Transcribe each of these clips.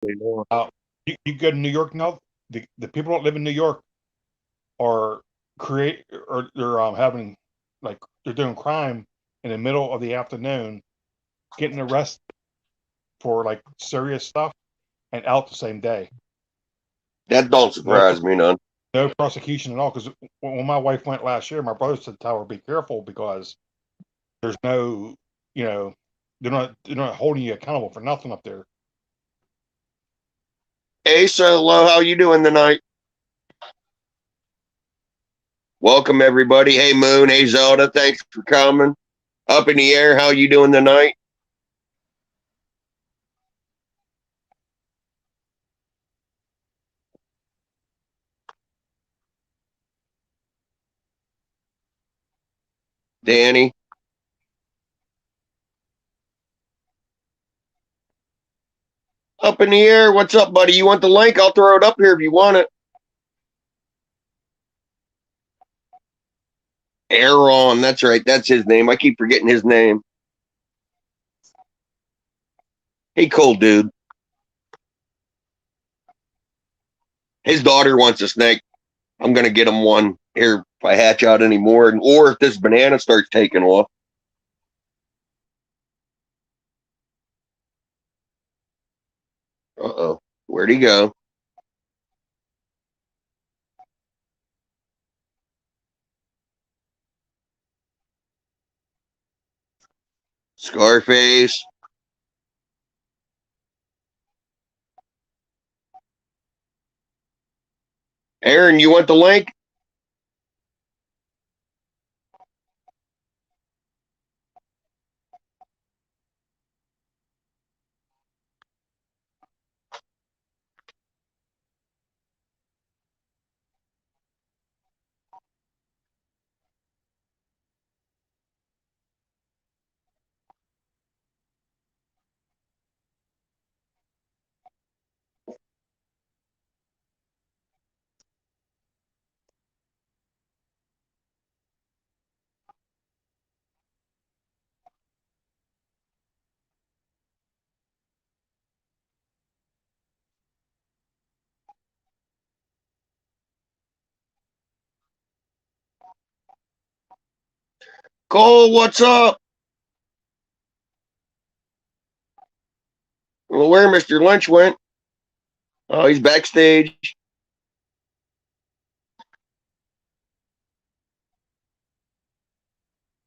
You go to New York now. The people that live in New York are they're having like they're doing crime in the middle of the afternoon, getting arrested for like serious stuff and out the same day. That don't No, surprise me none. no prosecution at all. Because when my wife went last year, my brother said, "Tell her be careful because there's no, you know, they're not holding you accountable for nothing up there." Hey, Solo, how you doing tonight? Welcome everybody. Hey, Moon. Hey, Zelda. Thanks for coming. Up in the air. How you doing tonight? Danny. Up in the air. What's up, buddy? You want the link? I'll throw it up here if you want it. Aaron. That's right. That's his name. I keep forgetting his name. Hey, cool dude. His daughter wants a snake. I'm gonna get him one here if I hatch out any more, or if this banana starts taking off. Uh-oh. Where'd he go? Scarface. Aaron, you want the link? Cole, what's up? Well, where Mr. Lynch went? Oh, he's backstage.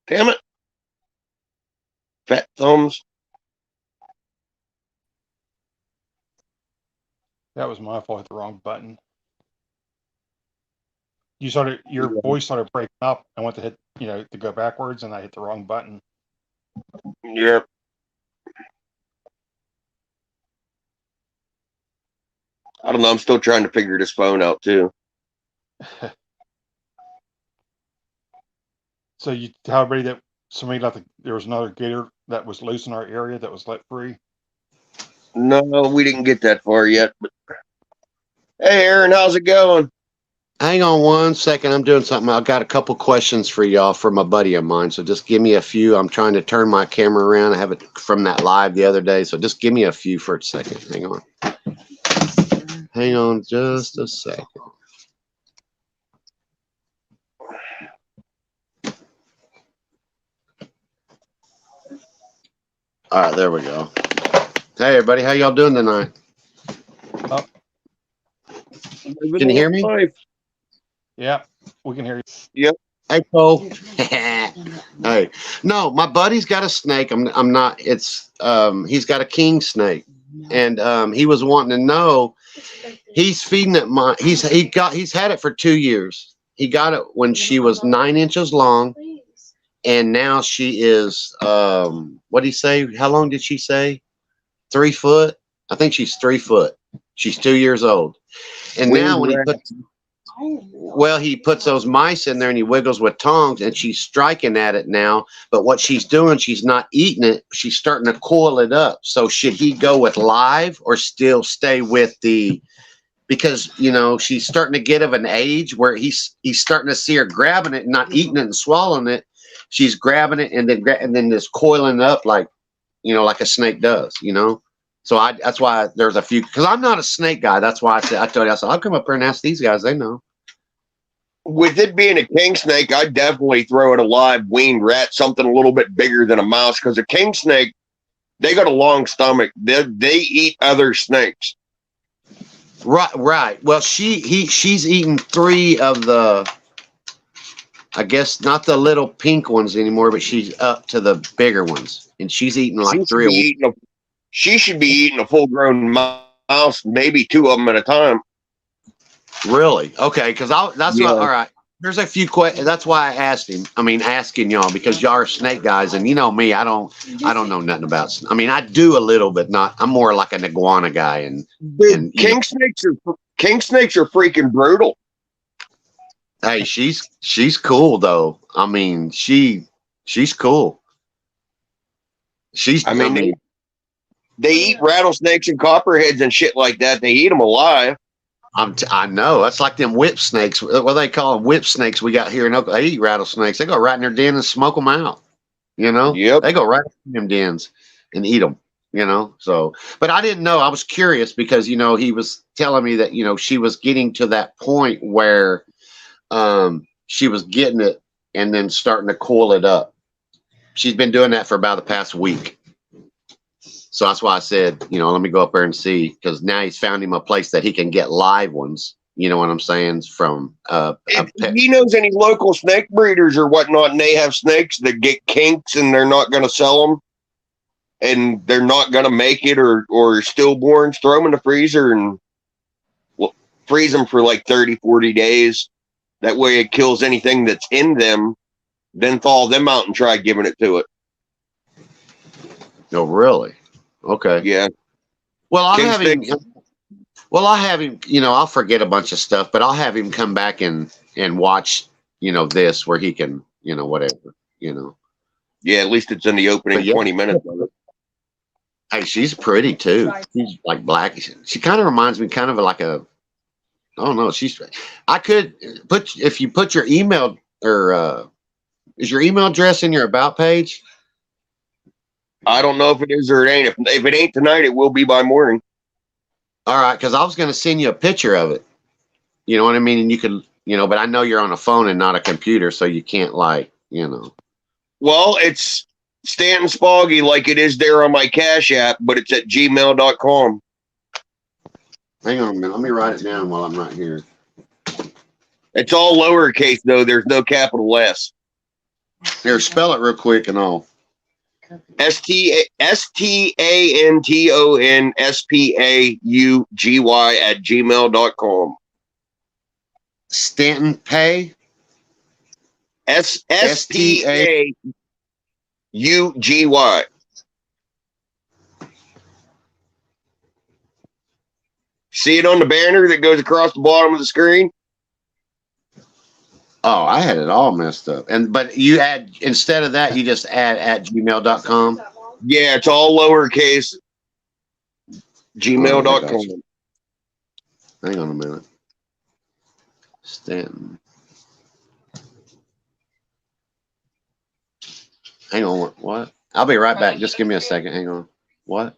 Damn it. Fat thumbs. That was my fault. Hit the wrong button. Your voice started breaking up. I went to hit, to go backwards, and I hit the wrong button. Yep. I don't know. I'm still trying to figure this phone out too. So you tell everybody that there was another gator that was loose in our area that was let free. No, we didn't get that far yet. But hey, Aaron, how's it going? Hang on one second. I'm doing something. I've got a couple questions for y'all from a buddy of mine. So just give me a few. I'm trying to turn my camera around. I have it from that live the other day. So just give me a few for a second. Hang on. Hang on just a second. All right, there we go. Hey, everybody. How y'all doing tonight? Oh. Can you hear me? Yeah, we can hear you. Yep. Hey, Cole. Hey, no, my buddy's got a snake. I'm not. It's he's got a king snake, and he was wanting to know. He's feeding it. He's had it for 2 years. He got it when she was 9 inches long, and now she is what did he say? How long did she say? 3 foot. I think she's 3 foot. She's 2 years old, and now when he puts those mice in there and he wiggles with tongs and she's striking at it now. But what she's doing, she's not eating it. She's starting to coil it up. So should he go with live or still stay with because, she's starting to get of an age where he's starting to see her grabbing it and not eating it and swallowing it. She's grabbing it and then just coiling it up like a snake does. So that's why there's a few, because I'm not a snake guy. That's why I told you, I said, I'll come up here and ask these guys. They know. With it being a king snake, I'd definitely throw it a live weaned rat, something a little bit bigger than a mouse, because a king snake, they got a long stomach. They eat other snakes. Right. Well, she's eaten 3 of the, I guess not the little pink ones anymore, but she's up to the bigger ones, and she's eating like 3 of them. She should be eating a full grown mouse, maybe 2 of them at a time. Really? Okay, because that's Yeah. what. All right. There's a few questions. That's why I asked him. I mean, asking y'all, because y'all are snake guys, and you know me, I don't know nothing about. I mean, I do a little, but not. I'm more like an iguana guy, and king snakes are freaking brutal. hey, she's cool though. I mean, she's cool. I mean, they eat rattlesnakes and copperheads and shit like that. They eat them alive. I know. That's like them whip snakes. What they call them, whip snakes we got here in Oklahoma. They eat rattlesnakes. They go right in their den and smoke them out. You know? Yep. They go right in them dens and eat them. You know? So, but I didn't know. I was curious because, you know, he was telling me that, you know, she was getting to that point where she was getting it and then starting to coil it up. She's been doing that for about the past week. So that's why I said, you know, let me go up there and see, because now he's found him a place that he can get live ones. You know what I'm saying? From if he knows any local snake breeders or whatnot, and they have snakes that get kinks and they're not going to sell them, and they're not going to make it, or stillborns, throw them in the freezer and freeze them for like 30, 40 days. That way it kills anything that's in them. Then thaw them out and try giving it to it. Oh, really? Okay. Yeah. Well, I'll have him. Well, I'll have him. You know, I'll forget a bunch of stuff, but I'll have him come back and watch. You know, this where he can. You know, whatever. You know. Yeah, at least it's in the opening 20 minutes of it. Hey, she's pretty too. She's like black. She kind of reminds me, kind of like a. I don't know. I could put, if you put your email, or is your email address in your about page? I don't know if it is or it ain't. If it ain't tonight, it will be by morning. All right, because I was going to send you a picture of it. You know what I mean? And you could, you know, but I know you're on a phone and not a computer, so you can't, like, you know. Well, it's Stanton Spoggy, like it is there on my Cash App, but it's at gmail.com. Hang on a minute. Let me write it down while I'm right here. It's all lowercase, though. There's no capital S. Here, spell it real quick and all. STANTONSPAUGY Stanton Pay. STAUGY. See it on the banner that goes across the bottom of the screen? Oh, I had it all messed up. But you add, instead of that, you just add at gmail.com. Yeah, it's all lowercase. Gmail.com. Hang on a minute. Stanton. Hang on. What? I'll be right back. Just give me a second. Hang on. What?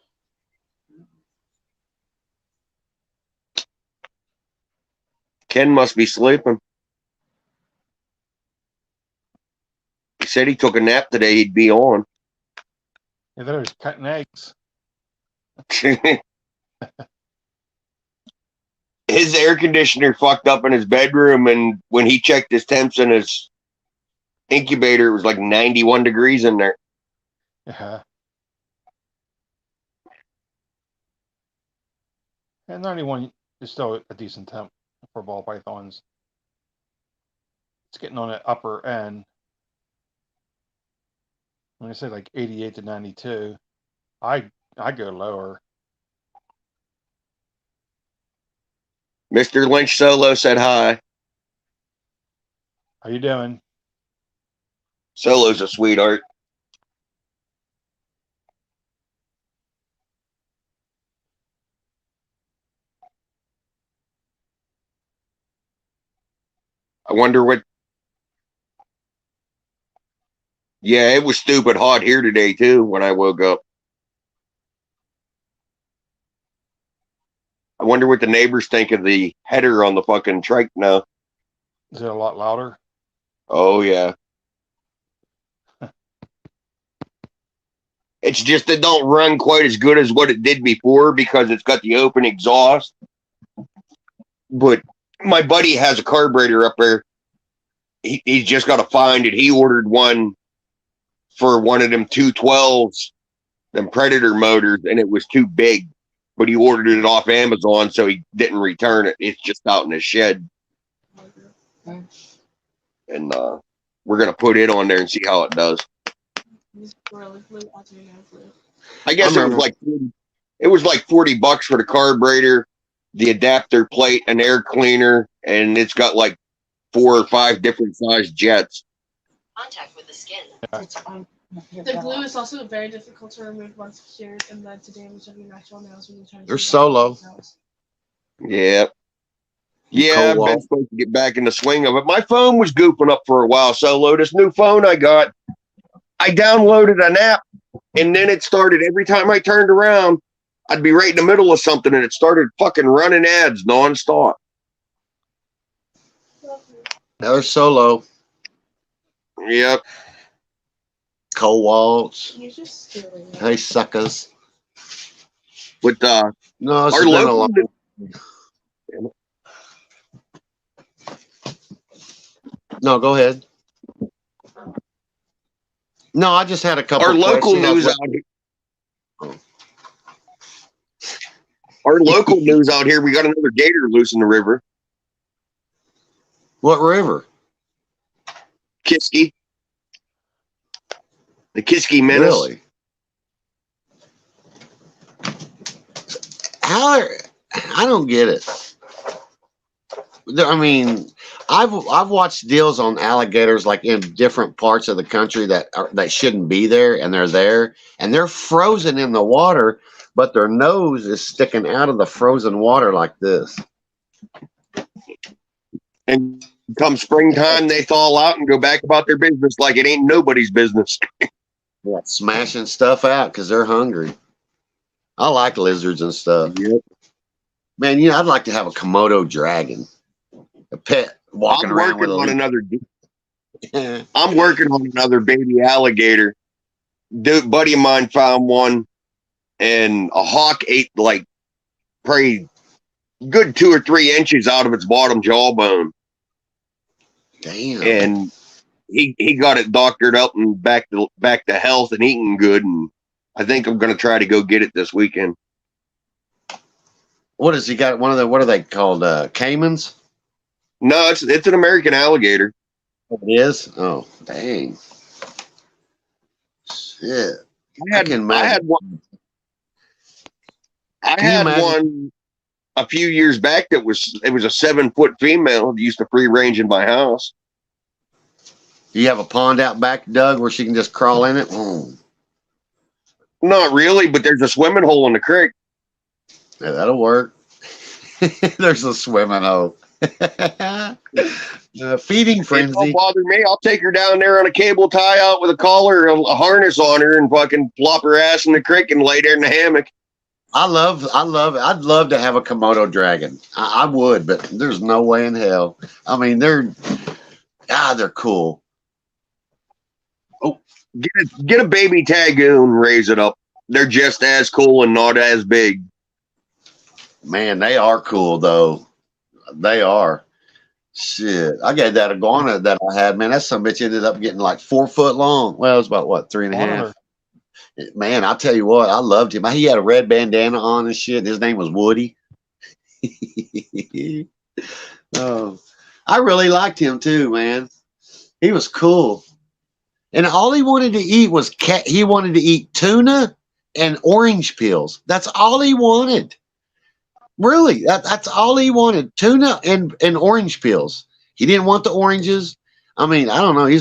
Ken must be sleeping. He said he took a nap today. He'd be on. Yeah, they're just cutting eggs. His air conditioner fucked up in his bedroom, and when he checked his temps in his incubator, it was like 91 degrees in there. Yeah. And 91 is still a decent temp for ball pythons. It's getting on the upper end. When I say like 88 to 92, I go lower. Mr. Lynch Solo said hi. How you doing? Solo's a sweetheart. I wonder what. Yeah, it was stupid hot here today too when I woke up. I wonder what the neighbors think of the header on the fucking trike now. Is it a lot louder? Oh yeah. It's just it don't run quite as good as what it did before because it's got the open exhaust. But my buddy has a carburetor up there. He's just got to find it. He ordered one for one of them 212s, them Predator motors, and it was too big. But he ordered it off Amazon, so he didn't return it. It's just out in his shed. And we're going to put it on there and see how it does. I guess it was like $40 for the carburetor, the adapter plate, an air cleaner, and it's got like 4 or 5 different size jets. Contact with the skin. The glue is also very difficult to remove once cured and led to damage of your natural nails when you're trying to. They're solo. Yeah. Yeah, I've Cold been supposed to get back in the swing of it. My phone was goofing up for a while, Solo. This new phone I got, I downloaded an app, and then it started every time I turned around, I'd be right in the middle of something, and it started fucking running ads nonstop. They're solo. Yep. Cowaltz. You're just stealing it. Hey, suckers. But No, it's our been a local, long. No, go ahead. No, I just had a couple. our local questions. news out here. Our local news out here, we got another gator loose in the river. What river? Kiski. The Kiski Menace. Really? How? I don't get it. I mean, I've watched deals on alligators like in different parts of the country that shouldn't be there, and they're there, and they're frozen in the water, but their nose is sticking out of the frozen water like this. And come springtime, they thaw out and go back about their business like it ain't nobody's business. Yeah, smashing stuff out because they're hungry. I like lizards and stuff. Yep. Man, I'd like to have a Komodo dragon, a pet walking around with a I'm working on another baby alligator. Dude, buddy of mine found one, and a hawk ate like probably good 2 or 3 inches out of its bottom jawbone. Damn. And he got it doctored up and back to health and eating good. And I think I'm gonna try to go get it this weekend. What has he got? One of the, what are they called? Caimans? No, it's an American alligator. It is? Oh, dang. Shit. I had one. I had one a few years back it was a 7-foot female that used to free range in my house. Do you have a pond out back, Doug, where she can just crawl in it? Mm. Not really, but there's a swimming hole in the creek. Yeah, that'll work. There's a swimming hole. Feeding It frenzy. don't bother me. I'll take her down there on a cable tie out with a collar, a harness on her, and fucking plop her ass in the creek and lay there in the hammock. I'd love to have a Komodo dragon. I would, but there's no way in hell. I mean, they're cool. Get a baby Tagoon, raise it up. They're just as cool and not as big. Man, they are cool though. They are. Shit. I got that iguana that I had, man. That some bitch ended up getting like 4 foot long. Well, it was about what, 3.5. Man, I'll tell you what, I loved him. He had a red bandana on and shit. His name was Woody. Oh, I really liked him too, man. He was cool. And all he wanted to eat was he wanted to eat tuna and orange peels. That's all he wanted. Really, that's all he wanted. Tuna and orange peels. He didn't want the oranges. I mean, I don't know. He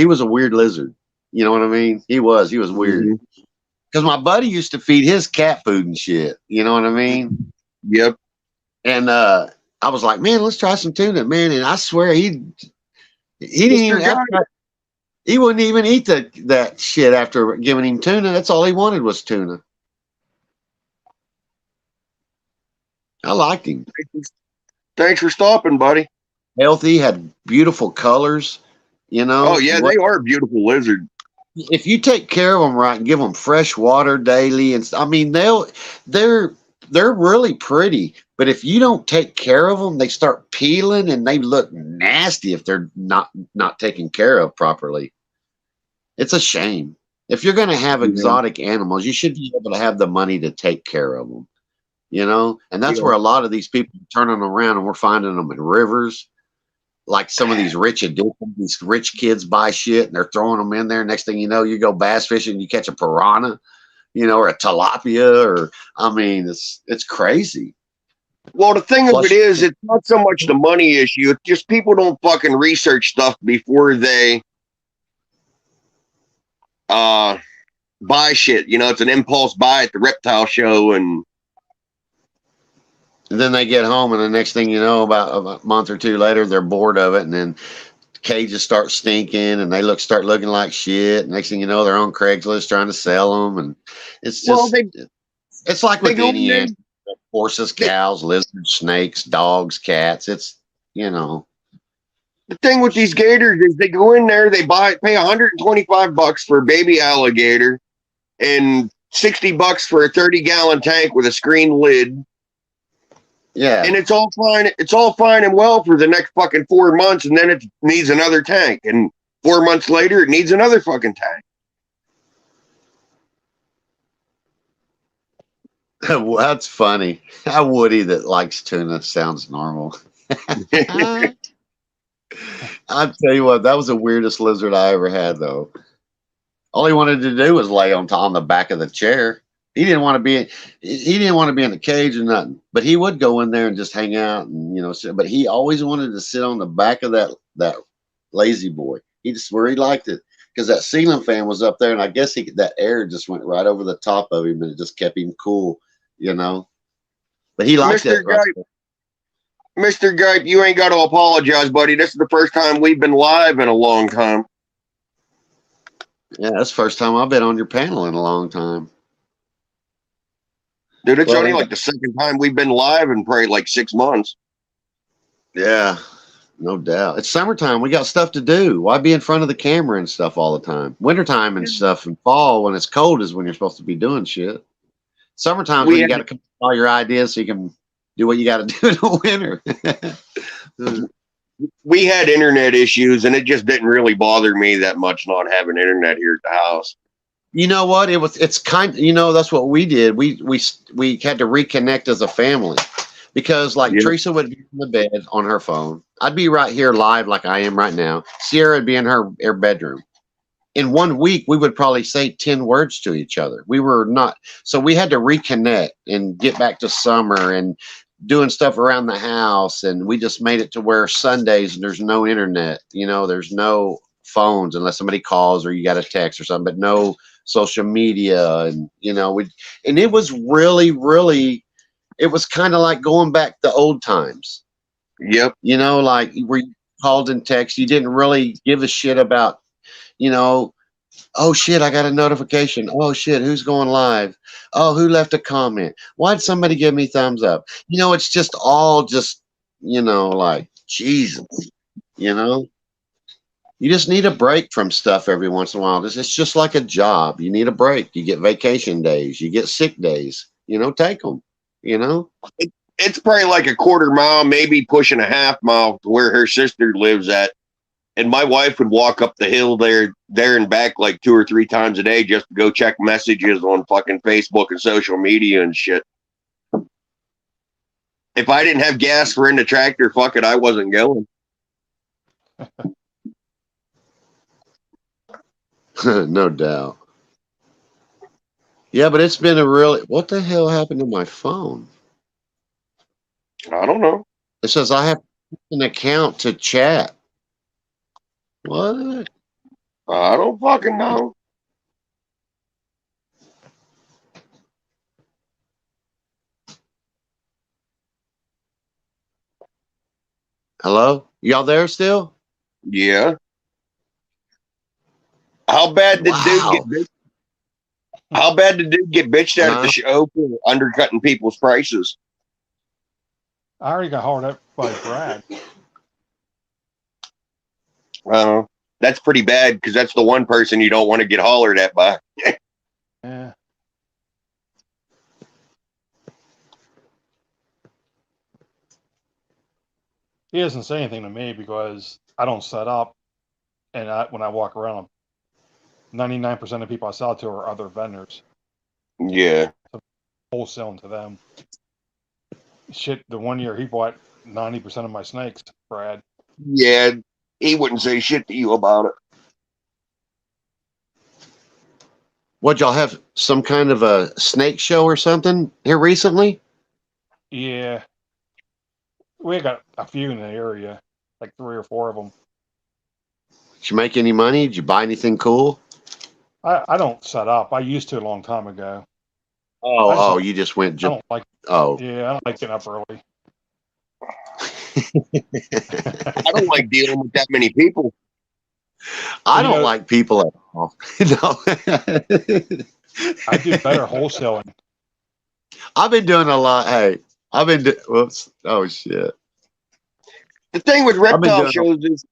was a weird lizard. You know what I mean? He was weird. Mm-hmm. Because my buddy used to feed his cat food and shit. You know what I mean? Yep. And I was like, man, let's try some tuna, man. And I swear he didn't even he wouldn't even eat that shit after giving him tuna. That's all he wanted was tuna. I liked him. Thanks for stopping, buddy. Healthy, had beautiful colors. You know. Oh yeah, they are a beautiful lizard. If you take care of them right and give them fresh water daily, and I mean they're really pretty. But if you don't take care of them, they start peeling and they look nasty if they're not taken care of properly. It's a shame. If you're going to have exotic animals, you should be able to have the money to take care of them. You know, and that's where a lot of these people are turning around, and we're finding them in rivers. Like some of these rich additions, these rich kids buy shit and they're throwing them in there. Next thing you know, you go bass fishing, you catch a piranha, you know, or a tilapia, or I mean, it's crazy. Well, the thing Plus- of it is, it's not so much the money issue. It's just people don't fucking research stuff before they buy shit. You know, it's an impulse buy at the reptile show, and And then they get home, and the next thing you know, about a month or two later, they're bored of it, and then cages start stinking, and they start looking like shit. Next thing you know, they're on Craigslist trying to sell them, and it's just it's like with go any in- animal, horses, cows, lizards, snakes, dogs, cats. It's the thing with these gators is they go in there, they pay $125 for a baby alligator, and $60 for a 30-gallon tank with a screen lid. yeah. And it's all fine. It's all fine and well for the next fucking 4 months, and then it needs another tank. And 4 months later, it needs another fucking tank. That's funny. How Woody that likes tuna sounds normal. I'll tell you what, that was the weirdest lizard I ever had, though. All he wanted to do was lay on the back of the chair. He didn't want to be in the cage or nothing. But he would go in there and just hang out and sit. But he always wanted to sit on the back of that lazy boy. He just where he liked it. Because that ceiling fan was up there, and I guess that air just went right over the top of him, and it just kept him cool, But he liked Mr. it. Right Guy- Mr. Guy, you ain't got to apologize, buddy. This is the first time we've been live in a long time. Yeah, that's the first time I've been on your panel in a long time. Dude, it's Well, only like the second time we've been live in probably like 6 months. Yeah, no doubt. It's summertime. We got stuff to do. Why be in front of the camera and stuff all the time? Wintertime and stuff, and fall when it's cold is when you're supposed to be doing shit. Summertime when you got to come up with all your ideas so you can do what you got to do in the winter. We had internet issues, and it just didn't really bother me that much not having internet here at the house. You know what? It's kind. That's what we did. We had to reconnect as a family because Teresa would be in the bed on her phone. I'd be right here live like I am right now. Sierra would be in her bedroom. In 1 week, we would probably say 10 words to each other. We were not. So we had to reconnect and get back to summer and doing stuff around the house. And we just made it to where Sundays there's no internet. There's no phones unless somebody calls or you got a text or something, but no social media. And and it was really it was kind of like going back to old times. Yep. Like where you called and text, you didn't really give a shit about oh shit, I got a notification. Oh shit, who's going live? Oh, who left a comment? Why'd somebody give me thumbs up? It's just all like Jesus. You just need a break from stuff every once in a while. It's just like a job. You need a break. You get vacation days. You get sick days. Take them. It's probably like a quarter mile, maybe pushing a half mile to where her sister lives at. And my wife would walk up the hill there and back like 2 or 3 times a day just to go check messages on fucking Facebook and social media and shit. If I didn't have gas for in the tractor, fuck it, I wasn't going. No doubt. Yeah, but it's been what the hell happened to my phone? I don't know. It says I have an account to chat. What? I don't fucking know. Hello? Y'all there still? Yeah. How bad did How bad did dude get bitched out at the show for undercutting people's prices? I already got hollered at by Brad. That's pretty bad because that's the one person you don't want to get hollered at by. Yeah. He doesn't say anything to me because I don't set up, and when I walk around, 99% of people I sell to are other vendors, Yeah. wholesaling to them. Shit, the one year he bought 90% of my snakes, Brad. Yeah. He wouldn't say shit to you about it. What, y'all have some kind of a snake show or something here recently? Yeah. We got a few in the area, like 3 or 4 of them. Did you make any money? Did you buy anything cool? I don't set up. I used to a long time ago. Oh, you just went. I Just, don't like. oh, Yeah, I don't like getting up early. I don't like dealing with that many people. I You don't know- like people at all. No. I do better wholesaling. I've been doing a lot. Hey, I've been. Whoops. Oh shit. The thing with I've been reptile doing- shows is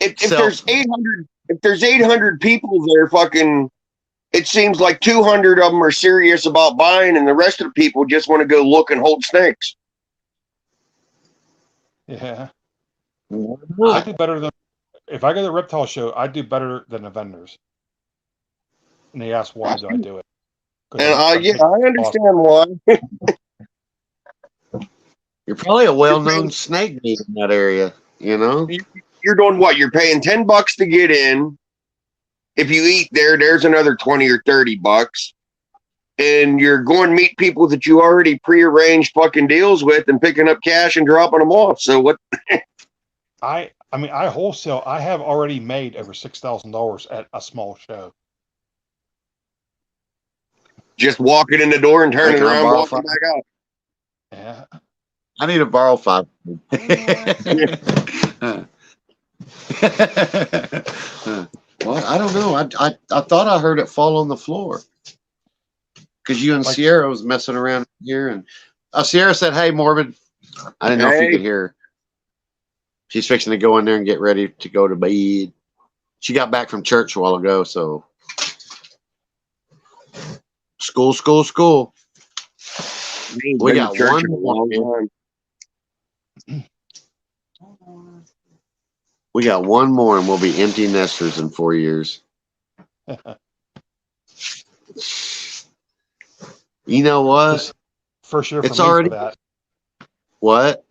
if So- there's 800 people there, fucking, it seems like 200 of them are serious about buying, and the rest of the people just want to go look and hold snakes. Yeah, I do better than if I go to the reptile show. I do better than the vendors. And they ask why do I do it? 'Cause And I'm yeah, taking I understand why. You're probably a well-known snake meat in that area. You know. You're doing what? You're paying $10 to get in. If you eat there, there's another 20 or $30. And you're going to meet people that you already prearranged fucking deals with and picking up cash and dropping them off. So what? I mean, I wholesale. I have already made over $6,000 at a small show. Just walking in the door and turning Can I around, borrow walking five? back out. Yeah, I need to borrow 5. Well, I don't know. I thought I heard it fall on the floor because you and Like- Sierra was messing around here, and Sierra said, "Hey, Morbid." I didn't know if you Hey. could hear her. She's fixing to go in there and get ready to go to bed. She got back from church a while ago, so school. We Been to got church one in a more. long time. We got one more, and we'll be empty nesters in 4 years. You know what? This first year for It's me already- for that. What?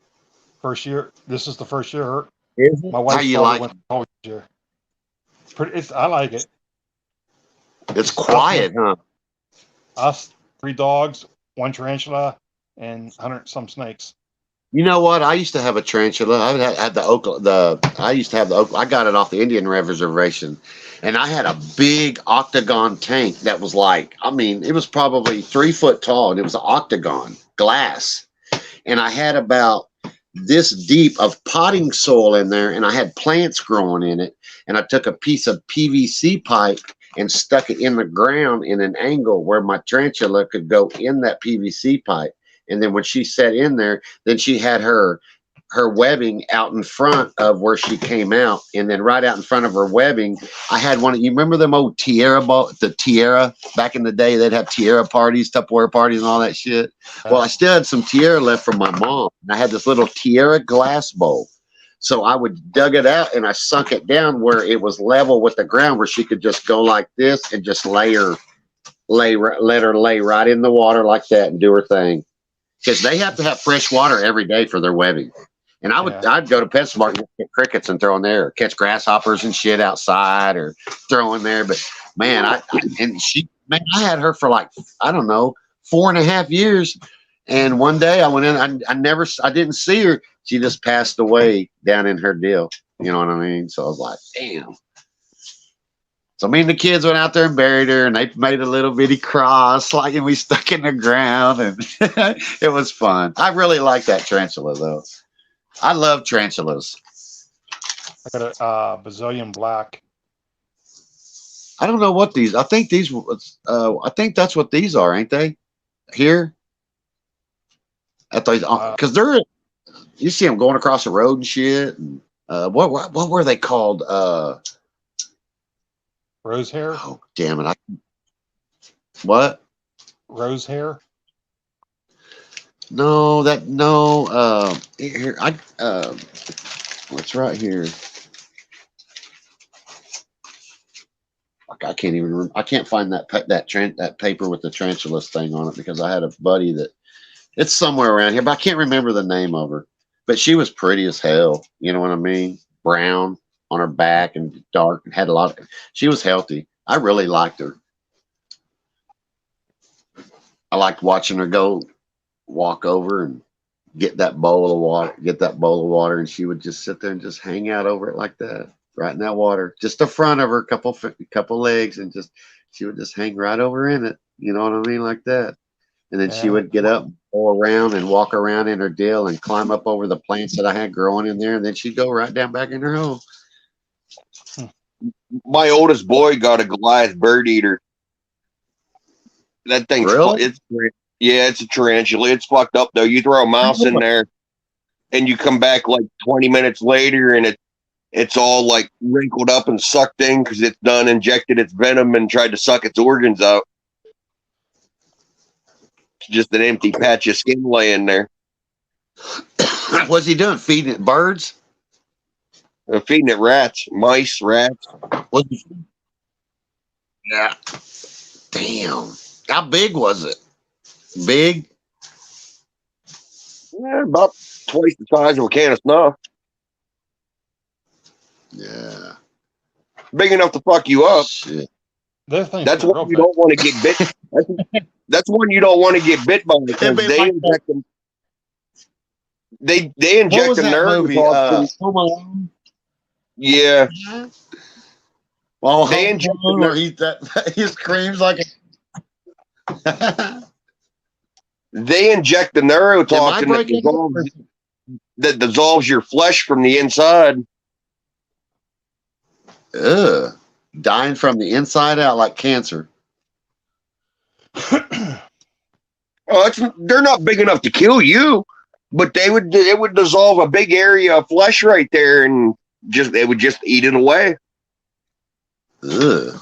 First year. This is the first year. Is My wife How you probably like went college this year. I like it. It's quiet, huh? Us, 3 dogs, 1 tarantula, and 100 some snakes. You know what? I used to have a tarantula. I had the I used to have the I got it off the Indian Reservation, and I had a big octagon tank that was like, I mean, it was probably 3 foot tall, and it was an octagon glass, and I had about this deep of potting soil in there, and I had plants growing in it, and I took a piece of PVC pipe and stuck it in the ground in an angle where my tarantula could go in that PVC pipe. And then when she sat in there, then she had her webbing out in front of where she came out. And then right out in front of her webbing, I had one. You remember them old the Tierra back in the day? They'd have Tierra parties, Tupperware parties and all that shit. Well, I still had some Tierra left from my mom. And I had this little Tierra glass bowl. So I would dug it out and I sunk it down where it was level with the ground where she could just go like this and just let her lay right in the water like that and do her thing. Because they have to have fresh water every day for their webbing. And I'd go to PetSmart and get crickets and throw in there, or catch grasshoppers and shit outside or throw in there. But man, I had her for like, I don't know, 4.5 years. And one day I went in, I didn't see her. She just passed away down in her deal. You know what I mean? So I was like, damn. So me and the kids went out there and buried her, and they made a little bitty cross, like, and we stuck in the ground, and it was fun. I really like that tarantula, though. I love tarantulas. I got a Brazilian black. I don't know what these. I think that's what these are, ain't they? Here, at these, because You see them going across the road and shit. And, what were they called? Rose hair. Oh, damn it! What? Rose hair. No, here what's right here? I can't even remember. I can't find that paper with the tarantulas thing on it because I had a buddy that it's somewhere around here, but I can't remember the name of her. But she was pretty as hell. You know what I mean? Brown on her back and dark and had a lot of. She was healthy. I really liked her. I liked watching her go walk over and get that bowl of water, and she would just sit there and just hang out over it like that, right in that water, just the front of her, couple legs, and she would just hang right over in it. You know what I mean, like that. And then she would get up, go around, and walk around in her dill and climb up over the plants that I had growing in there, and then she'd go right down back in her hole. My oldest boy got a Goliath bird eater. That thing's Really? it's a tarantula. It's fucked up though. You throw a mouse in there, and you come back like 20 minutes later, and it's all like wrinkled up and sucked in because it's done injected its venom and tried to suck its organs out. It's just an empty patch of skin laying there. What's he doing? Feeding it birds? Feeding it rats, mice, rats. Yeah. Damn. How big was it? Big? Yeah, about twice the size of a can of snuff. Yeah. Big enough to fuck you up. Shit. Those things That's are one real you fast. don't want to get bit. That's one you don't want to get bit by because It'd be they like inject them. They What inject was the that nerve. movie? Home Alone? Yeah, Well, They Home inject Alone, the or he screams like a... they inject the Am I neurotoxin breaking that dissolves your flesh from the inside. Ugh. Dying from the inside out like cancer. They're not big enough to kill you, but it would dissolve a big area of flesh right there, and it would just eat it away. Ugh.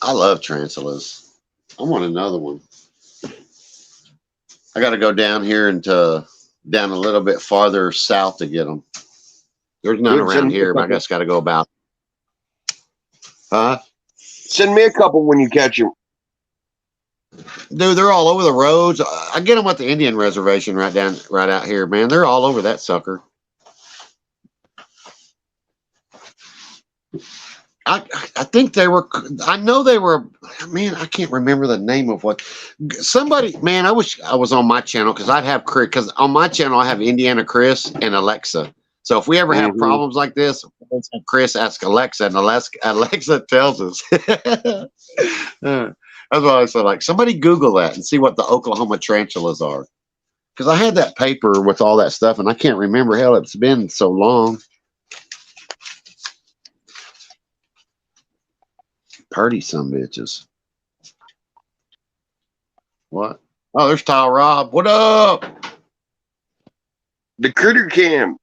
I love tarantulas. I want another one. I got to go down here and down a little bit farther south to get them. There's none Dude, around send me a here, but I couple. just got to go about. Huh? Send me a couple when you catch them. Dude, they're all over the roads. I get them at the Indian reservation right out here, man. They're all over that sucker. I think they were. I know they were. Man, I can't remember the name of what. Somebody, man, I wish I was on my channel because I'd have Chris. Because on my channel I have Indiana Chris and Alexa. So if we ever have problems like this, Chris asks Alexa, and Alexa tells us. That's why I said, like, somebody Google that and see what the Oklahoma tarantulas are. Because I had that paper with all that stuff, and I can't remember. Hell, it's been so long. Purdy some bitches. What? Oh, there's Ty Rob. What up? The critter cam.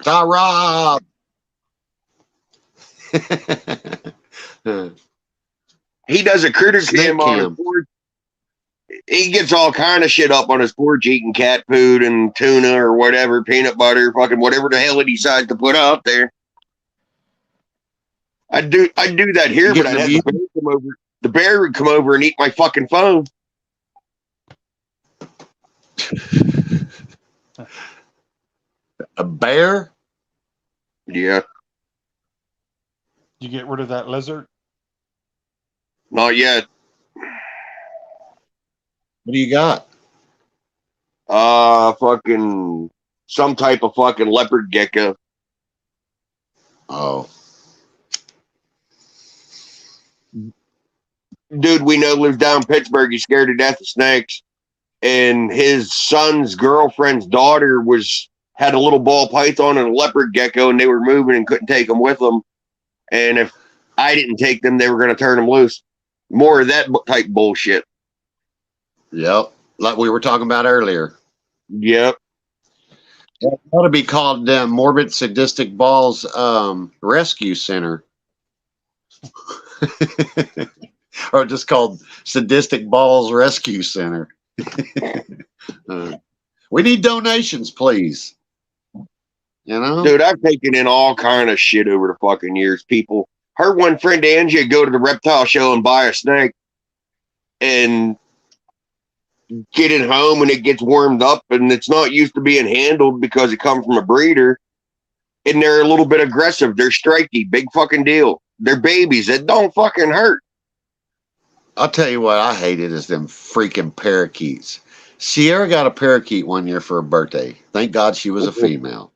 Ty Rob. He does a critter Snake cam on his cam. porch. He gets all kind of shit up on his porch, eating cat food and tuna or whatever, peanut butter, fucking whatever the hell he decides to put out there. I'd do that here, You but I'd getting have the bear come over. The bear would come over and eat my fucking phone. A bear? Yeah, You get rid of that lizard. not yet. What do you got? Fucking some type of fucking leopard gecko. Oh. Dude we know lives down in Pittsburgh. He's scared to death of snakes. And his son's girlfriend's daughter had a little ball python and a leopard gecko, and they were moving and couldn't take them with them. And if I didn't take them, they were going to turn them loose. More of that type bullshit. Yep. Like we were talking about earlier. Yep. It ought to be called Morbid Sadistic Balls Rescue Center. Or just called Sadistic Balls Rescue Center. We need donations, please. You know? Dude, I've taken in all kind of shit over the fucking years. People, her one friend Angie go to the reptile show and buy a snake and get it home and it gets warmed up and it's not used to being handled because it comes from a breeder. And they're a little bit aggressive. They're striky. Big fucking deal. They're babies. It don't fucking hurt. I'll tell you what I hated is them freaking parakeets. Sierra got a parakeet one year for her birthday. Thank God she was a female.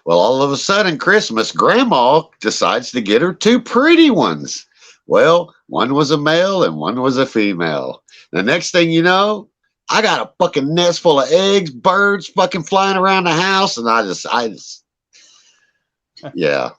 Well, all of a sudden, Christmas, Grandma decides to get her two pretty ones. Well, one was a male and one was a female. The next thing you know, I got a fucking nest full of eggs, birds fucking flying around the house, and I just, yeah,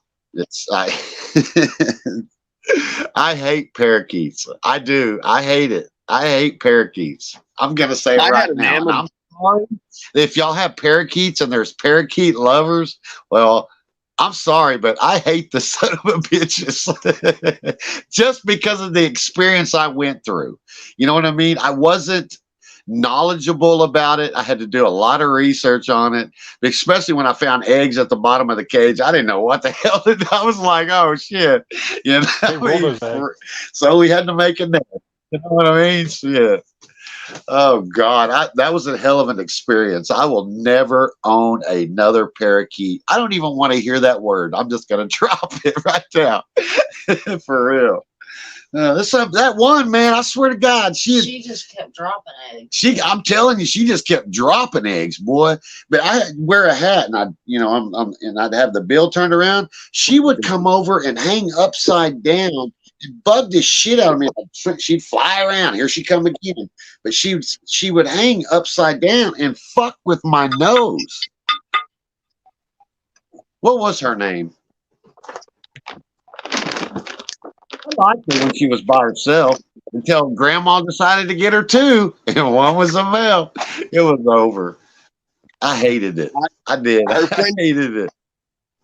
I hate parakeets. I do. I hate it. I hate parakeets. I'm gonna say it right now. And I'm sorry if y'all have parakeets and there's parakeet lovers. Well, I'm sorry, but I hate the son of a bitches just because of the experience I went through. You know what I mean? I wasn't knowledgeable about it. I had to do a lot of research on it, especially when I found eggs at the bottom of the cage. I didn't know what the hell. I was like, oh shit, you know. So we had to make a nest. You know what I mean? Shit. Oh God, that was a hell of an experience. I will never own another parakeet. I don't even want to hear that word. I'm just gonna drop it right now, for real. That one, man, I swear to God, She just kept dropping eggs. I'm telling you, she just kept dropping eggs, boy. But I'd wear a hat, and I'd have the bill turned around. She would come over and hang upside down, and bug the shit out of me. She'd fly around. Here she come again. But she would hang upside down and fuck with my nose. What was her name? I liked her when she was by herself until Grandma decided to get her two, and one was a male. It was over. I hated it. I did. I hated it.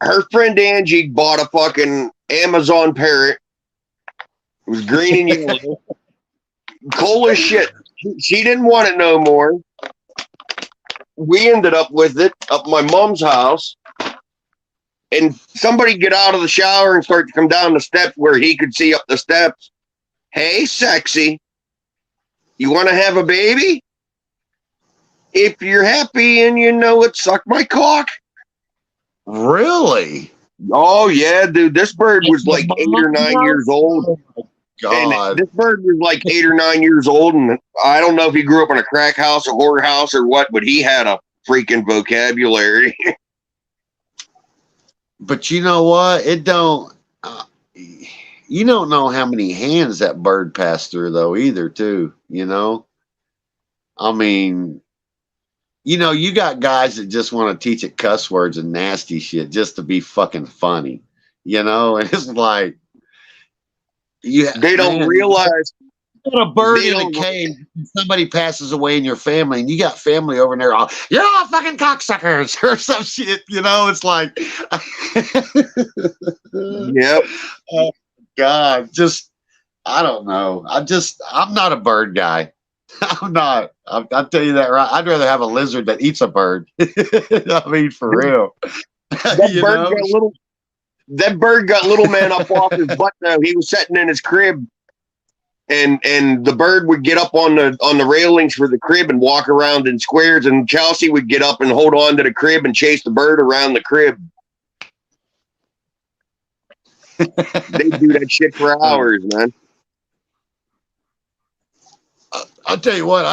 Her friend Angie bought a fucking Amazon parrot. It was green and yellow. Cool as shit. She didn't want it no more. We ended up with it up my mom's house. And somebody get out of the shower and start to come down the steps where he could see up the steps. Hey, sexy, you want to have a baby? If you're happy and you know it, suck my cock. Really? Oh, yeah, dude. This bird was like 8 or 9 years old. Oh, my God. And this bird was like 8 or 9 years old. And I don't know if he grew up in a crack house, a whore house, or what, but he had a freaking vocabulary. But you know what? It don't. You don't know how many hands that bird passed through, though, either. Too. You know. I mean, you know, you got guys that just want to teach it cuss words and nasty shit just to be fucking funny. You know, and it's like, They don't realize. You got a bird in a cage, and somebody passes away in your family, and you got family over there all, you're all fucking cocksuckers or some shit, you know? It's like, Yep. Oh, God, I don't know. I'm not a bird guy. I'm not. I'll tell you that right. I'd rather have a lizard that eats a bird. I mean, for real. That bird got little man up off his butt though. He was sitting in his crib. And the bird would get up on the railings for the crib and walk around in squares, and Chelsea would get up and hold on to the crib and chase the bird around the crib. They do that shit for hours, man. I'll tell you what.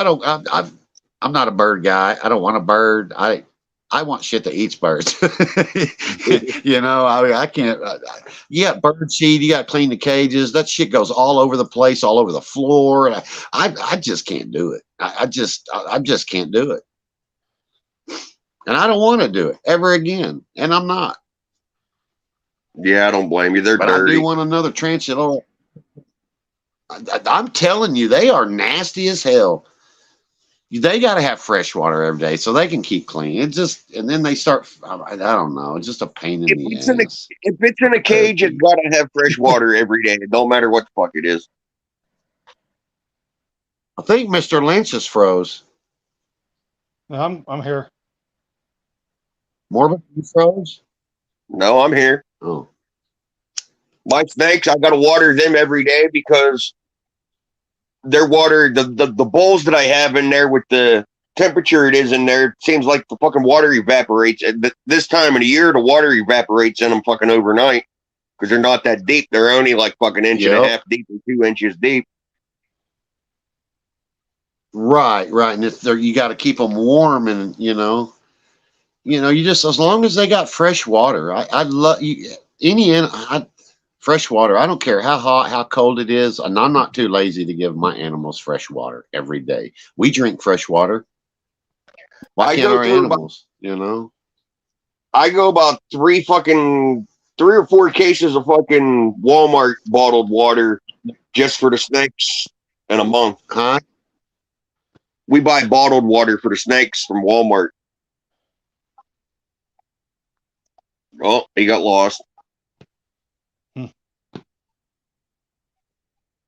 I'm not a bird guy. I don't want a bird. I want shit that eats birds. You know, I can't. You got bird seed. You got to clean the cages. That shit goes all over the place, all over the floor. And I just can't do it. I just can't do it. And I don't want to do it ever again. And I'm not. Yeah, I don't blame you. They're but dirty. I do want another tarantula. I'm telling you, they are nasty as hell. They got to have fresh water every day so they can keep clean. It just, and then they start, I don't know, it's just a pain in If the it's in a ass. if it's in a cage, it's gotta have fresh water every day. It don't matter what the fuck it is. I think Mr. Lynch is froze. No, I'm here. Morbid, you froze? No, I'm here. Oh, My snakes, I gotta water them every day because their water, the bowls that I have in there with the temperature it is in there, it seems like the fucking water evaporates. At this time of the year, the water evaporates in them fucking overnight because they're not that deep. They're only like fucking inch and a Yep. half deep or 2 inches deep. right. And if they're, you got to keep them warm and, you just, as long as they got fresh water, I love fresh water. I don't care how hot, how cold it is. And I'm not too lazy to give my animals fresh water every day. We drink fresh water. Why I can't go our through about- animals, I go about 3 or 4 cases of fucking Walmart bottled water just for the snakes in a month. Huh? We buy bottled water for the snakes from Walmart. Oh, he got lost. Hmm.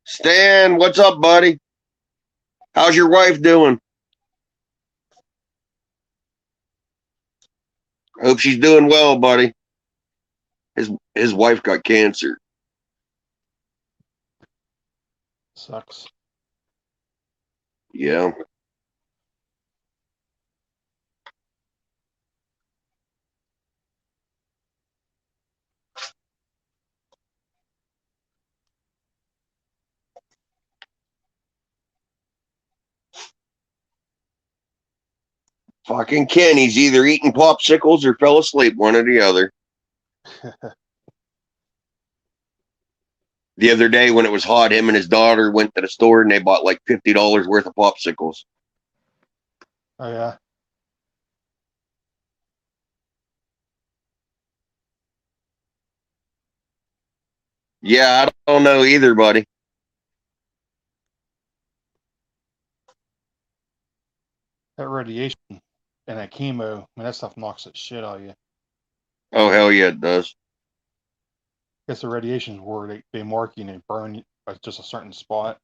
Stan, what's up, buddy? How's your wife doing? Hope she's doing well, buddy. His wife got cancer. Sucks. Yeah. Fucking Ken, he's either eating popsicles or fell asleep, one or the other. The other day when it was hot, him and his daughter went to the store and they bought like $50 worth of popsicles. Oh yeah. Yeah, I don't know either, buddy. That radiation and that chemo, man, that stuff knocks the shit out of you. Oh, hell yeah, it does. Guess the radiation is where they mark you and they burn you at just a certain spot.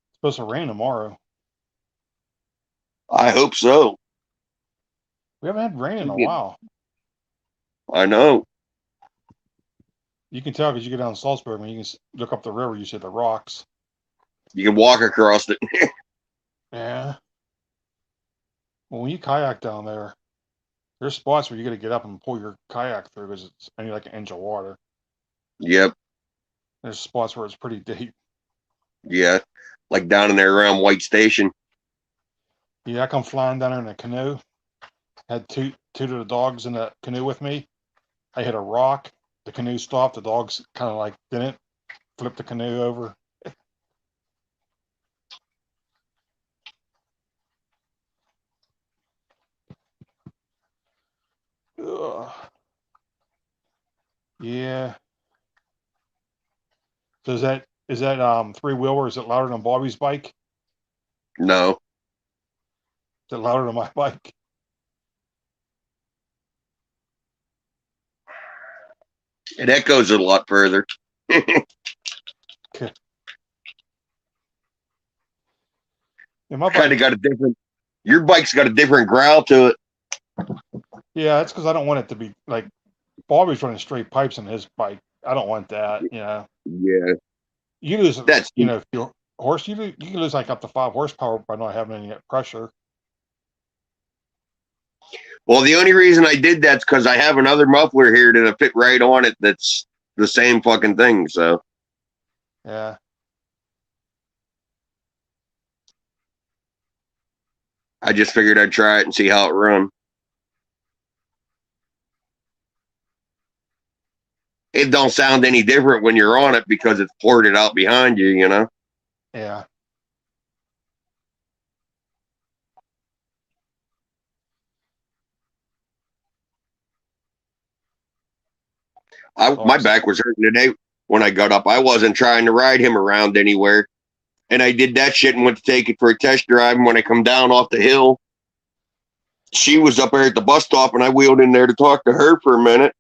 It's supposed to rain tomorrow. I hope so. We haven't had rain in a Yeah. while. I know. You can tell because you go down Salzburg and you can look up the river, you see the rocks. You can walk across it. Yeah. Well, when you kayak down there, there's spots where you got to get up and pull your kayak through because it's only like an inch of water. Yep. There's spots where it's pretty deep. Yeah. Like down in there around White Station. Yeah, I come flying down there in a canoe. Had two of the dogs in the canoe with me. I hit a rock. The canoe stopped. The dogs kind of like didn't flip the canoe over. Ugh. Yeah. So is that 3-wheeler? Is it louder than Bobby's bike? No. Is it louder than my bike? It echoes a lot further. Yeah, my Kind bike. of got a different. Your bike's got a different growl to it. Yeah, that's because I don't want it to be like Bobby's running straight pipes on his bike. I don't want that. Yeah. You lose. That's If your horse, you can lose like up to 5 horsepower by not having any pressure. Well, the only reason I did that's because I have another muffler here that'll fit right on it. That's the same fucking thing. So Yeah. I just figured I'd try it and see how it run. It don't sound any different when you're on it because it's ported out behind you, you know? Yeah. My back was hurting today when I got up. I wasn't trying to ride him around anywhere. And I did that shit and went to take it for a test drive. And when I come down off the hill, she was up there at the bus stop and I wheeled in there to talk to her for a minute.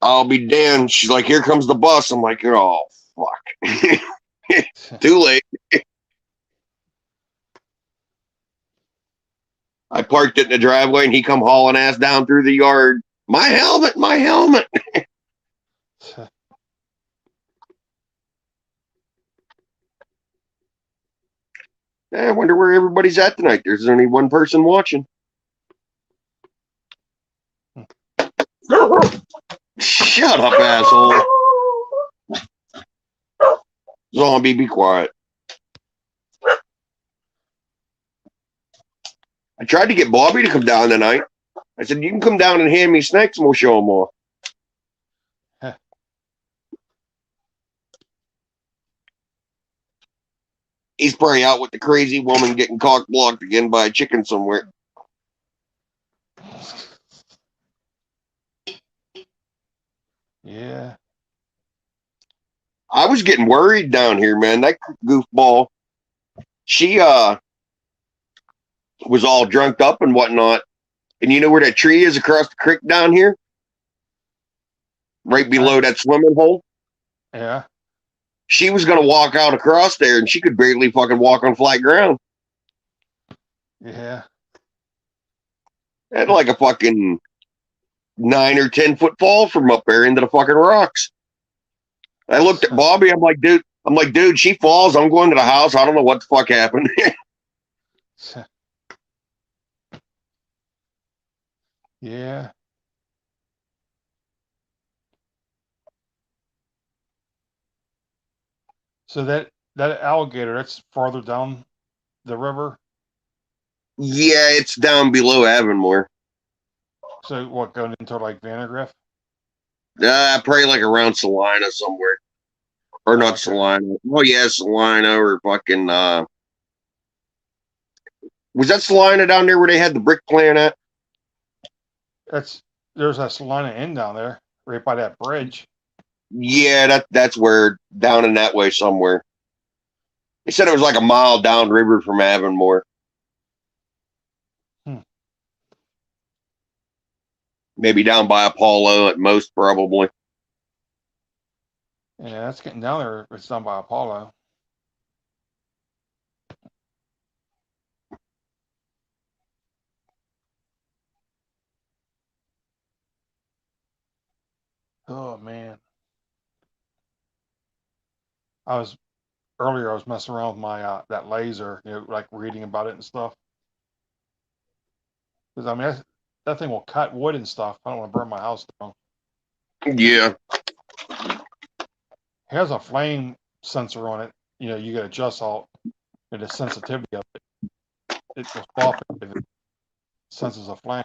I'll be damned. She's like, here comes the bus. I'm like, oh, fuck. Too late. I parked it in the driveway and he come hauling ass down through the yard. My helmet, my helmet. I wonder where everybody's at tonight. There's only one person watching. Shut up, asshole. Zombie, be quiet. I tried to get Bobby to come down tonight. I said, you can come down and hand me snacks and we'll show them off. He's probably out with the crazy woman getting cock blocked again by a chicken somewhere. Yeah. I was getting worried down here, man. That goofball, she was all drunked up and whatnot. And you know where that tree is across the creek down here? Right below that swimming hole? Yeah. She was going to walk out across there and she could barely fucking walk on flat ground. Yeah. Had like a fucking 9 or 10 foot fall from up there into the fucking rocks. I looked at Bobby. I'm like, dude, she falls. I'm going to the house. I don't know what the fuck happened. Yeah. So that alligator, that's farther down the river. Yeah, it's down below Avonmore. So what, going into like Vandergrift? Probably like around Salina somewhere. Or not Salina. Oh yeah, Salina or fucking was that Salina down there where they had the brick plant at? There's a Salina Inn down there, right by that bridge. Yeah, that's where, down in that way somewhere. They said it was like a mile downriver from Avonmore. Maybe down by Apollo at most, probably. Yeah, that's getting down there. It's down by Apollo. Oh man. Earlier I was messing around with my that laser, like reading about it and stuff. Because I mean that thing will cut wood and stuff. I don't want to burn my house down. Yeah. It has a flame sensor on it. You can adjust all the sensitivity of it. It will stop if it senses a flame.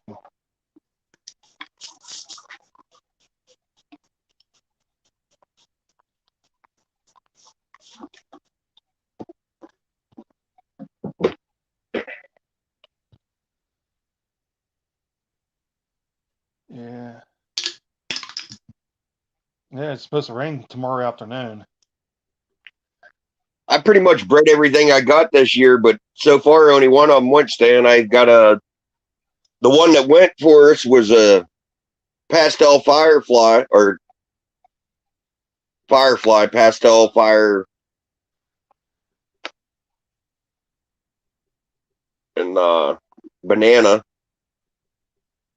Yeah. Yeah, it's supposed to rain tomorrow afternoon. I pretty much bred everything I got this year, but so far only one of them went, Stan. I got the one that went for us was a pastel firefly, or firefly, pastel fire, and banana.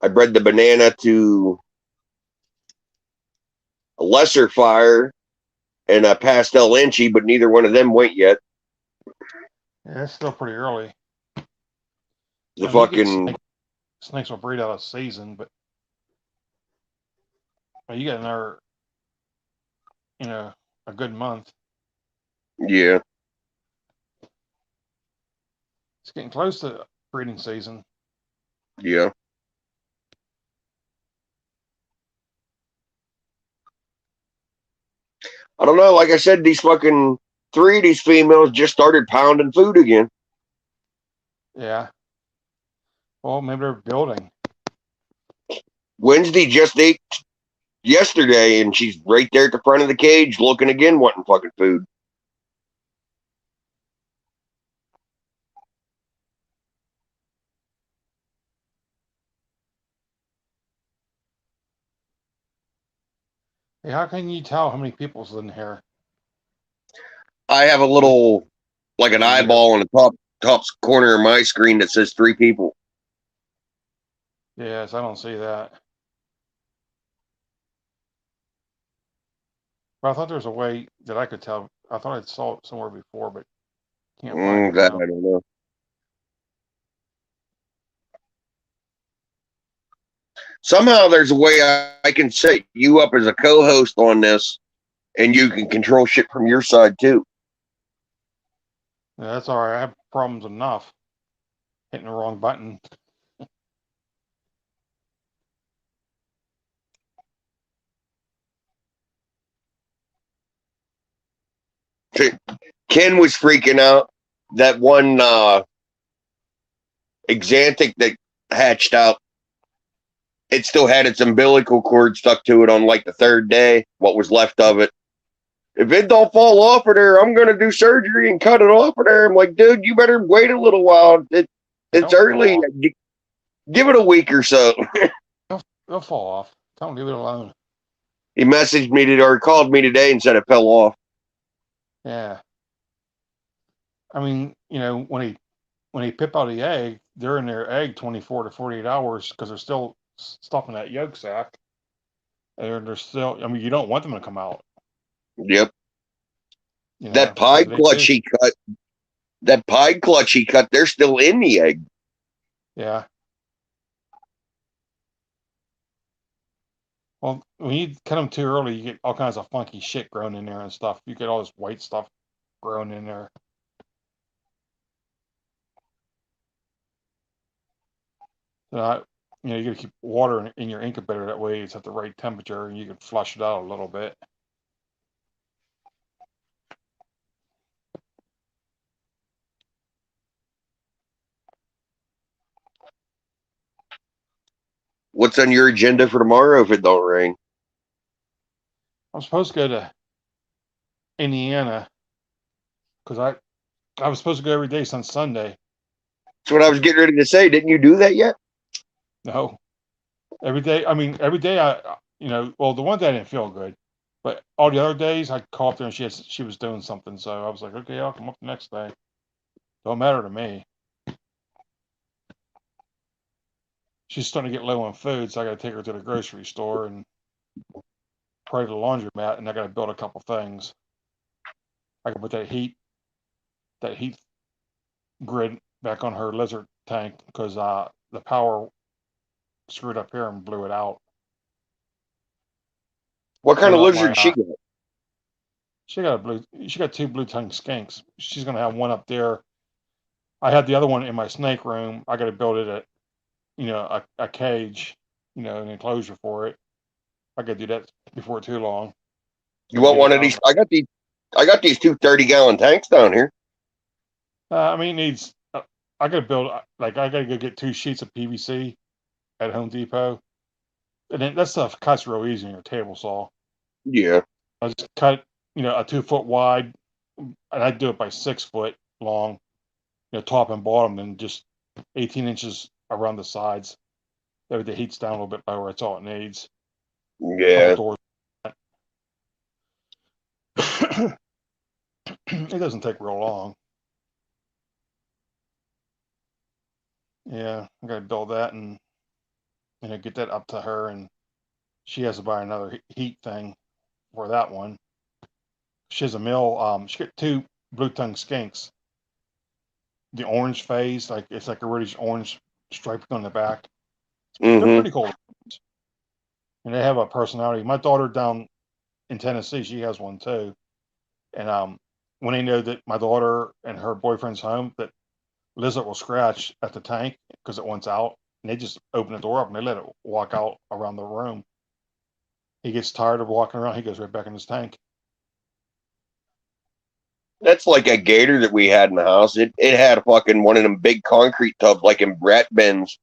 I bred the banana to a lesser fire and a pastel inchy, but neither one of them went yet. Yeah, it's still pretty early. The fucking snakes will breed out of season, but you got another, a good month. Yeah. It's getting close to breeding season. Yeah. I don't know. Like I said, these fucking 3 of these females just started pounding food again. Yeah. Well, maybe they're building. Wednesday just ate yesterday, and she's right there at the front of the cage looking again, wanting fucking food. Hey, how can you tell how many people's in here? I have a little, like an eyeball on the top corner of my screen that says 3 people. Yes, I don't see that. But I thought there was a way that I could tell. I thought I saw it somewhere before, but can't find it That now. I don't know. Somehow there's a way I can set you up as a co-host on this, and you can control shit from your side too. Yeah, that's all right. I have problems enough hitting the wrong button. Ken was freaking out. That one Exantic that hatched out, it still had its umbilical cord stuck to it on like the 3rd day, what was left of it. If it don't fall off of there, I'm going to do surgery and cut it off of there. I'm like, dude, you better wait a little while. It's Don't early. fall Give it a week or so. It'll fall off. Don't leave it alone. He messaged me today or called me today and said it fell off. Yeah. I mean, when they pip out the egg, they're in their egg 24 to 48 hours because they're still stuff in that yolk sac. And they're still. I mean, you don't want them to come out. Yep. because That pie if they clutch do- he cut. That pie clutch he cut. They're still in the egg. Yeah. Well, when you cut them too early, you get all kinds of funky shit growing in there and stuff. You get all this white stuff growing in there. So you got to keep water in your incubator. That way it's at the right temperature and you can flush it out a little bit. What's on your agenda for tomorrow if it don't rain? I'm supposed to go to Indiana because I was supposed to go every day since Sunday. That's what I was getting ready to say. Didn't you do that yet? No, every day. I mean, every day well, the one day I didn't feel good, but all the other days I called her and she was doing something. So I was like, okay, I'll come up the next day. Don't matter to me. She's starting to get low on food, so I got to take her to the grocery store and probably the laundromat, and I got to build a couple things. I can put that heat grid back on her lizard tank because the power screwed up here and blew it out. What kind of Blew out lizard my, she got? She got 2 blue-tongued skinks. She's gonna have one up there. I had the other one in my snake room. I got to build it a cage, an enclosure for it. I got to do that before too long. You want one of these? I got these 2 30-gallon tanks down here. I mean, it needs. I got to build. I got to go get 2 sheets of PVC at Home Depot, and then that stuff cuts real easy on your table saw. Yeah. I just cut, a 2-foot wide, and I do it by 6 foot long, top and bottom, and just 18 inches around the sides. That way the heat's down a little bit lower. That's all it needs. Yeah. It doesn't take real long. Yeah, I got to build that and get that up to her, and she has to buy another heat thing for that one. She has a mill. She got 2 blue-tongued skinks. The orange phase, it's like a reddish orange striping on the back. They're pretty cool, and they have a personality. My daughter down in Tennessee, she has one too, and when they know that my daughter and her boyfriend's home, that lizard will scratch at the tank because it wants out, and they just open the door up and they let it walk out around the room. He gets tired of walking around, he goes right back in his tank. That's like a gator that we had in the house. It had a fucking one of them big concrete tubs like in rat bins,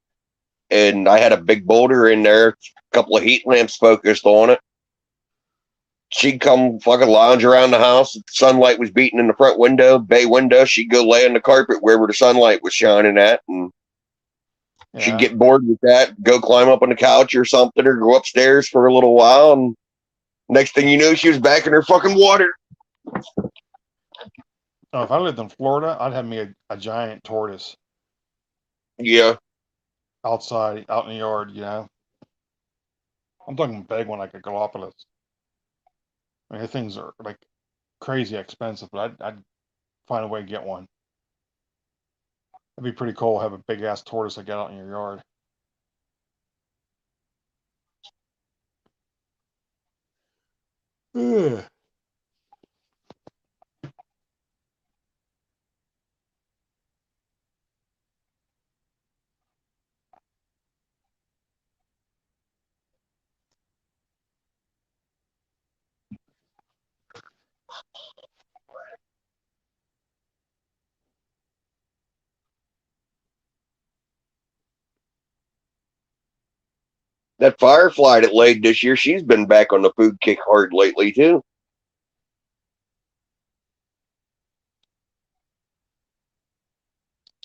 and I had a big boulder in there, a couple of heat lamps focused on it. she'd come fucking lounge around the house. The sunlight was beating in the front window, bay window. She'd go lay on the carpet wherever the sunlight was shining at, and she'd Yeah. get bored with that, go climb up on the couch or something, or go upstairs for a little while, and next thing you knew, she was back in her fucking water. Oh, if I lived in Florida, I'd have me a giant tortoise Yeah. outside, out in the yard, you know. I'm talking a big one like a Galapagos. I mean, the things are like crazy expensive, but I'd find a way to get one. That'd be pretty cool. Have a big ass tortoise like out in your yard. Ugh. That firefly that laid this year, she's been back on the food kick hard lately too.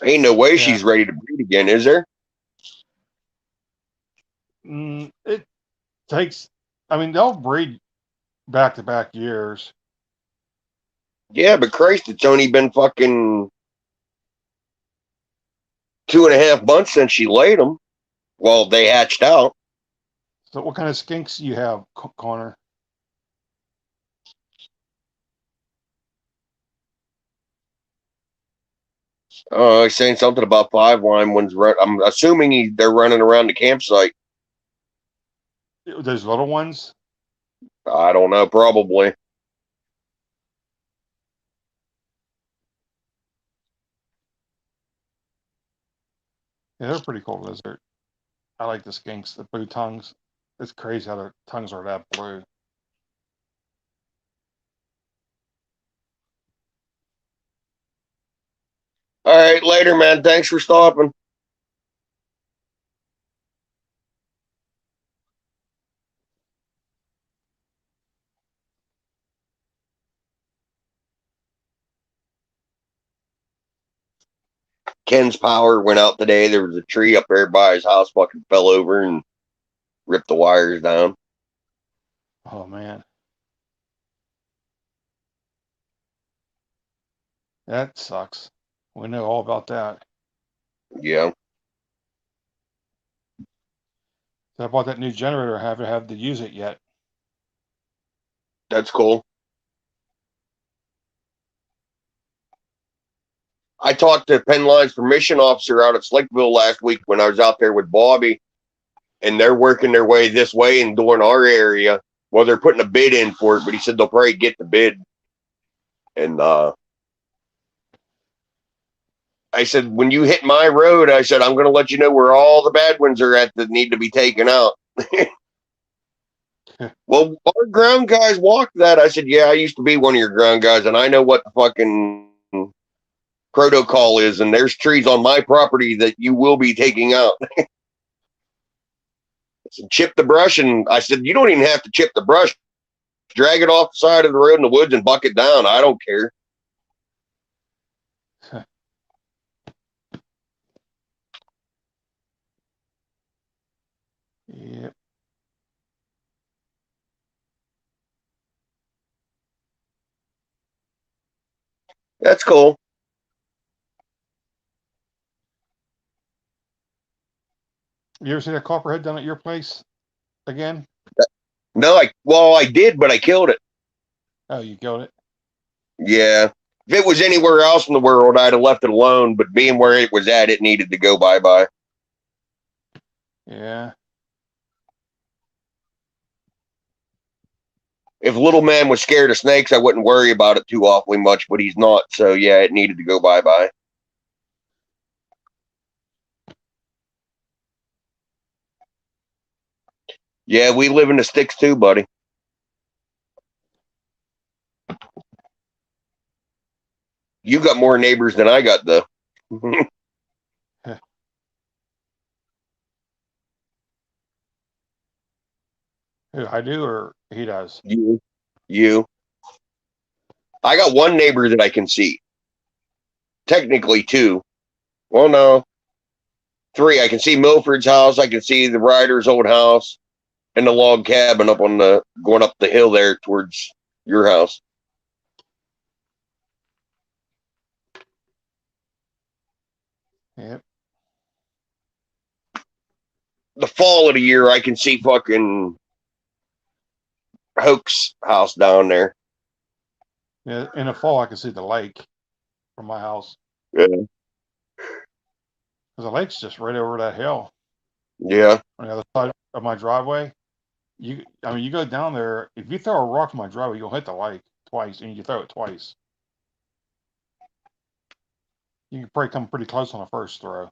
Ain't no way Yeah. she's ready to breed again, is there? It takes. I mean, they'll breed back to back years. Yeah, but Christ, it's only been fucking 2.5 months since she laid them. Well, they hatched out. So, what kind of skinks do you have, Connor? He's saying something about 5 line ones. I'm assuming they're running around the campsite. Those little ones. I don't know, probably. Yeah, they're pretty cool lizard. I like the skinks, the blue tongues. It's crazy how their tongues are that blue. All right, later, man. Thanks for stopping. Ken's power went out today. There was a tree up there by his house, fucking fell over and ripped the wires down. Oh man, that sucks. We know all about that. Yeah, So I bought that new generator. I haven't had to use it yet. that's cool. I talked to Penn Line's permission officer out at Slickville last week when I was out there with Bobby, and they're working their way this way and doing our area. Well, they're putting a bid in for it, but he said they'll probably get the bid. And I said, when you hit my road, I said, I'm going to let you know where all the bad ones are at that need to be taken out. Well, our ground guys walked that. I said, yeah, I used to be one of your ground guys, and I know what the fucking protocol is, and there's trees on my property that you will be taking out. I said, chip the brush, and I said, you don't even have to chip the brush. Drag it off the side of the road in the woods and buck it down. I don't care. Yep. That's cool. You ever see that copperhead down at your place again? No, I did, but I killed it. Oh, you killed it. Yeah. If it was anywhere else in the world, I'd have left it alone. But being where it was at, it needed to go bye-bye. Yeah. If little man was scared of snakes, I wouldn't worry about it too awfully much, but he's not. So yeah, it needed to go bye-bye. Yeah, we live in the sticks too, buddy. You got more neighbors than I got, though. Who, I do or he does? You. You. I got one neighbor that I can see. Technically two. Well, no. Three. I can see Milford's house. I can see the Ryder's old house and the log cabin up on the going up the hill there towards your house. Yep. The fall of the year, I can see fucking Hoke's house down there. Yeah. In the fall, I can see the lake from my house. Yeah. Because the lake's just right over that hill Yeah. on the other side of my driveway. You go down there. If you throw a rock in my driveway, you'll hit the lake twice, and you throw it twice. You can probably come pretty close on the first throw.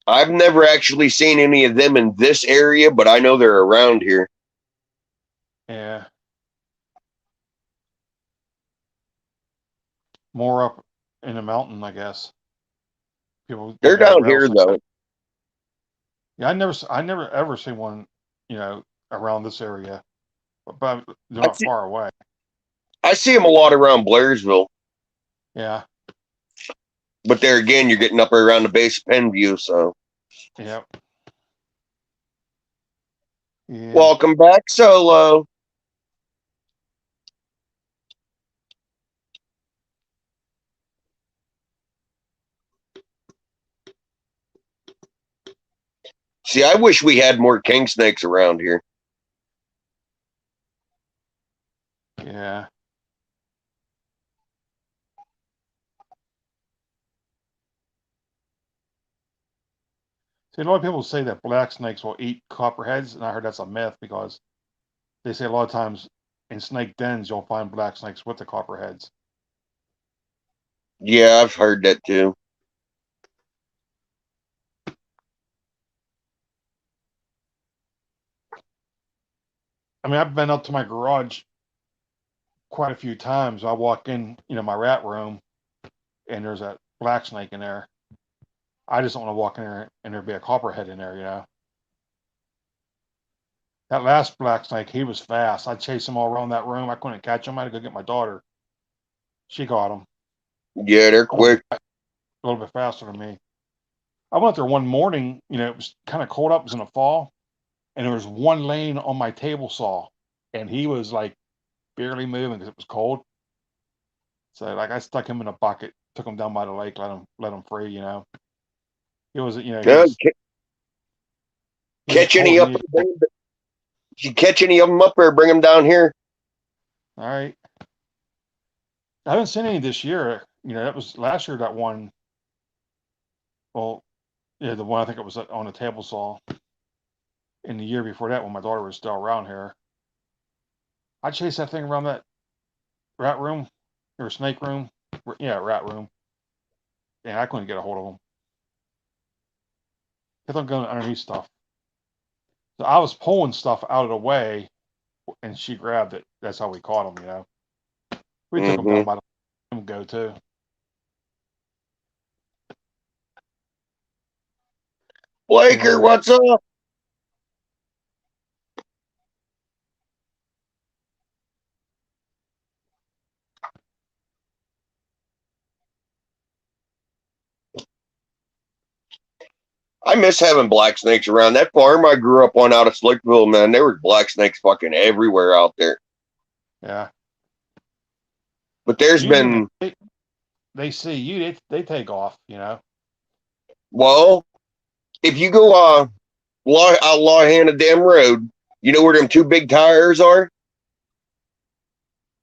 I've never actually seen any of them in this area, but I know they're around here. Yeah. More up in the mountain, I guess. People. They're got down rails here like though. that. Yeah, I never ever seen one, around this area, but they're not far away. I see them a lot around Blairsville, Yeah. but there again, you're getting up around the base of Penview. So, Yep. Yeah. welcome back, Solo. See, I wish we had more king snakes around here. Yeah. See, a lot of people say that black snakes will eat copperheads, and I heard that's a myth because they say a lot of times in snake dens you'll find black snakes with the copperheads. Yeah, I've heard that too. I've been up to my garage quite a few times. I walk in, my rat room, and there's a black snake in there. I just don't want to walk in there and there be a copperhead in there. That last black snake, he was fast. I chased him all around that room. I couldn't catch him. I had to go get my daughter. She got him Yeah, they're quick. a little bit faster than me. I went there one morning, it was kind of cold up, it was in the fall, and there was one laying on my table saw, and he was like barely moving because it was cold. So like I stuck him in a bucket, took him down by the lake, let him free. It was, Yeah, he catch was any up? cold. If you catch any of them up there, bring them down here. All right. I haven't seen any this year. That was last year, that one. Well, yeah, the one I think it was on a table saw. In the year before that, when my daughter was still around here, I chased that thing around that rat room or snake room. Yeah, rat room. And I couldn't get a hold of him. Kept on going underneath stuff. So I was pulling stuff out of the way, and she grabbed it. That's how we caught him. We took him down by the go too. Blaker, what's up? I miss having black snakes around. That farm I grew up on out of Slickville, man, there was black snakes fucking everywhere out there. Yeah. But there's been... They see you, they take off, Well, if you go out Law Hannah Dam Road, you know where them two big tires are?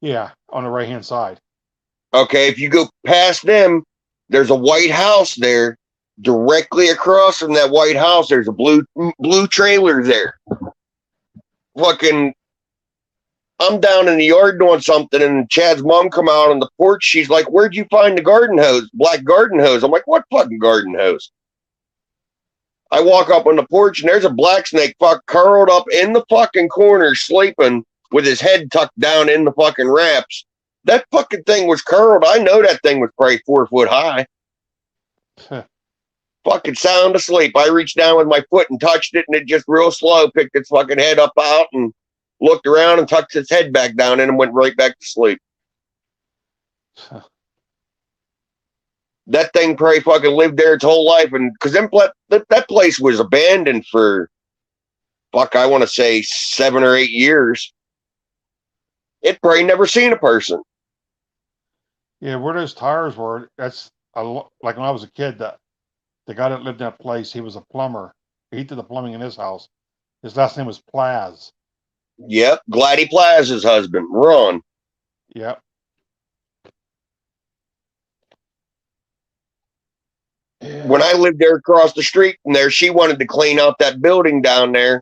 Yeah, on the right-hand side. Okay, if you go past them, there's a white house there. Directly across from that white house, there's a blue trailer there. Fucking, I'm down in the yard doing something, and Chad's mom come out on the porch. She's like, "Where'd you find the garden hose? Black garden hose?" I'm like, "What fucking garden hose?" I walk up on the porch, and there's a black snake curled up in the fucking corner, sleeping with his head tucked down in the fucking wraps. That fucking thing was curled. I know that thing was probably 4 foot high. fucking sound asleep. I reached down with my foot and touched it, and it just real slow picked its fucking head up out and looked around and tucked its head back down in and went right back to sleep. That thing probably fucking lived there its whole life, and because that place was abandoned for, fuck, I want to say 7 or 8 years. It probably never seen a person. Yeah, where those tires were, that's like when I was a kid, the guy that lived in that place, he was a plumber. He did the plumbing in his house. His last name was Plaz. Yep, Gladys Plaza's husband, Ron. Yep. Yeah. When I lived there across the street from there, she wanted to clean out that building down there.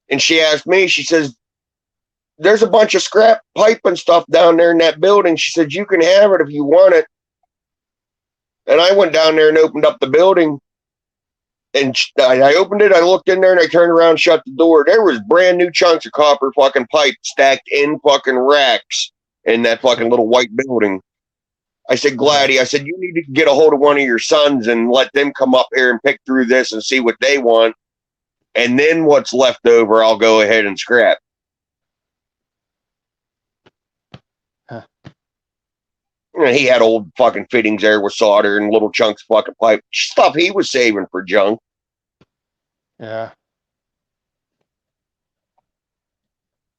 And she asked me, she says, there's a bunch of scrap pipe and stuff down there in that building. She said, you can have it if you want it. And I went down there and opened up the building. And I opened it, I looked in there, and I turned around and shut the door. There was brand new chunks of copper fucking pipe stacked in fucking racks in that fucking little white building. I said, Gladys, I said, you need to get a hold of one of your sons and let them come up here and pick through this and see what they want. And then what's left over, I'll go ahead and scrap. Huh. He had old fucking fittings there with solder and little chunks of fucking pipe. Stuff he was saving for junk. Yeah.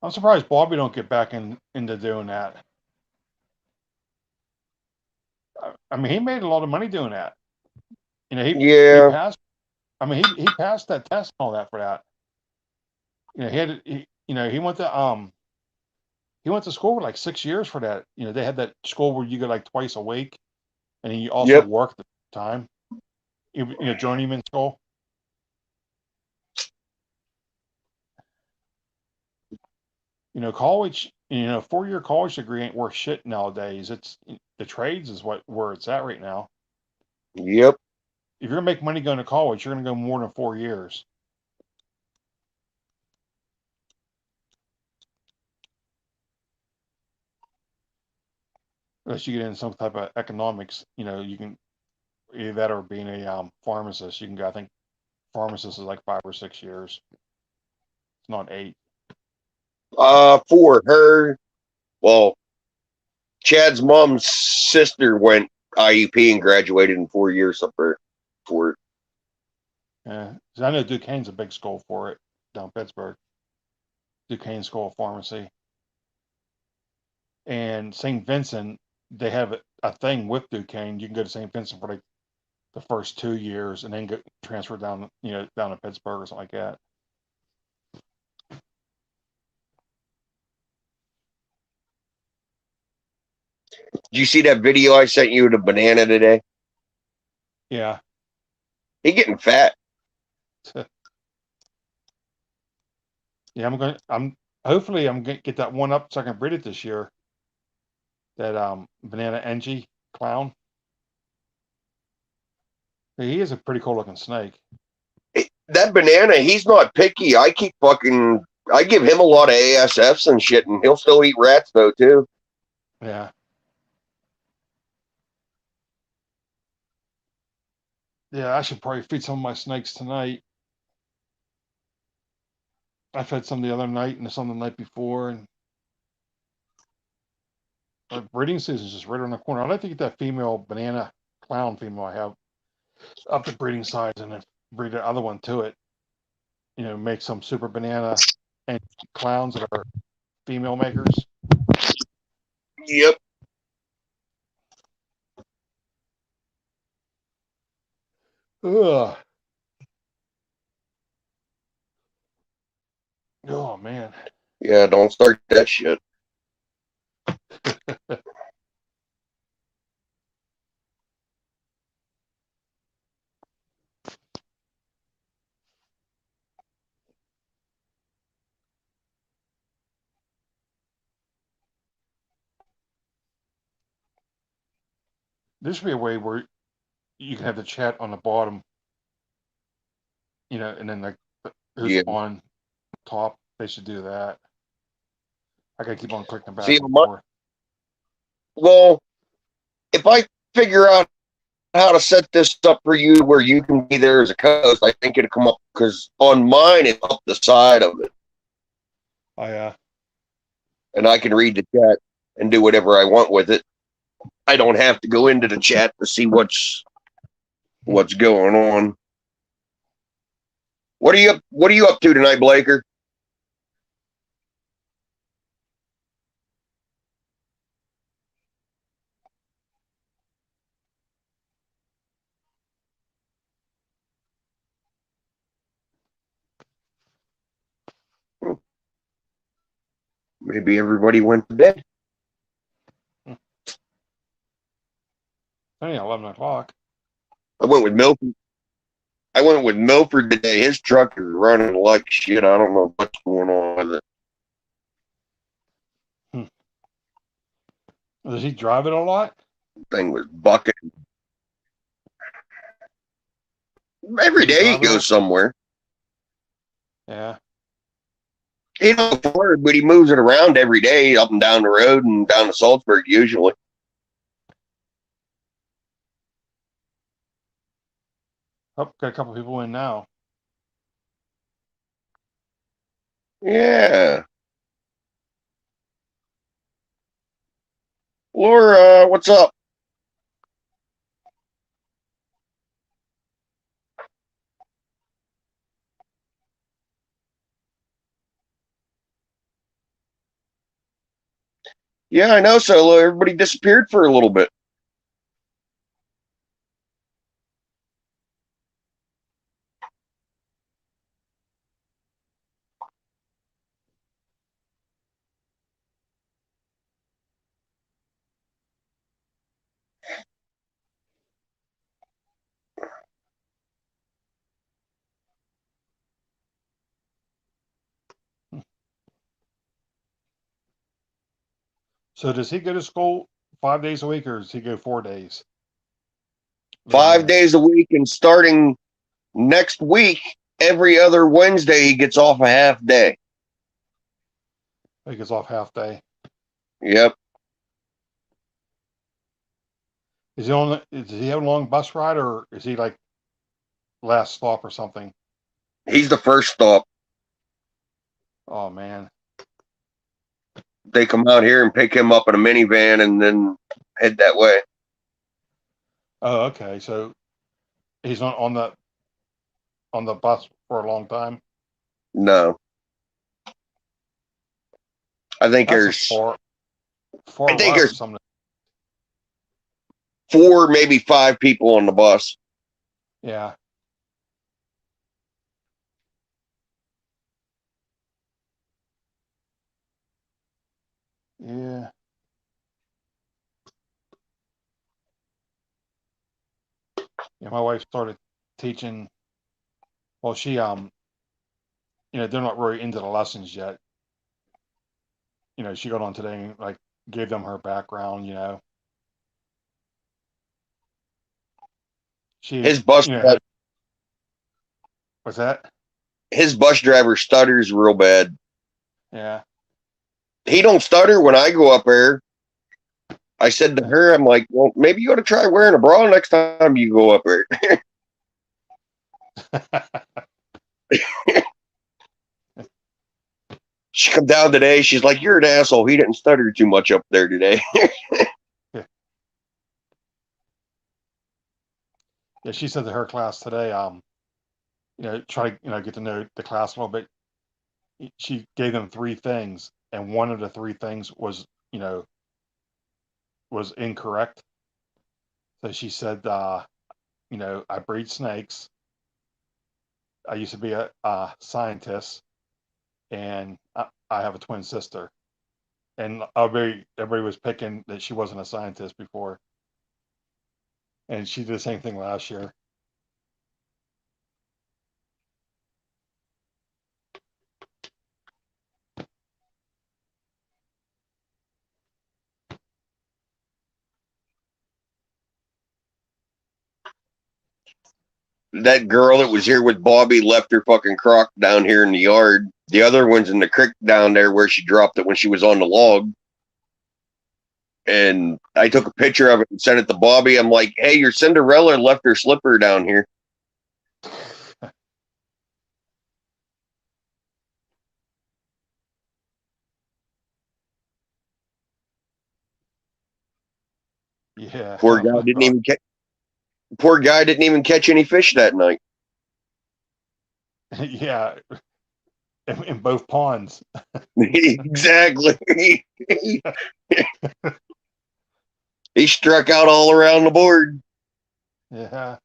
I'm surprised Bobby don't get back into doing that. I mean, he made a lot of money doing that. You know, he passed. I mean, he passed that test and all that for that. You know, he went to school for like 6 years for that. You know, they had that school where you go like twice a week, and he also worked at the time. You know, journeyman school. You know, college. You know, 4-year college degree ain't worth shit nowadays. It's the trades is where it's at right now. Yep. If you're gonna make money going to college, you're gonna go more than 4 years. Unless you get in some type of economics, you know, you can either that or being a pharmacist. You can go. I think pharmacist is like 5 or 6 years. It's not 8. For her, well, Chad's mom's sister went IUP and graduated in 4 years for it. Yeah, 'cause I know Duquesne's a big school for it down Pittsburgh. Duquesne School of Pharmacy. And St. Vincent, they have a thing with Duquesne. You can go to St. Vincent for like the first 2 years and then transfer down, you know, down to Pittsburgh or something like that. Did you see that video I sent you of the banana today? Yeah. He getting fat. Yeah, hopefully I'm gonna get that one up so I can breed it this year. That banana NG clown. He is a pretty cool looking snake. That banana, he's not picky. I give him a lot of ASFs and shit, and he'll still eat rats though too. Yeah. Yeah, I should probably feed some of my snakes tonight. I fed some the other night and some the night before, and our breeding season is just right around the corner. I'd like to get that female banana clown female I have up to breeding size and then breed the other one to it. You know, make some super banana and clowns that are female makers. Yep. Ugh. Oh man. Yeah, don't start that shit. There should be a way where you can have the chat on the bottom, you know, and then like who's on top. They should do that. I gotta keep on clicking back and forth. Well, if I figure out how to set this up for you where you can be there as a co-host. I think it'll come up because on mine it's up the side of it, and I can read the chat and do whatever I want with it. I don't have to go into the chat to see what's going on. What are you up to tonight, Blaker? Maybe everybody went to bed. Only 11 o'clock. I went with Milford today. His truck is running like shit. I don't know what's going on with it. Does he drive it a lot? Thing was bucking. Every day he goes somewhere. Yeah. He don't afford, but he moves it around every day, up and down the road and down to Salzburg usually. Oh, got a couple people in now. Yeah. Laura, what's up? Yeah, I know, Solo. Everybody disappeared for a little bit. So does he go to school 5 days a week, or does he go 4 days? 5 days a week, and starting next week, every other Wednesday, he gets off a half day. He gets off half day. Yep. Does he have a long bus ride, or is he like last stop or something? He's the first stop. Oh man. They come out here and pick him up in a minivan and then head that way. Oh, okay. So he's not on the bus for a long time. No. I think That's there's four I think or there's something. 4, maybe 5 people on the bus. Yeah. Yeah. Yeah, my wife started teaching. Well, she they're not really into the lessons yet. She got on today and like gave them her background. She His bus what's that? his bus driver stutters real bad. Yeah. He don't stutter when I go up there. I said to her, I'm like, well, maybe you ought to try wearing a bra next time you go up there. She come down today. She's like, you're an asshole. He didn't stutter too much up there today. Yeah, she said to her class today, try to get to know the class a little bit. She gave them 3 things, and one of the 3 things was incorrect. So she said, I breed snakes. I used to be a scientist, and I have a twin sister. And everybody was picking that she wasn't a scientist before. And she did the same thing last year. That girl that was here with Bobby left her fucking crock down here in the yard. The other one's in the creek down there where she dropped it when she was on the log. And I took a picture of it and sent it to Bobby. I'm like, hey, your Cinderella left her slipper down here. Yeah. Poor guy didn't even catch. Poor guy didn't even catch any fish that night. Yeah. In both ponds. Exactly. He struck out all around the board. Yeah.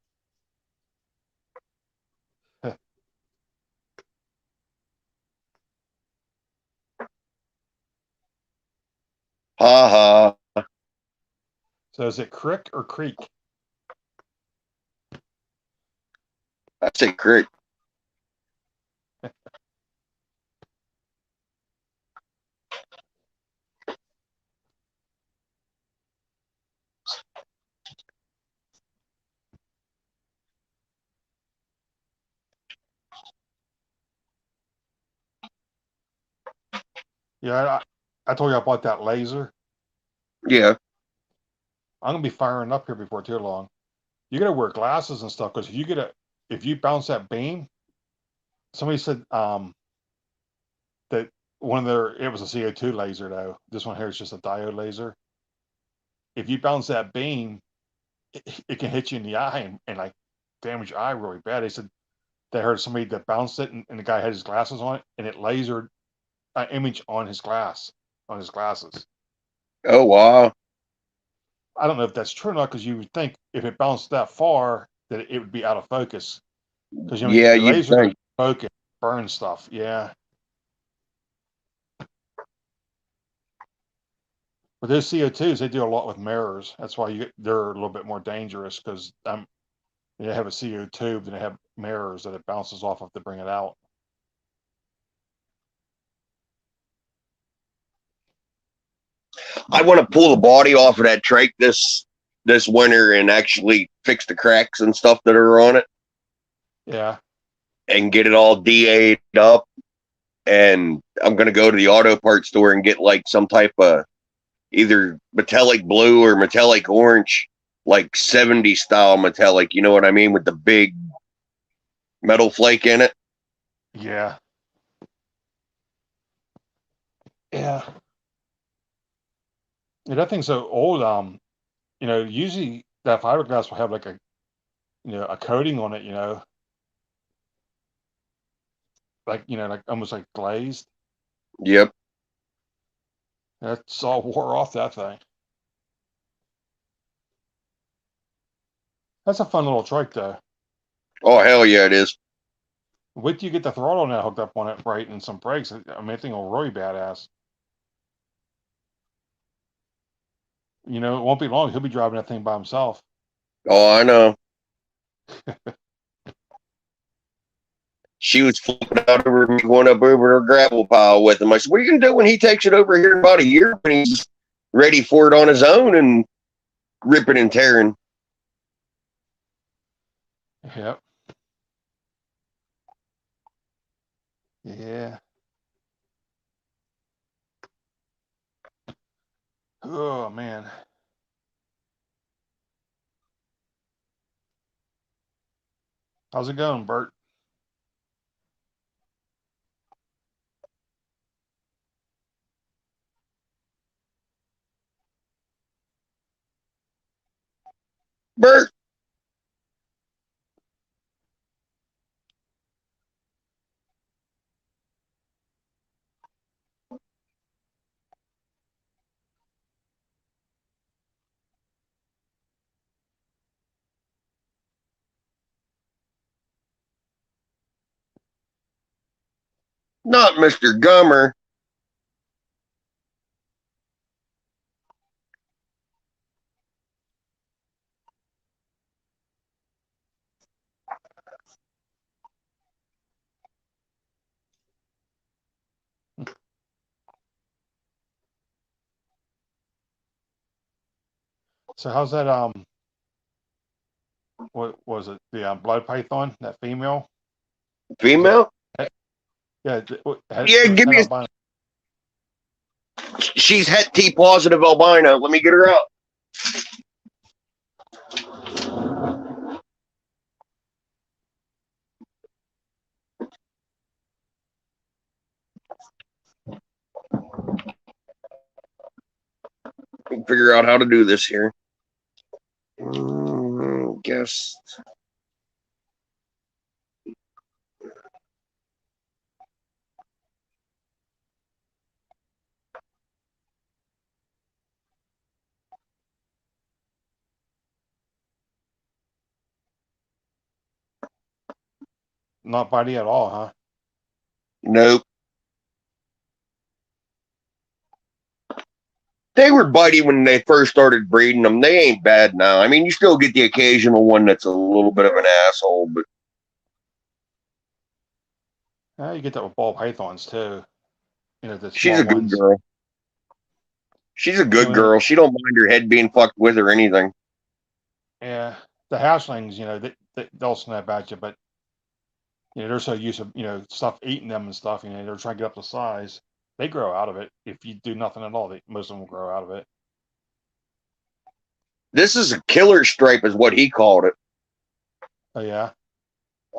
Ha ha. So is it crick or creek? I say crick. Yeah, I told you I bought that laser. Yeah. I'm gonna be firing up here before too long. You gotta wear glasses and stuff because if you bounce that beam, somebody said that one of their it was a CO2 laser though. This one here is just a diode laser. If you bounce that beam, it can hit you in the eye and like damage your eye really bad. They said they heard somebody that bounced it and the guy had his glasses on it and it lasered an image on his glasses. Oh wow. I don't know if that's true or not because you would think if it bounced that far that it would be out of focus because Yeah, your you laser think. goes focus, burn stuff. Yeah, but those CO2s they do a lot with mirrors. That's why they're a little bit more dangerous because they have a CO tube and they have mirrors that it bounces off of to bring it out. I want to pull the body off of that trach this winter and actually fix the cracks and stuff that are on it Yeah, and get it all DA'd up. And I'm gonna go to the auto parts store and get like some type of either metallic blue or metallic orange, like 70 style metallic. You know what I mean, with the big metal flake in it. yeah, yeah. Yeah, that thing's so old. Usually that fiberglass will have like a coating on it. Like almost like glazed. Yep. That's all wore off that thing. That's a fun little trike though. Oh hell yeah, it is. Wait till you get the throttle now hooked up on it right and some brakes. I mean, that thing will really badass. It won't be long. He'll be driving that thing by himself. Oh, I know. She was flipping out over me going up over her gravel pile with him. I said, what are you gonna do when he takes it over here in about a year when he's ready for it on his own and ripping and tearing? Yep. Yeah. Oh man. How's it going, Bert? Bert, not Mr. Gummer. So how's that? What was it? The blood python, that female? Was it? Female? Yeah. Yeah, give me a She's Het T positive albino. Let me get her out. Figure out how to do this here. Guess. Not bitey at all, huh? Nope. They were bitey when they first started breeding them. They ain't bad now. I mean, you still get the occasional one that's a little bit of an asshole, but You get that with ball pythons too. You know, the she's small a good ones. girl. She's a good Yeah. girl. She don't mind her head being fucked with or anything. Yeah, the hatchlings, you know, they'll snap at you, but you know they're so used to stuff eating them and stuff. You know, they're trying to get up to size. They grow out of it if you do nothing at all. Most of them will grow out of it. This is a killer stripe, is what he called it. Oh yeah,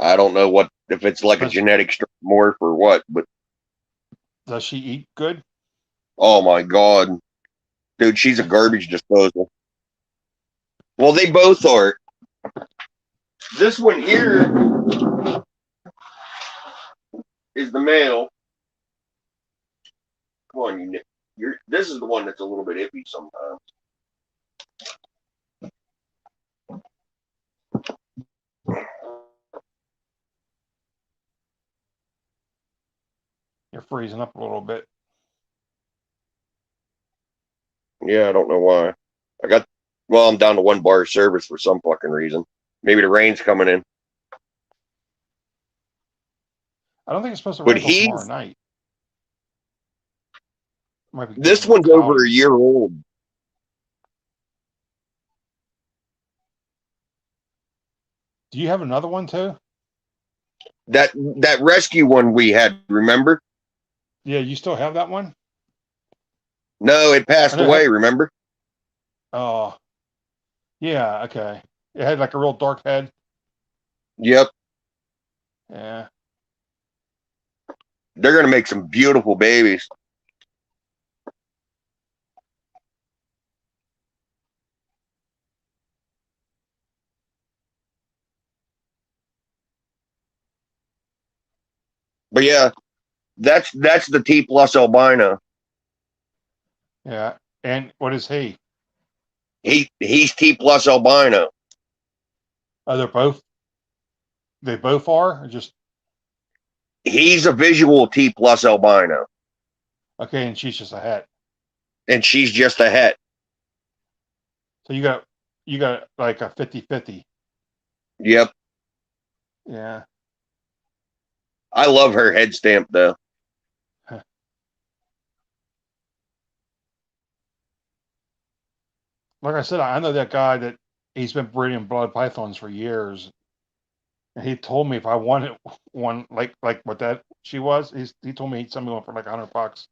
I don't know if it's like a genetic stripe morph or what, but does she eat good? oh my god, dude, she's a garbage disposal. Well, they both are. This one here is the male. Come on, this is the one that's a little bit iffy sometimes. You're freezing up a little bit. Yeah, I don't know why. I'm down to 1 bar of service for some fucking reason. Maybe the rain's coming in. I don't think it's supposed to But rain until tomorrow night. This one's over a year old. Do you have another one too? That rescue one we had, remember? Yeah, you still have that one? No, it passed away, remember? Oh, yeah, okay. It had like a real dark head. Yep. Yeah. They're going to make some beautiful babies. But yeah, that's the T plus albino. Yeah. And what is he? He's T plus albino. Oh, they both are, or just He's a visual T plus albino. okay, and she's just a het. And she's just a het. So you got like a 50-50. Yep. Yeah. I love her head stamp though. Like I said, I know that guy that he's been breeding blood pythons for years. And he told me if I wanted one like what that she was, he told me he'd send me one for like $100.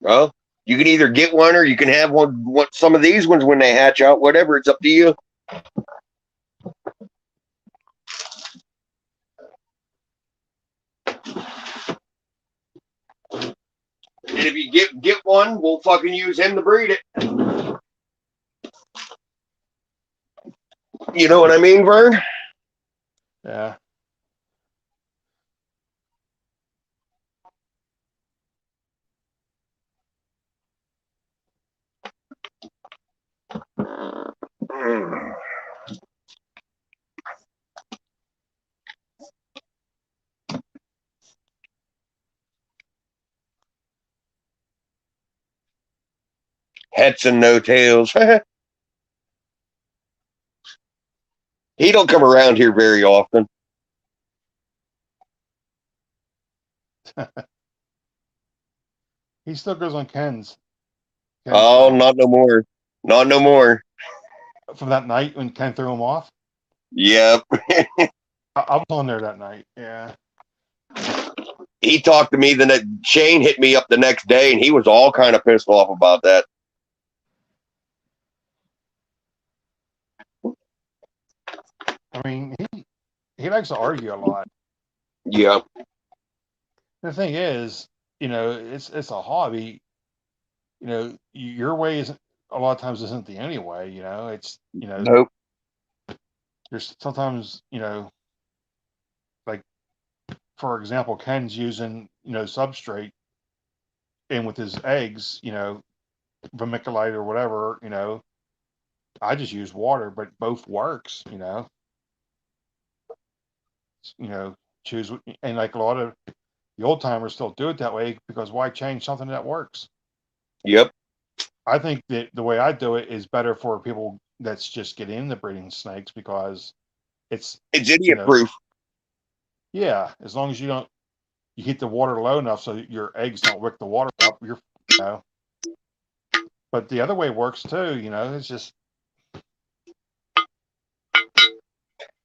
Well, you can either get one or you can have one some of these ones when they hatch out, whatever, it's up to you. And if you get one, we'll fucking use him to breed it. You know what I mean, Vern? Yeah. Hets and no tails. He don't come around here very often. He still goes on Ken's. Oh, not no more. Not no more. From that night when Ken threw him off? Yep. I was on there that night. Yeah. he talked to me. Then Shane hit me up the next day, and he was all kind of pissed off about that. I mean, he likes to argue a lot. Yeah, The thing is, it's a hobby. Your way isn't a lot of times isn't the only way. It's nope. there's sometimes like for example, Ken's using substrate in with his eggs, vermiculite or whatever. I just use water, but both works. You know, choose and like a lot of the old timers still do it that way because why change something that works? Yep. I think that the way I do it is better for people that's just getting into breeding snakes because it's It's idiot proof. yeah, as long as you keep the water low enough so that your eggs don't wick the water up, you're but the other way works too, it's just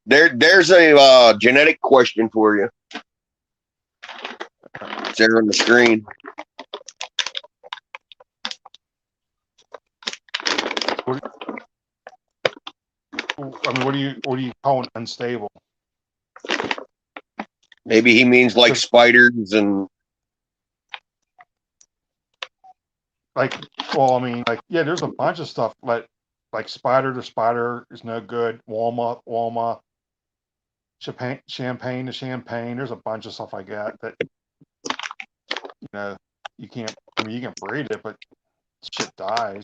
There's a genetic question for you. It's there on the screen. I mean, what do you call it unstable? Maybe he means like spiders and well, I mean, yeah, there's a bunch of stuff like spider to spider is no good. Walma, champagne to champagne. There's a bunch of stuff like that you can't. I mean, you can breed it, but shit dies.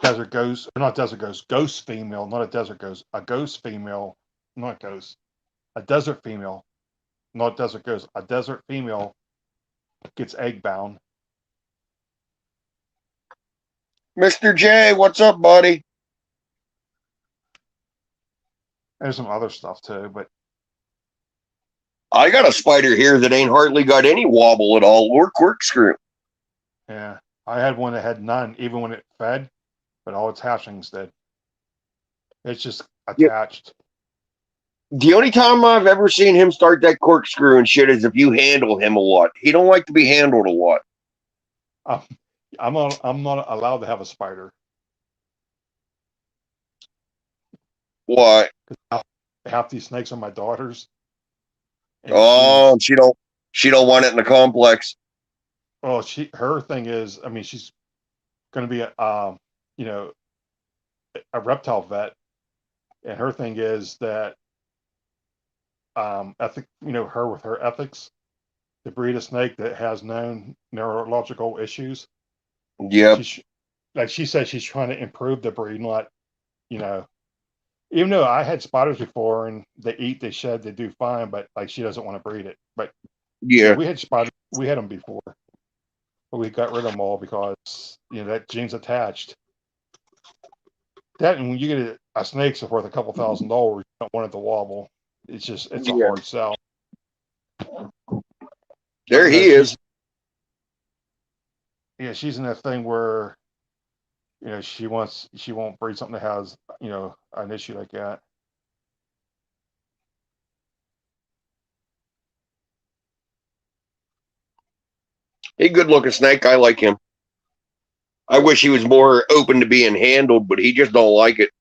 Desert ghost, or not desert ghost, ghost female, not a desert ghost, a ghost female, not ghost, a desert female, not desert ghost, a desert female gets egg bound. Mr. J, what's up, buddy? There's some other stuff too, but I got a spider here that ain't hardly got any wobble at all or corkscrew. yeah, I had one that had none, even when it fed, but all its hatchlings did. It's just attached. The only time I've ever seen him start that corkscrew and shit is if you handle him a lot. He don't like to be handled a lot. I'm not allowed to have a spider. Why? Half these snakes are my daughters. Oh, she don't want it in the complex. Well, her thing is, I mean, she's going to be a reptile vet, and her thing is that her with her ethics, to breed a snake that has known neurological issues. Yep. Like she said, she's trying to improve the breed, not even though I had spiders before and they eat, they shed, they do fine, but like she doesn't want to breed it. But yeah, we had spiders, we had them before, but we got rid of them all because that gene's attached. That and when you get a snake's worth a couple $1,000, you don't want it to wobble. It's a hard sell. There he is. Yeah, she's in that thing where she won't breed something that has an issue like that. He good looking snake. I like him. I wish he was more open to being handled, but he just don't like it.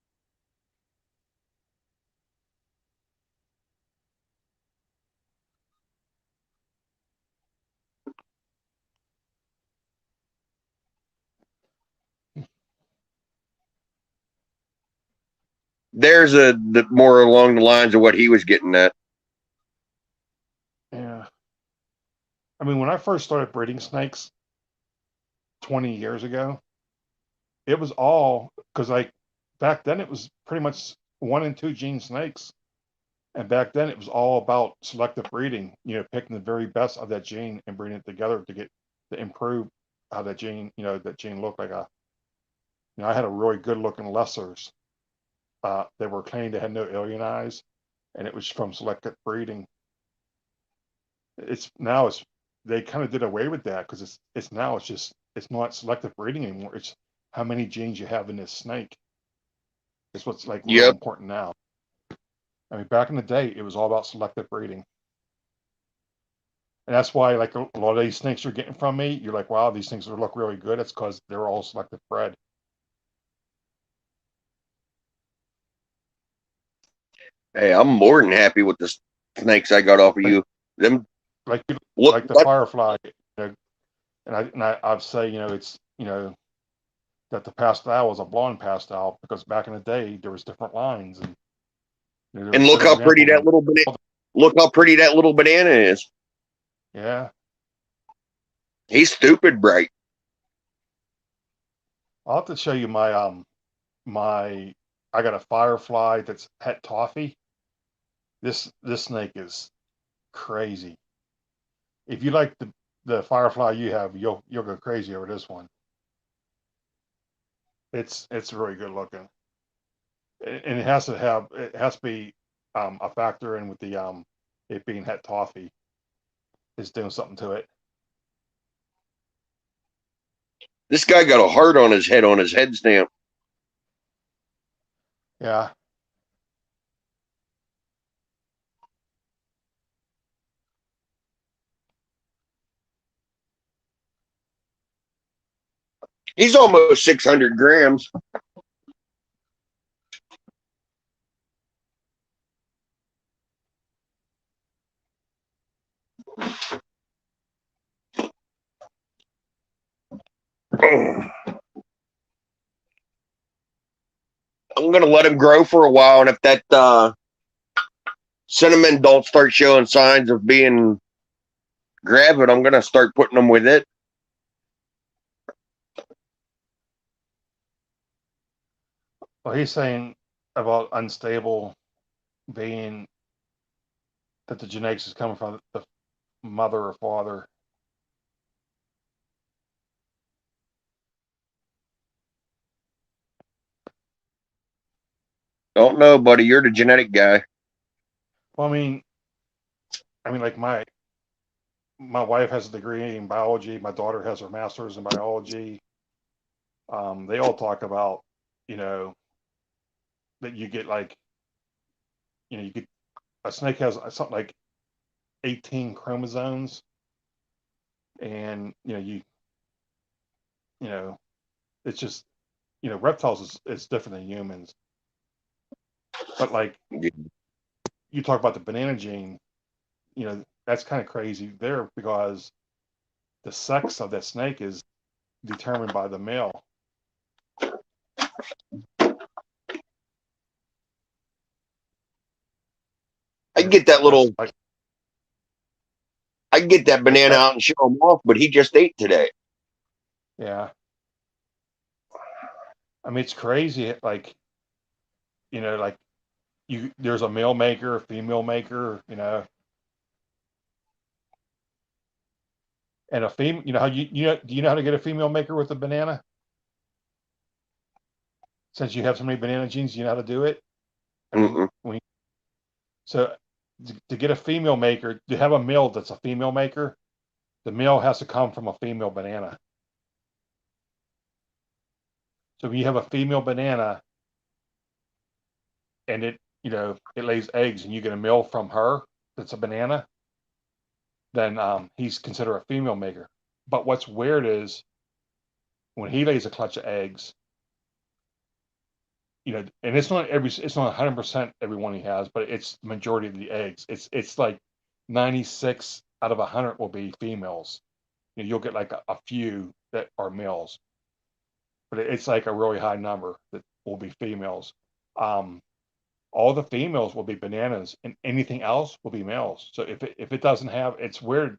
There's the more along the lines of what he was getting at. Yeah. I mean, when I first started breeding snakes 20 years ago, it was all because like back then it was pretty much 1 and 2 gene snakes. And back then it was all about selective breeding, picking the very best of that gene and breeding it together to improve how that gene looked like I had a really good looking lessers. They were clean, they had no alien eyes, and it was from selective breeding. They kind of did away with that because it's not selective breeding anymore. It's how many genes you have in this snake. It's what's like really important now. I mean, back in the day, it was all about selective breeding. And that's why, like, a lot of these snakes you're getting from me, you're like, wow, these things look really good. It's because they're all selective bred. Hey, I'm more than happy with the snakes I got off of you. Them Like look like the what firefly, I'd say, it's, that the pastel was a blonde pastel because back in the day there was different lines, and there's and a look good how pretty example that little look how pretty that little banana is. yeah. He's stupid bright. I'll have to show you my I got a firefly that's het toffee. This snake is crazy. If you like the firefly you have, you'll go crazy over this one. It's really good looking, and it has to be a factor in with the it being het toffee. It's doing something to it. This guy got a heart on his head stamp. Yeah. He's almost 600 grams. I'm gonna let him grow for a while, and if that cinnamon don't start showing signs of being gravid, I'm gonna start putting them with it. Well, he's saying about unstable being that the genetics is coming from the mother or father. Don't know, buddy. You're the genetic guy. Well, I mean, like my wife has a degree in biology. My daughter has her master's in biology. They all talk about, you know, that you get like, you get a snake has something like 18 chromosomes, and you know, it's just, reptiles is different than humans. But like you talk about the banana gene, that's kind of crazy there because the sex of that snake is determined by the male. I get that little. Like, I get that banana out and show him off, but he just ate today. yeah. I mean, it's crazy. Like, like there's a male maker, a female maker, and a female. You know how do you know how to get a female maker with a banana? Since you have so many banana genes, you know how to do it. I mean, so to get a female maker, to have a male that's a female maker, the male has to come from a female banana. So when you have a female banana and it lays eggs and you get a male from her that's a banana, then he's considered a female maker. But what's weird is when he lays a clutch of eggs, and it's not 100% every one he has, but it's the majority of the eggs. It's like 96 out of 100 will be females. You'll get like a few that are males, but it's like a really high number that will be females. All the females will be bananas, and anything else will be males. So if it doesn't have, it's weird.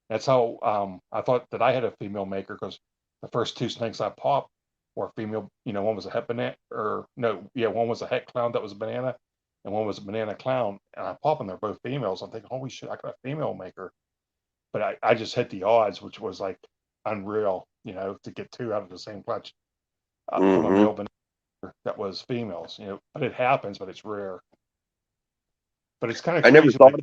That's how I thought that I had a female maker because the first two snakes I popped were female. One was a het banana, or no, yeah, one was a het clown that was a banana, and one was a banana clown. And I popped them; they're both females. I'm thinking, holy shit, I got a female maker. But I just hit the odds, which was like unreal, to get two out of the same clutch from a male banana that was females, but it happens, but it's rare. But it's kind of I never crazy. thought.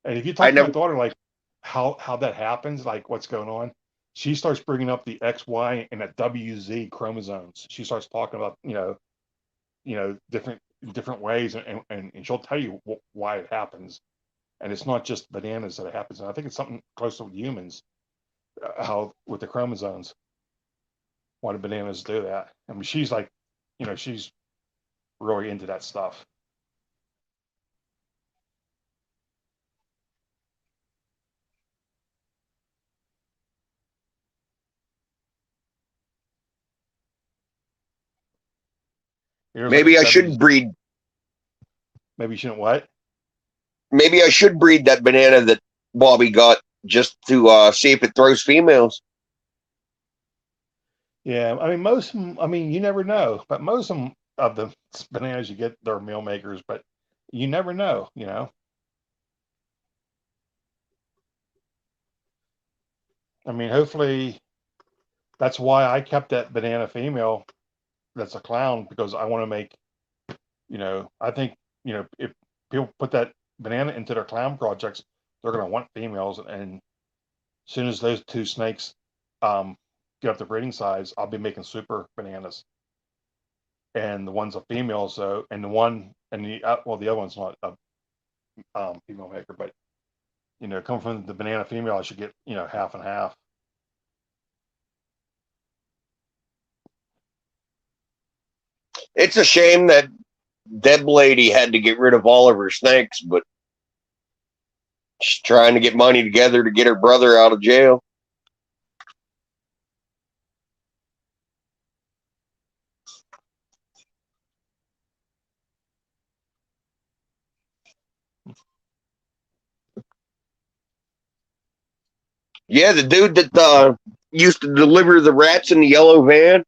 And if you I talk to never. my daughter, like how that happens, like what's going on, she starts bringing up the XY and the WZ chromosomes. She starts talking about different ways, and she'll tell you why it happens. and it's not just bananas that it happens. And I think it's something close to humans, how with the chromosomes. Why do bananas do that? I mean, she's like, she's really into that stuff. Here's like a Maybe I 70s should breed. Maybe you shouldn't what? Maybe I should breed that banana that Bobby got just to see if it throws females. Yeah, I mean, most of 'em, I mean, you never know, but most of the bananas you get, they're meal makers, but you never know. I mean, hopefully that's why I kept that banana female that's a clown because I want to make, I think, if people put that banana into their clown projects, they're going to want females. And as soon as those two snakes get up to breeding size, I'll be making super bananas. And the one's a female, so, and the one, and the other one's not a female maker, but, coming from the banana female, I should get, half and half. It's a shame that Deb lady had to get rid of all of her snakes, but she's trying to get money together to get her brother out of jail. Yeah, the dude that used to deliver the rats in the yellow van.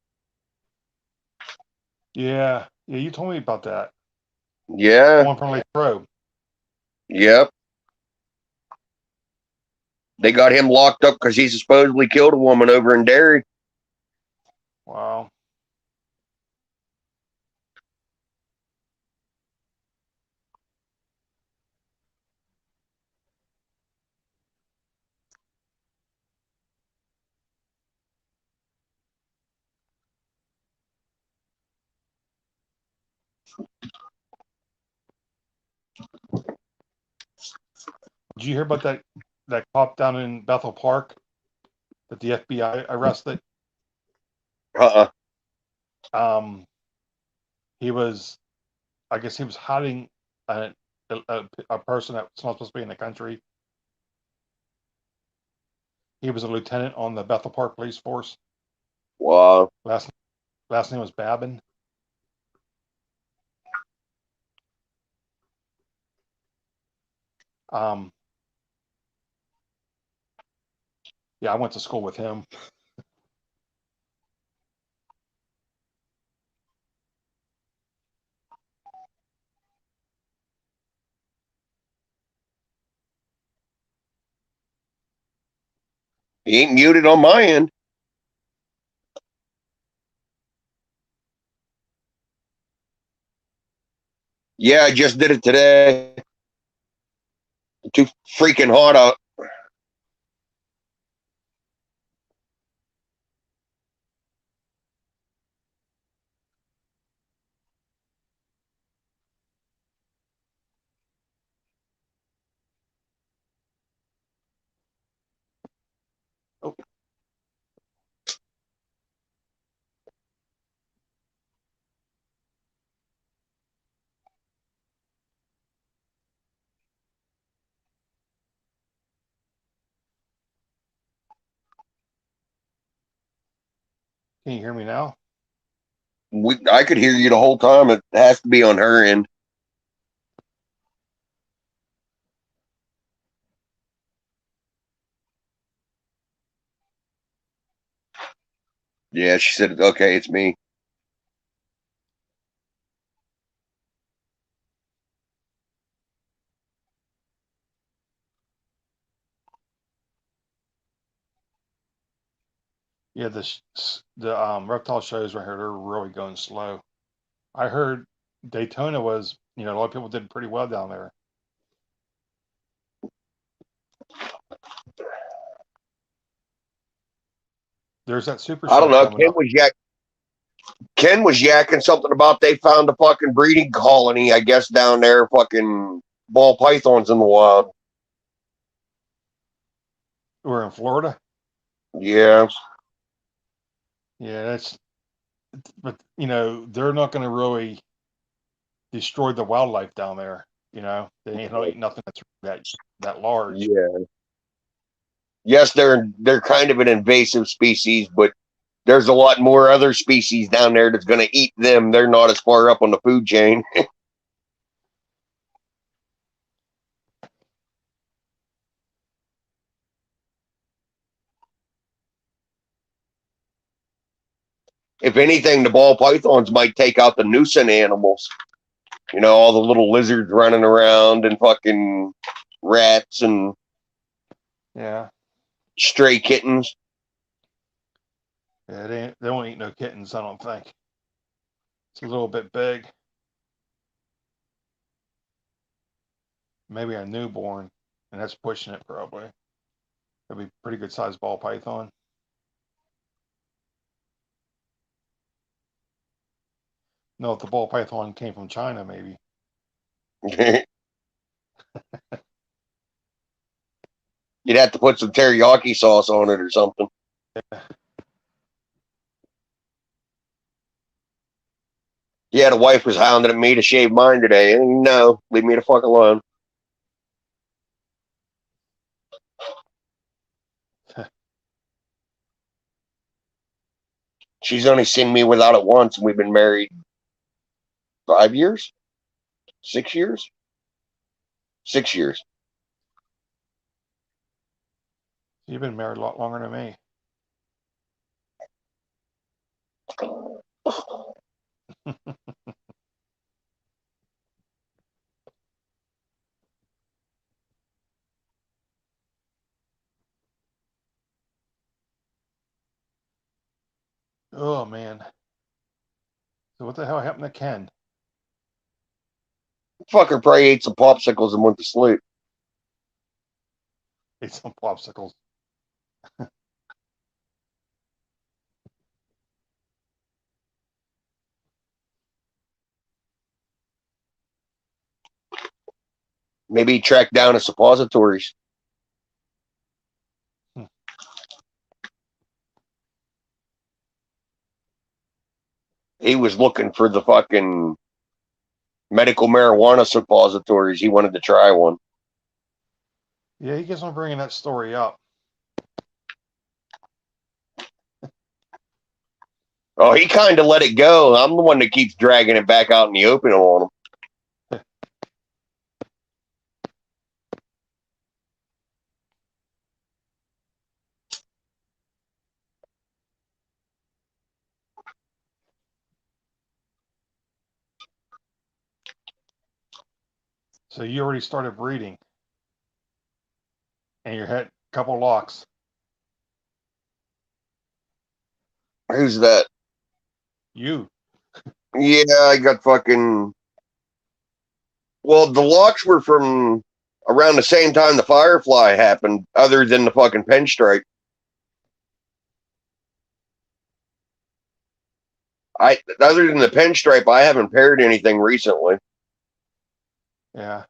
Yeah, you told me about that. The Yeah, one from Lake Pro. yep. They got him locked up because he supposedly killed a woman over in Derry. Wow. Did you hear about that cop down in Bethel Park that the FBI arrested? Uh-uh. He was, I guess, he was hiding a person that's not supposed to be in the country. He was a lieutenant on the Bethel Park Police Force. Wow. Last name was Babin. Yeah, I went to school with him. He ain't muted on my end. Yeah, I just did it today. Too freaking hot out. Oh. Can you hear me now? I could hear you the whole time. It has to be on her end. Yeah, she said, okay, it's me. Yeah, the reptile shows right here, they're really going slow. I heard Daytona was, a lot of people did pretty well down there. There's that super show I don't know. coming up. Ken was yakking something about they found a fucking breeding colony, I guess, down there, fucking ball pythons in the wild. We're in Florida. Yeah. Yeah, but they're not going to really destroy the wildlife down there. They ain't gonna eat nothing that large. Yeah. Yes, they're kind of an invasive species, but there's a lot more other species down there that's going to eat them. They're not as far up on the food chain. If anything, the ball pythons might take out the nuisance animals. All the little lizards running around and fucking rats and Yeah, stray kittens. yeah, they won't eat no kittens. I don't think. It's a little bit big. Maybe a newborn, and that's pushing it probably. That'd be pretty good sized ball python. No, if the ball python came from China, maybe. You'd have to put some teriyaki sauce on it or something. Yeah, the wife was hounding at me to shave mine today. And no, leave me the fuck alone. She's only seen me without it once, and we've been married 5 years? 6 years? 6 years. You've been married a lot longer than me. Oh man. So what the hell happened to Ken? Fucker probably ate some popsicles and went to sleep. Ate some popsicles. Maybe he tracked down his suppositories. He was looking for the fucking medical marijuana suppositories. He wanted to try one. Yeah, he keeps on bringing that story up. Oh, he kind of let it go. I'm the one that keeps dragging it back out in the open on him. So you already started breeding, and you had a couple locks. Who's that? You. Yeah, I got fucking. Well, the locks were from around the same time the Firefly happened, other than the fucking pinstripe. Other than the pinstripe, I haven't paired anything recently. Yeah.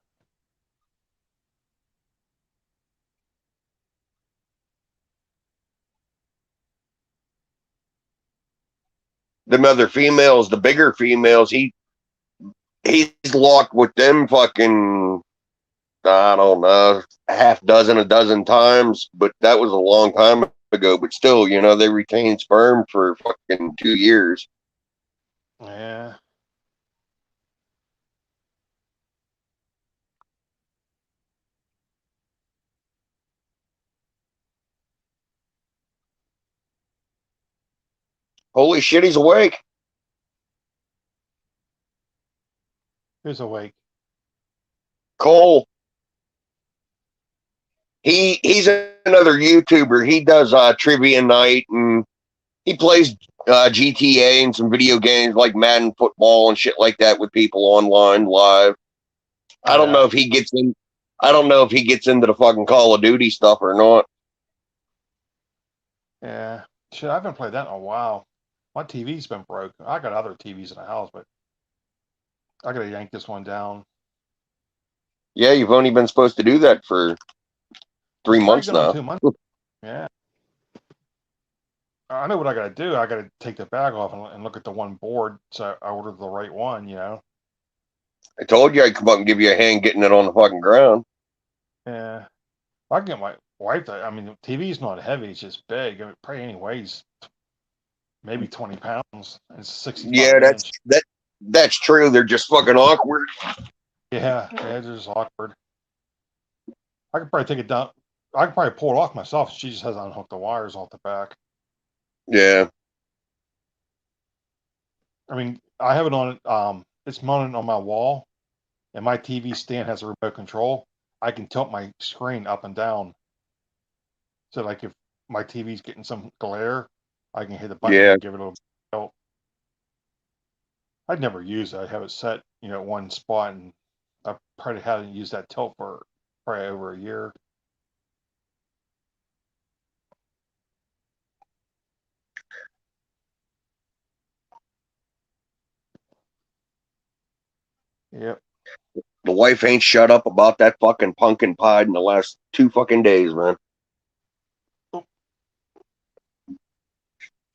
Them other females, the bigger females, he's locked with them fucking, I don't know, a dozen times, but that was a long time ago. But still, they retain sperm for fucking 2 years. Yeah. Holy shit, he's awake. Who's awake? Cole. He's another YouTuber. He does trivia night, and he plays GTA and some video games like Madden football and shit like that with people online live. I don't know if he gets in. I don't know if he gets into the fucking Call of Duty stuff or not. Yeah. Shit, I haven't played that in a while. My TV's been broke. I got other TVs in the house, but I gotta yank this one down. Yeah, you've only been supposed to do that for 3 months now. 2 months. Yeah. I know what I got to do. I got to take the bag off and look at the one board, so I ordered the right one. I told you I'd come up and give you a hand getting it on the fucking ground. Yeah. I can get my wife. I mean, the TV's not heavy; it's just big. It probably only weighs maybe 20 pounds. It's 65 Yeah, inch. that's true. They're just fucking awkward. Yeah, it's just awkward. I could probably take it down. I could probably pull it off myself. She just has to unhook the wires off the back. Yeah. I mean, I have it on. It's mounted on my wall, and my TV stand has a remote control. I can tilt my screen up and down. So, like, if my TV's getting some glare, I can hit the button Yeah. and give it a little tilt. I'd never use it. I have it set, at one spot, and I probably hadn't used that tilt for probably over a year. Yep. The wife ain't shut up about that fucking pumpkin pie in the last 2 fucking days, man.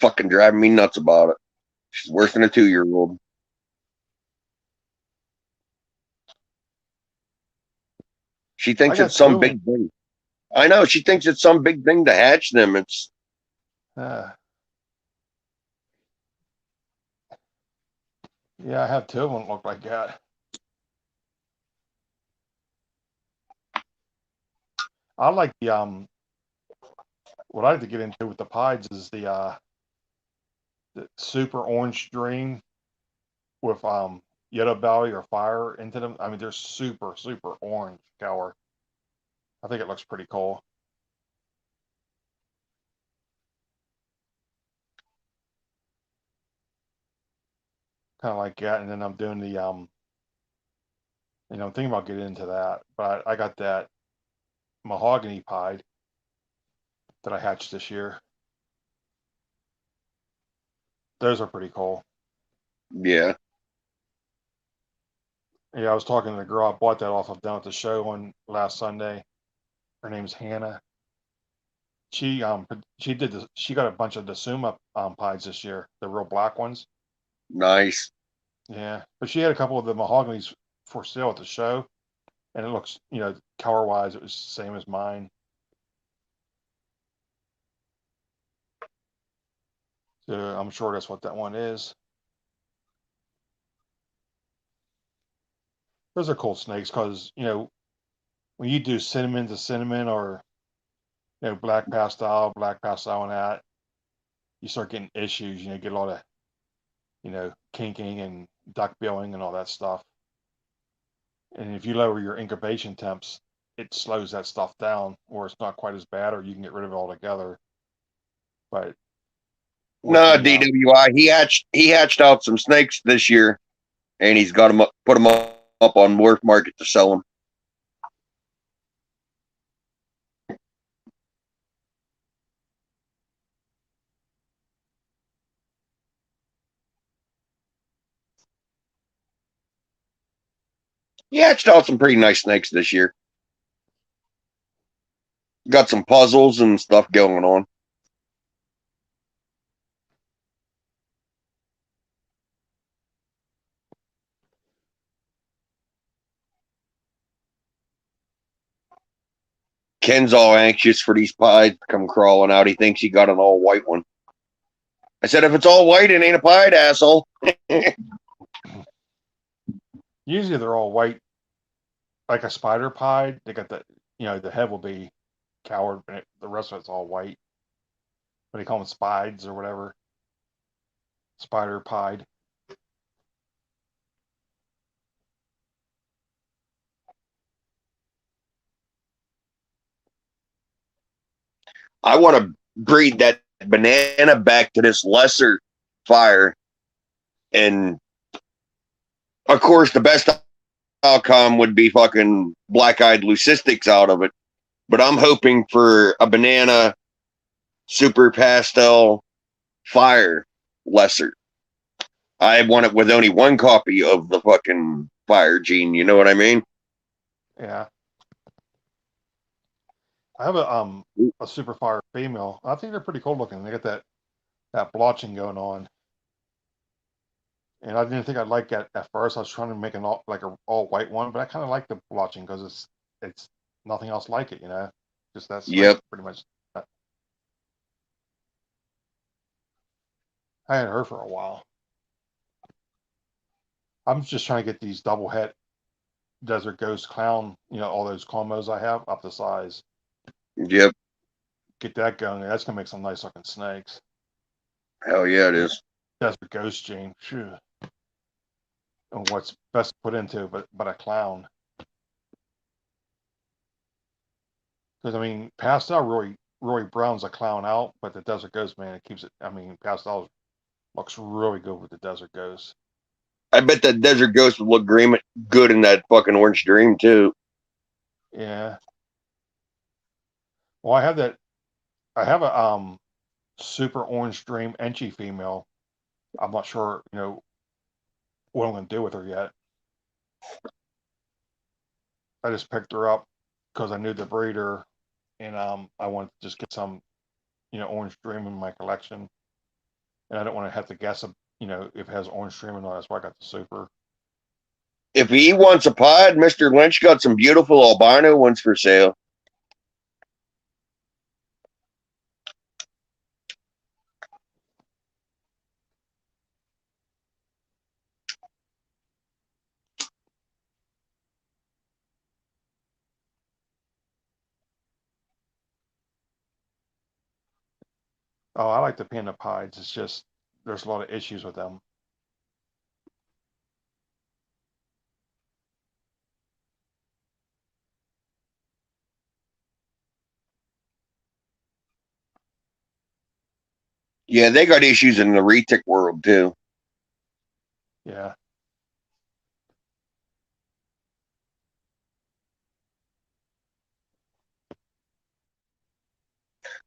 Fucking driving me nuts about it. She's worse than a 2-year-old. She thinks got it's some two. big thing. I know. She thinks it's some big thing to hatch them. It's Yeah, I have two of them look like that. I like what I like to get into with the pies is the super orange dream with yellow belly or fire into them. I mean, they're super orange color. I think it looks pretty cool. Kind of like that, and then I'm doing the I'm thinking about getting into that, but I got that mahogany pie that I hatched this year. Those are pretty cool. yeah. Yeah, I was talking to the girl I bought that off of down at the show on last Sunday. Her name's Hannah. She got a bunch of the Suma pies this year, the real black ones. Nice. Yeah, but she had a couple of the mahoganies for sale at the show, and it looks, color wise, it was the same as mine. So I'm sure that's what that one is. Those are cool snakes because when you do cinnamon to cinnamon or black pastel and that, you start getting issues. You get a lot of kinking and duck billing and all that stuff. And if you lower your incubation temps, it slows that stuff down, or it's not quite as bad, or you can get rid of it altogether. But No, DWI. He hatched out some snakes this year, and he's got them put them up on Wharf Market to sell them. He hatched out some pretty nice snakes this year. Got some puzzles and stuff going on. Ken's all anxious for these pies to come crawling out. He thinks he got an all white one. I said, if it's all white, it ain't a pied, asshole. usually they're all white, like a spider pie. They got the head will be coward, but the rest of it's all white. What do you call them, spides or whatever? Spider pied. I want to breed that banana back to this lesser fire. And of course, the best outcome would be fucking black-eyed leucistics out of it. But I'm hoping for a banana super pastel fire lesser. I want it with only one copy of the fucking fire gene. You know what I mean? Yeah. I have a super fire female. I think they're pretty cool looking. They got that blotching going on. And I didn't think I'd like it at first. I was trying to make an all white one, but I kind of like the blotching because it's nothing else like it, you know. Just that snake, Yep. pretty much. I had her for a while. I'm just trying to get these double het desert ghost clown, you know, all those combos I have up to size. Yep. Get that going. That's gonna make some nice looking snakes. Hell yeah, it is. Desert ghost gene. Phew. And what's best to put into but a clown. Because I mean, pastel Roy Brown's a clown out, but the desert ghost, man, it keeps it. I mean, pastel looks really good with the desert ghost. I bet that Desert Ghost would look good in that fucking Orange Dream too. Yeah. Well, I have a super orange dream Enchi female. I'm not sure, you know, what I'm gonna do with her yet. I just picked her up because I knew the breeder, and I wanted to just get some, you know, orange dream in my collection, and I don't want to have to guess, you know, if it has orange dream or not. That's why I got the super. If he wants a pod, Mr. Lynch got some beautiful albino ones for sale. Oh, I like the panda pies. It's just there's a lot of issues with them. Yeah, they got issues in the retic world too. Yeah.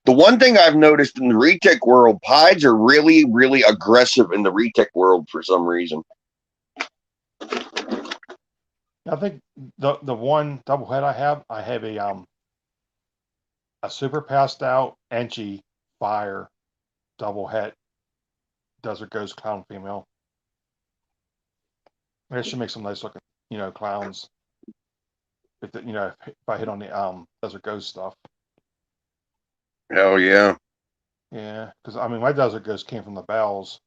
The one thing I've noticed in the retic world, pies are really, really aggressive in the retic world for some reason. I think the one double head I have a super passed out Enchi fire double head desert ghost clown female. It should make some nice looking, you know, clowns. If you know, if I hit on the desert ghost stuff. Hell yeah. Yeah, because I mean my desert ghost came from the Bells.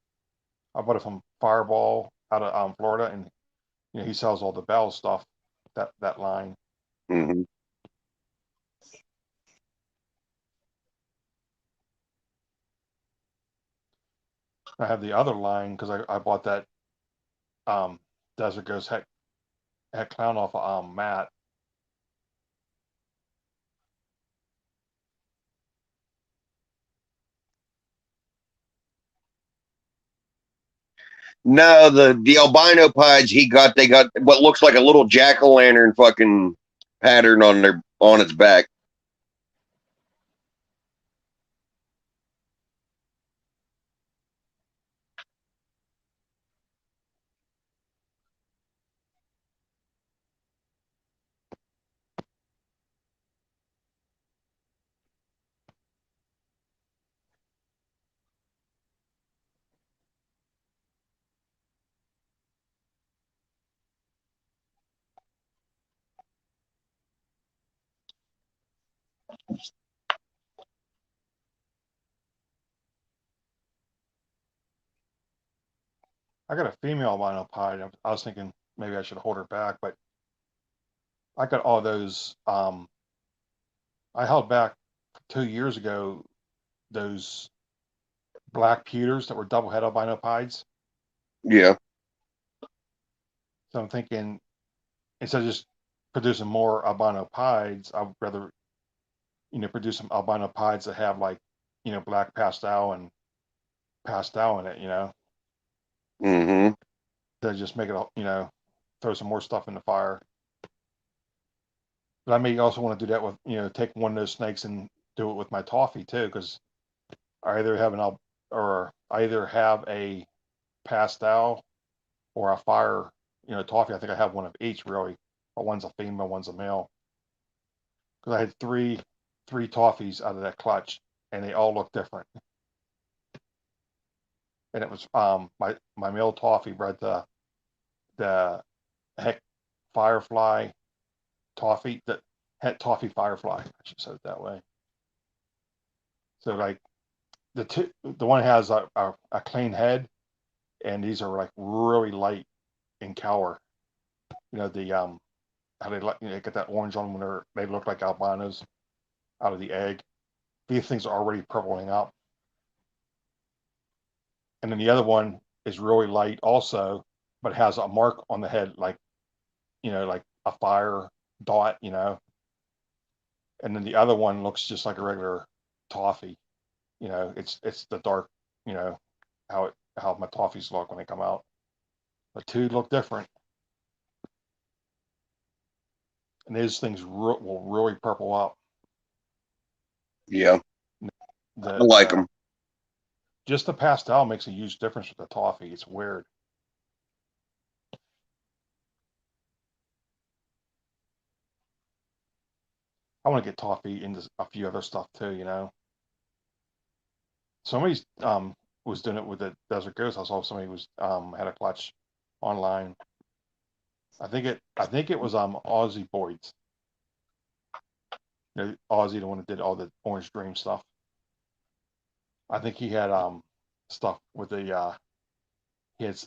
I bought it from Fireball out of Florida, and you know he sells all the Bell stuff. That line. Hmm. I have the other line because I bought that desert ghost head clown off of Matt. No, the albino pies they got what looks like a little jack-o'-lantern fucking pattern on its back. I got a female albino pie. I was thinking maybe I should hold her back, but I got all those. I held back 2 years ago those black pewters that were double head albino pies. Yeah. So I'm thinking instead of just producing more albino pies, I'd rather, you know, produce some albino pies that have like, you know, black pastel and pastel in it, you know, Hmm. to just make it, you know, throw some more stuff in the fire. But I may also want to do that with, you know, take one of those snakes and do it with my toffee too, because I either have I either have a pastel or a fire, you know, toffee. I think I have one of each really, but one's a female, one's a male. Because I had three 3 toffees out of that clutch, and they all look different. And it was my male toffee bred the heck Firefly toffee, the het toffee Firefly. I should say it that way. So like the one has a clean head, and these are like really light in color. You know the how they get that orange on when they look like albinos out of the egg. These things are already purpling up. And then the other one is really light also, but has a mark on the head like like a fire dot, And then the other one looks just like a regular toffee. It's the dark, how my toffees look when they come out. The two look different. And these things will really purple up. Yeah, I like them. Just the pastel makes a huge difference with the toffee. It's weird. I want to get toffee into a few other stuff too. Somebody's was doing it with the Desert Ghost. I saw somebody was had a clutch online. I think it was Aussie Boyd's. Aussie, the one that did all the Orange Dream stuff. I think he had stuff with the he had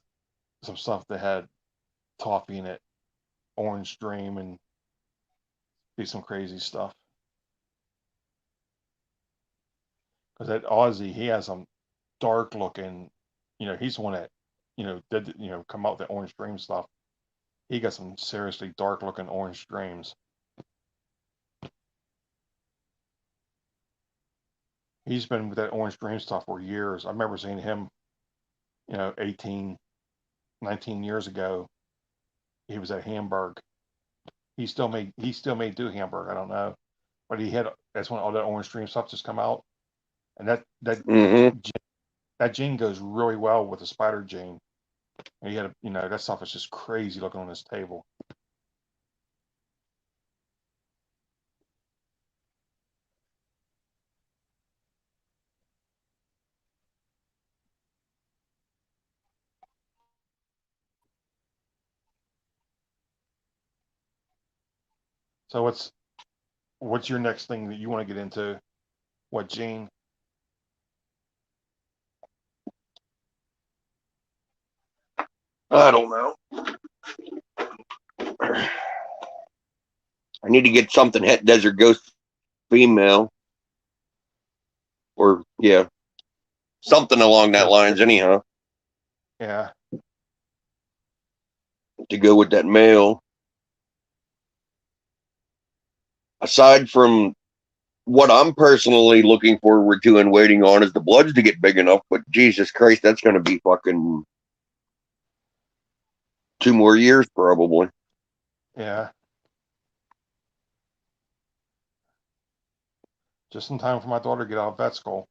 some stuff that had toffee in it, Orange Dream, and do some crazy stuff. Because that Aussie, he has some dark looking, he's the one that, did, come out with the Orange Dream stuff. He got some seriously dark looking Orange Dreams. He's been with that Orange Dream stuff for years. I remember seeing him, 18, 19 years ago. He was at Hamburg. He still may do Hamburg. I don't know, but that's when all that Orange Dream stuff just come out, and that gene goes really well with the spider gene. And he had that stuff is just crazy looking on his table. So what's your next thing that you want to get into? What gene? I don't know. I need to get something Het Desert Ghost female. Or, yeah. Something along that lines, anyhow. Yeah. To go with that male. Aside from what I'm personally looking forward to and waiting on is the bloods to get big enough, but Jesus Christ, that's going to be fucking 2 more years probably. Yeah. Just in time for my daughter to get out of vet school.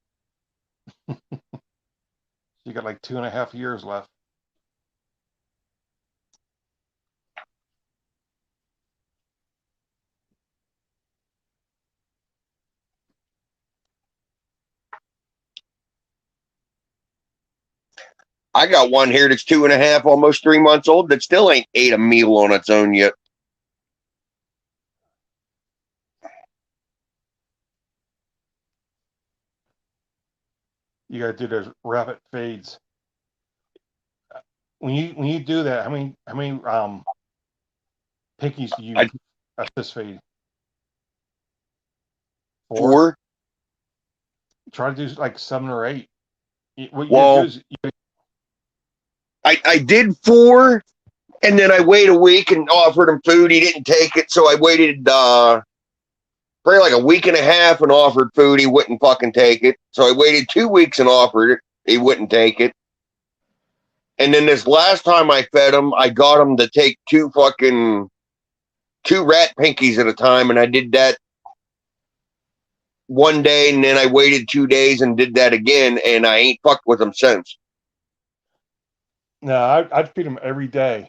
She got like 2.5 years left. I got one here that's 2.5, almost 3 months old that still ain't ate a meal on its own yet. You got to do those rapid fades. When you do that, how many pinkies do you assist feed? 4. Try to do like 7 or 8. What Well, you do is I did 4, and then I waited a week and offered him food. He didn't take it, so I waited probably like a week and a half and offered food. He wouldn't fucking take it. So I waited 2 weeks and offered it. He wouldn't take it. And then this last time I fed him, I got him to take 2 rat pinkies at a time, and I did that one day, and then I waited 2 days and did that again, and I ain't fucked with him since. No, I'd feed him every day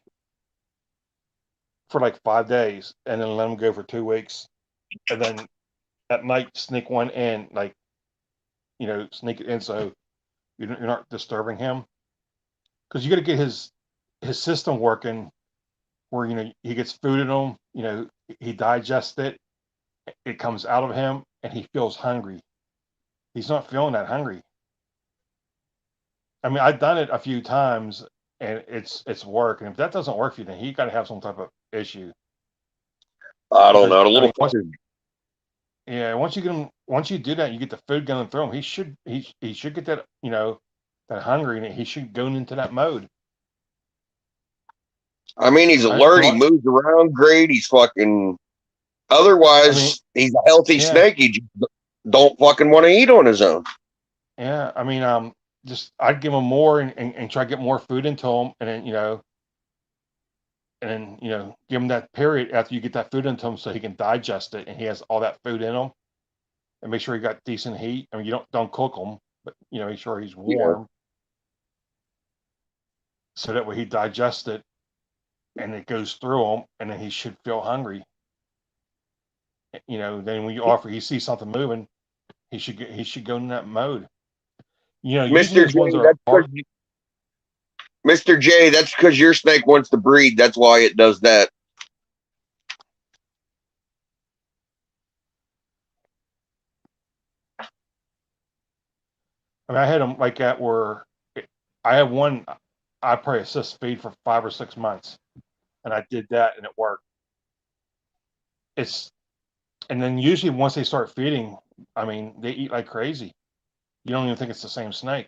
for like 5 days, and then let him go for 2 weeks, and then at night sneak one in, like, sneak it in so you're not disturbing him. Because you got to get his system working where, he gets food in him, he digests it, it comes out of him, and he feels hungry. He's not feeling that hungry. I mean, I've done it a few times, and it's work. And if that doesn't work for you, then he got to have some type of issue. I don't know. The I little mean, once you do that, you get the food going through him. He should get that, that hungry, and he should go into that mode. I mean, he's alert. He moves around great. He's fucking. Otherwise, he's a healthy snake. He just don't fucking want to eat on his own. Yeah, I mean, I'd give him more and try to get more food into him, and then give him that period after you get that food into him so he can digest it and he has all that food in him, and make sure he got decent heat. I mean, you don't cook him, but make sure he's warm, so that way he digests it and it goes through him, and then he should feel hungry. Then when you see something moving, he should go in that mode. Mr. J, Mr. J, that's because your snake wants to breed. That's why it does that. I mean, I had them like that where I have one. I probably assist feed for 5 or 6 months, and I did that, and it worked. And then usually once they start feeding, I mean, they eat like crazy. You don't even think it's the same snake.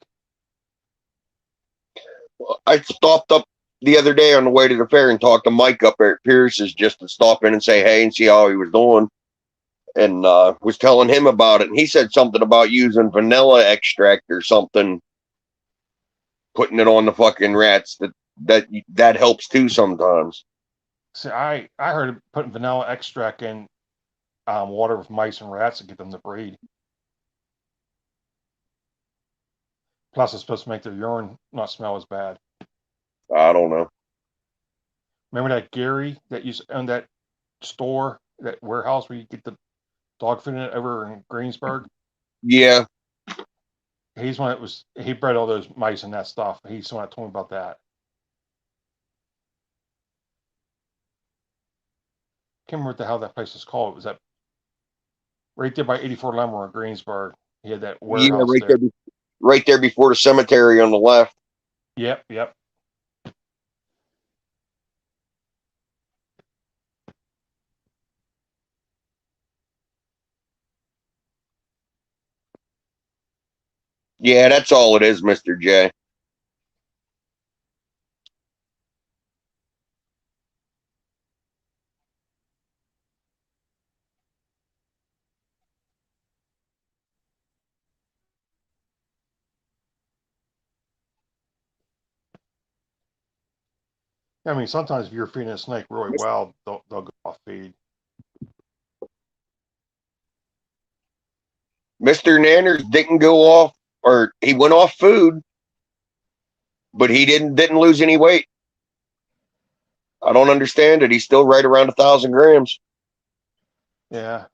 I stopped up the other day on the way to the fair and talked to Mike up there at Pierce's just to stop in and say hey and see how he was doing, and was telling him about it. And he said something about using vanilla extract or something, putting it on the fucking rats. That helps too sometimes. See, I heard putting vanilla extract in water with mice and rats to get them to breed. Plus, it's supposed to make their urine not smell as bad. I don't know. Remember that Gary that used to own that store, that warehouse where you get the dog food in it over in Greensburg? Yeah. He's one that he bred all those mice and that stuff. He's the one that told me about that. Can't remember what the hell that place is called. It was that right there by 84 Lumber in Greensburg. He had that warehouse right there before the cemetery on the left. Yep. Yeah, that's all it is, Mr. J. I mean, sometimes if you're feeding a snake really well, they'll go off feed. Mr. Nanners didn't go off, or he went off food, but he didn't lose any weight. I don't understand it. He's still right around 1,000 grams. Yeah,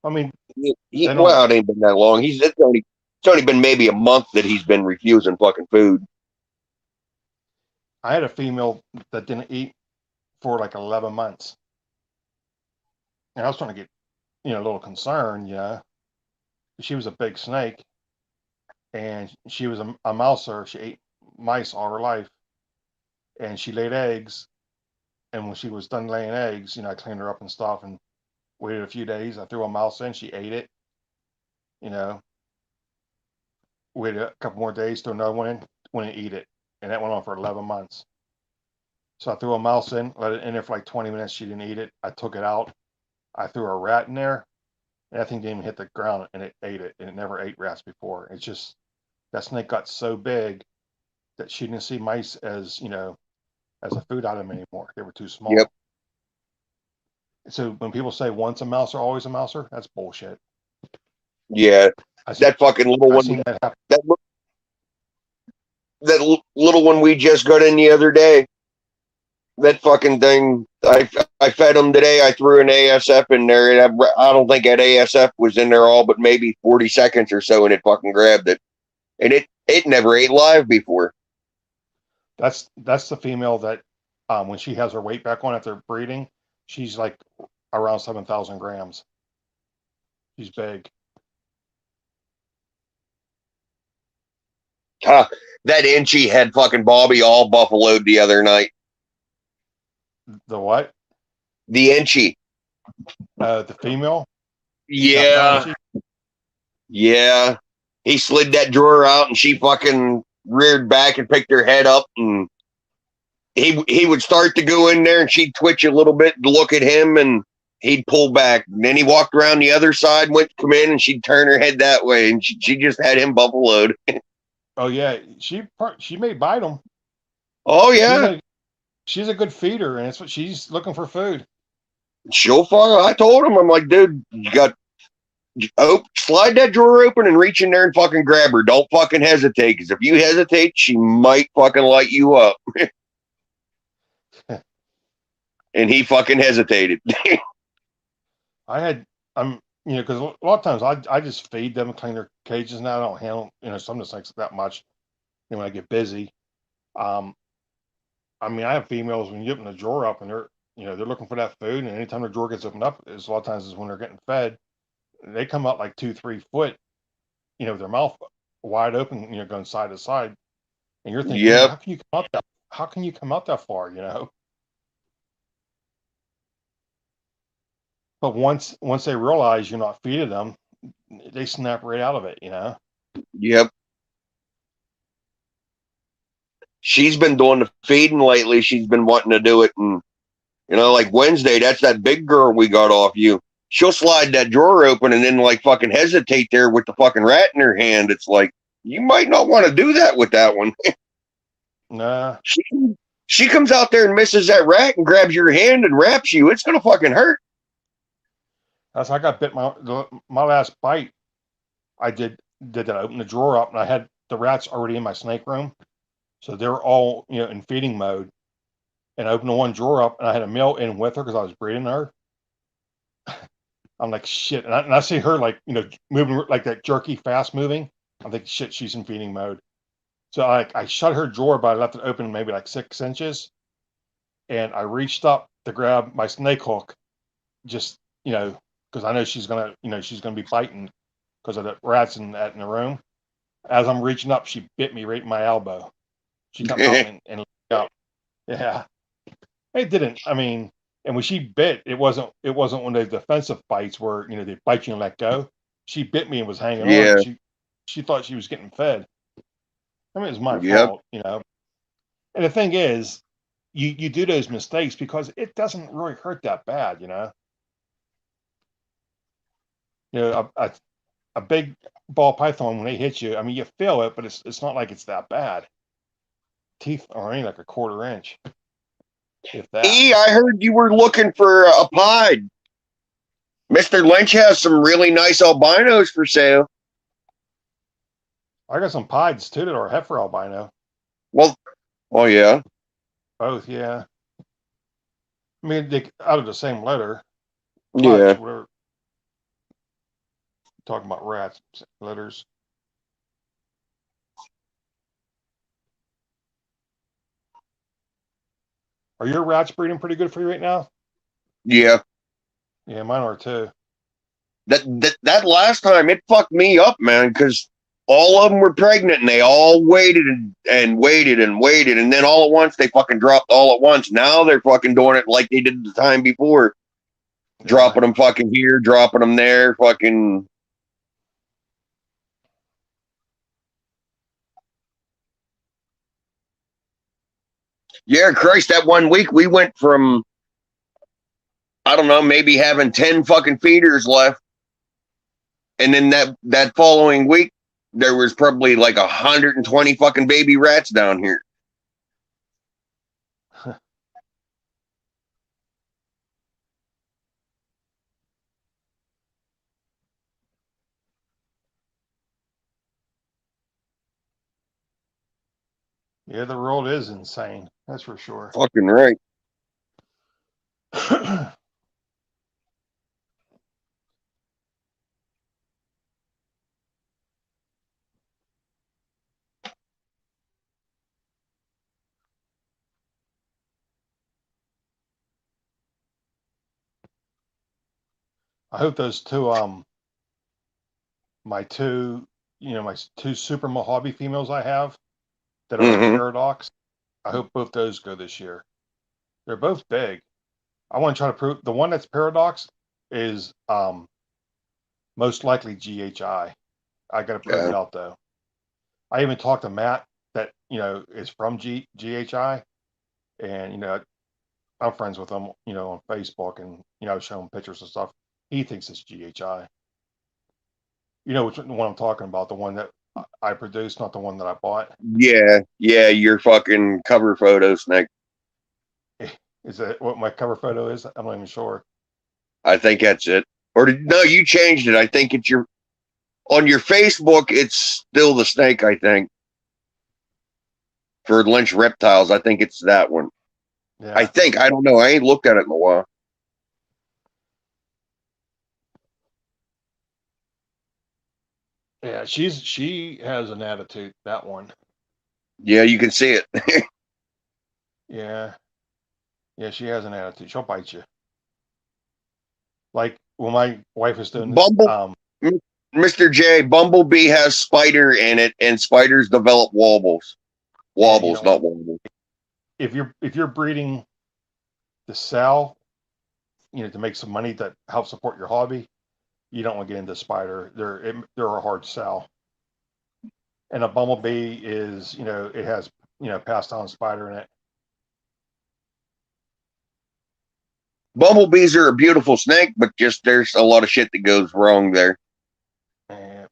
I mean, well, it ain't been that long. It's only been maybe a month that he's been refusing fucking food. I had a female that didn't eat for like 11 months, and I was trying to get a little concerned. She was a big snake, and she was a mouser. She ate mice all her life, and she laid eggs. And when she was done laying eggs, I cleaned her up and stuff, and waited a few days. I threw a mouse in. She ate it. Waited a couple more days, threw another one in, wouldn't eat it, and that went on for 11 months. So I threw a mouse in, let it in there for like 20 minutes. She didn't eat it. I took it out. I threw a rat in there. And that thing didn't even hit the ground, and it ate it, and it never ate rats before. It's just that snake got so big that she didn't see mice as as a food item anymore. They were too small. Yep. So when people say once a mouser, always a mouser, that's bullshit. Yeah, that fucking little one. That little one we just got in the other day. that fucking thing. I fed them today. I threw an ASF in there, and I don't think that ASF was in there all but maybe 40 seconds or so, and it fucking grabbed it, and it never ate live before. That's the female that when she has her weight back on after breeding, she's like around 7,000 grams. She's big. Huh, that Inchy had fucking Bobby all buffaloed the other night. The what? The Inchy. The female? Yeah. Yeah. He slid that drawer out and she fucking reared back and picked her head up, and he would start to go in there and she'd twitch a little bit to look at him, and he'd pull back. And then he walked around the other side, went to come in, and she'd turn her head that way, and she just had him buffaloed. Oh yeah, she may bite them. Oh yeah. She's a good feeder, and it's what she's looking for food. She'll follow. I told him, I'm like, dude, you got slide that drawer open and reach in there and fucking grab her. Don't fucking hesitate, because if you hesitate, she might fucking light you up. And he fucking hesitated. Because a lot of times I just feed them and clean their cages now. I don't handle, some of the things that much. When I get busy, I have females when you open the drawer up and they're looking for that food, and anytime the drawer gets opened up, a lot of times is when they're getting fed. They come out like 2-3 foot, with their mouth wide open, going side to side, and you're thinking, Yep. How can you come out that far, But once they realize you're not feeding them, they snap right out of it, Yep. She's been doing the feeding lately. She's been wanting to do it, and like Wednesday, that's that big girl we got off you. She'll slide that drawer open and then like fucking hesitate there with the fucking rat in her hand. It's like, you might not want to do that with that one. Nah. She comes out there and misses that rat and grabs your hand and wraps you. It's gonna fucking hurt. That's how I got bit. My last bite, I did that. I opened the drawer up and I had the rats already in my snake room, so they were all in feeding mode. And I opened the one drawer up and I had a male in with her because I was breeding her. I'm like, shit, and I see her like moving like that, jerky, fast moving. I'm thinking, shit, she's in feeding mode. So I shut her drawer, but I left it open maybe like 6 inches, and I reached up to grab my snake hook, just because I know she's gonna be biting because of the rats in the room. As I'm reaching up, she bit me right in my elbow. She come out and up. Yeah, it didn't. And when she bit, it wasn't one of those defensive bites where they bite you and let go. She bit me and was hanging Yeah. on. She thought she was getting fed. It was my Yep. fault, And the thing is, you do those mistakes because it doesn't really hurt that bad, a big ball python, when they hit you, you feel it, but it's not like it's that bad. Teeth are only like a 1/4 inch, if that. I heard you were looking for a pied. Mr. Lynch has some really nice albinos for sale. I got some pieds too that are heifer albino. Well, oh yeah. Both, yeah. They out of the same litter. Yeah. We're talking about rats, litters. Are your rats breeding pretty good for you right now? Yeah. Yeah, mine are too. That last time it fucked me up, man, because all of them were pregnant and they all waited and waited and waited, and then all at once they fucking dropped all at once. Now they're fucking doing it like they did the time before. Yeah. Dropping them fucking here, dropping them there, fucking. Yeah, Christ, that one week we went from, I don't know, maybe having 10 fucking feeders left. And then that following week, there was probably like 120 fucking baby rats down here. Yeah, the world is insane. That's for sure. Fucking right. I hope those two my two my two super Mojave females I have that are Hmm. paradox. I hope both those go this year. They're both big. I want to try to prove the one that's paradox is most likely GHI. I got to prove it Yeah. out though. I even talked to Matt that is from GHI, and I'm friends with him on Facebook, and show him pictures and stuff. He thinks it's GHI. You know which one I'm talking about? The one that I produced, not the one that I bought. Yeah. Yeah. Your fucking cover photo, Snake. Is that what my cover photo is? I'm not even sure. I think that's it. Or no, you changed it. I think it's on your Facebook. It's still the snake. I think for Lynch Reptiles. I think it's that one. Yeah. I think. I don't know. I ain't looked at it in a while. Yeah, she has an attitude, that one. Yeah, you can see it. Yeah. Yeah, she has an attitude. She'll bite you. Like when my wife was doing Bumble, Mr. J, Bumblebee has spider in it, and spiders develop wobbles. Wobbles, not wobbles. if you're breeding to sell, to make some money that helps support your hobby, you don't want to get into spider. They're a hard sell. And a bumblebee is, it has, passed on spider in it. Bumblebees are a beautiful snake, but just there's a lot of shit that goes wrong there. And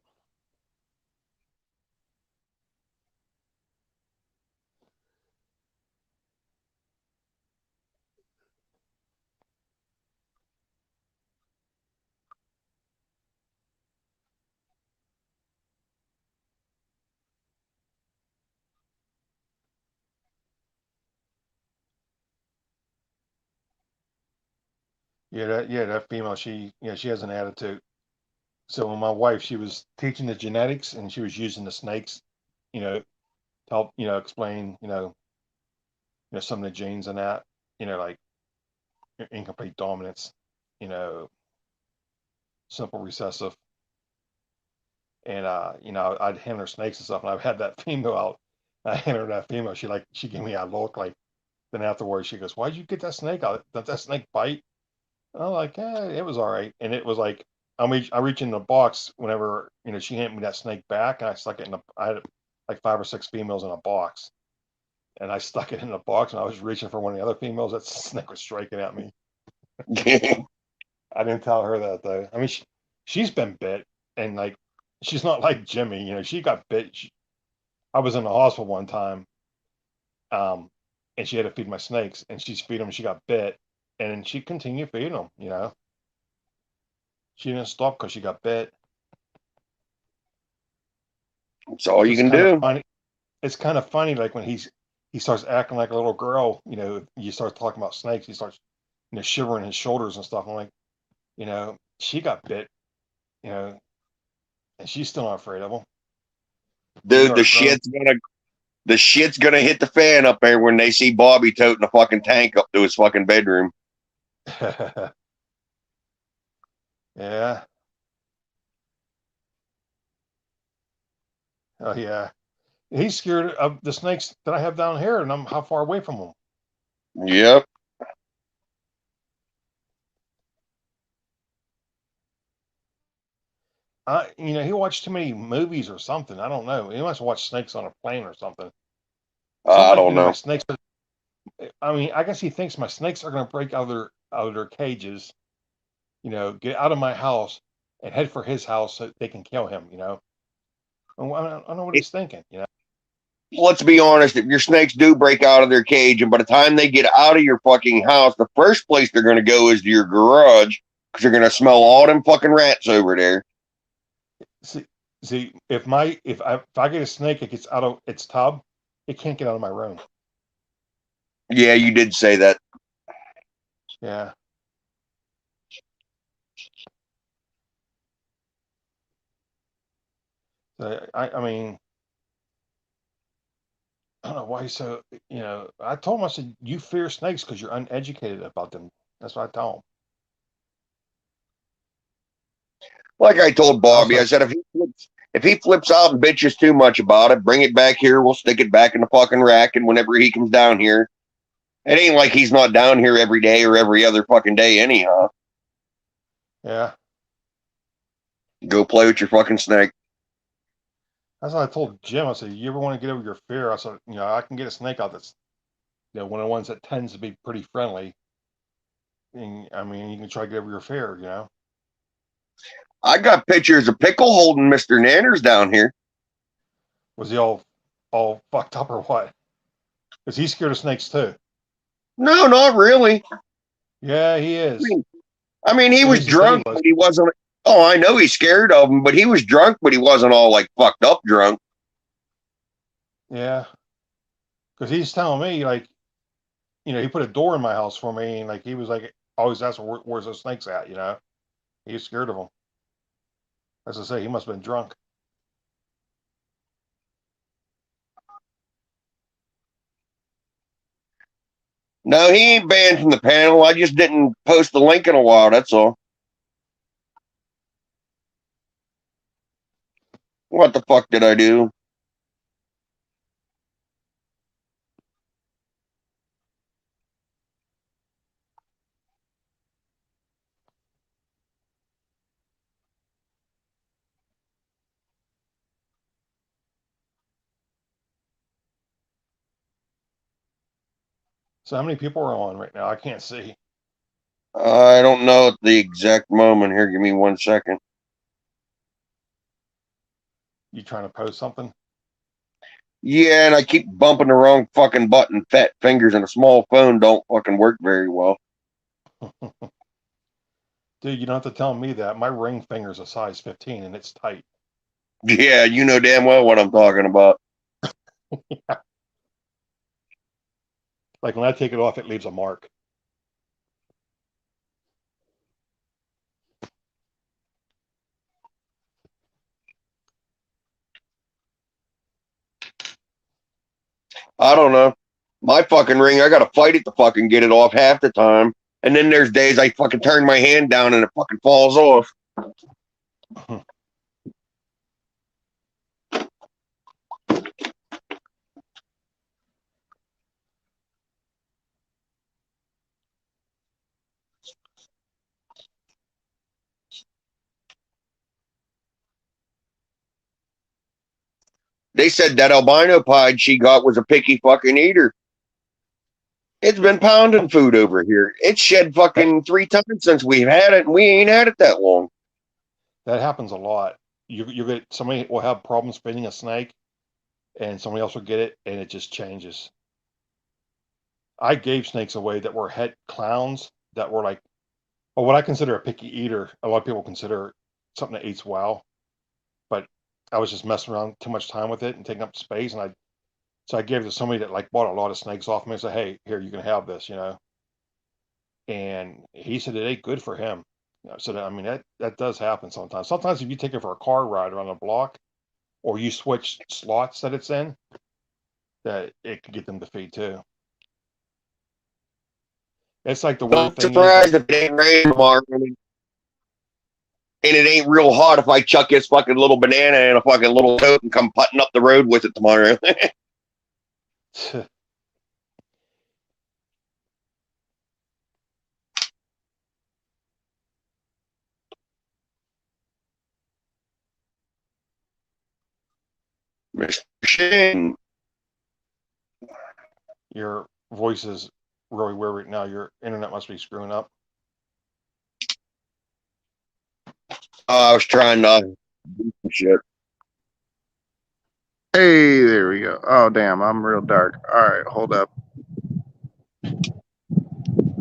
that female, she has an attitude. So when my wife, she was teaching the genetics and she was using the snakes, to help, explain, some of the genes and that, like incomplete dominance, you know, simple recessive. And I'd hand her snakes and stuff, and I've had that female out. I handed her that female. She gave me a look like. Then afterwards, she goes, "Why'd you get that snake out? Did that snake bite?" And I'm like, it was all right." And it was like, I reach in the box whenever she handed me that snake back, and I stuck it in I had like 5 or 6 females in a box, and I stuck it in the box, and I was reaching for one of the other females. That snake was striking at me. I didn't tell her that though. I mean, she's been bit, and like, she's not like Jimmy. She got bit. I was in the hospital one time, um, and she had to feed my snakes, and she's feeding them. She got bit, and she continued feeding them. She didn't stop because she got bit. That's all you It's can kind of do. funny. It's kind of funny, like when he starts acting like a little girl. You start talking about snakes. He starts, shivering his shoulders and stuff. I'm like, she got bit. And she's still not afraid of them. Dude, the shit's gonna hit the fan up there when they see Bobby toting a fucking tank up to his fucking bedroom. Yeah. Oh yeah. He's scared of the snakes that I have down here, and I'm how far away from them. Yep. He watched too many movies or something. I don't know. He must watch snakes on a plane or something. I Something don't my know. snakes. I mean, I guess he thinks my snakes are going to break out of their cages. Get out of my house and head for his house so they can kill him. I don't know what he's thinking. Let's be honest, if your snakes do break out of their cage, and by the time they get out of your fucking house, the first place they're going to go is to your garage because you're going to smell all them fucking rats over there. See, if I get a snake, it gets out of its tub, it can't get out of my room. Yeah, you did say that. Yeah. I mean, I don't know why he's so, I told him, I said, you fear snakes because you're uneducated about them. That's what I tell him. Like I told Bobby, I like, said if he flips out and bitches too much about it, bring it back here. We'll stick it back in the fucking rack, and whenever he comes down here, it ain't like he's not down here every day or every other fucking day anyhow. yeah. Go play with your fucking snake. That's what I told Jim. I said, you ever want to get over your fear? I said, I can get a snake out that's, one of the ones that tends to be pretty friendly. And I mean, you can try to get over your fear. I got pictures of Pickle holding Mr. Nanners down here. Was he all fucked up or what? Because he's scared of snakes too. No, not really. Yeah, he is. I mean, he At was least he said he drunk, was. but he wasn't. Oh, I know he's scared of him, but he was drunk, but he wasn't all like fucked up drunk. Yeah. Because he's telling me, like, he put a door in my house for me, and like he was like always asking where's the snakes at, He was scared of them. As I say, he must have been drunk. No, he ain't banned from the panel. I just didn't post the link in a while. That's all. What the fuck did I do? So how many people are on right now? I can't see. I don't know at the exact moment. Here, give me 1 second. You trying to post something? Yeah, and I keep bumping the wrong fucking button. Fat fingers and a small phone don't fucking work very well. Dude, you don't have to tell me that. My ring finger's a size 15 and it's tight. Yeah, you know damn well what I'm talking about. Like when I take it off, it leaves a mark. I don't know. My fucking ring, I gotta fight it to fucking get it off half the time. And then there's days I fucking turn my hand down and it fucking falls off. They said that albino pied she got was a picky fucking eater. It's been pounding food over here. It's shed fucking 3 times since we've had it, and we ain't had it that long. That happens a lot. You get somebody will have problems feeding a snake, and somebody else will get it, and it just changes. I gave snakes away that were het clowns that were like, well, what I consider a picky eater. A lot of people consider something that eats well, but I was just messing around too much time with it and taking up space, and so I gave it to somebody that like bought a lot of snakes off me and said, hey, here, you can have this, And he said it ate good for him. So I mean that does happen sometimes. Sometimes if you take it for a car ride around the block, or you switch slots that it's in, that it can get them to feed too. It's like the weird Not thing surprised if it ain't rain tomorrow. And it ain't real hot if I chuck this fucking little banana in a fucking little tote and come putting up the road with it tomorrow. is. Mr. Shane. Your voice is really weird right now. Your internet must be screwing up. I was trying to do some shit. Hey, there we go. Oh, damn, I'm real dark. All right, hold up.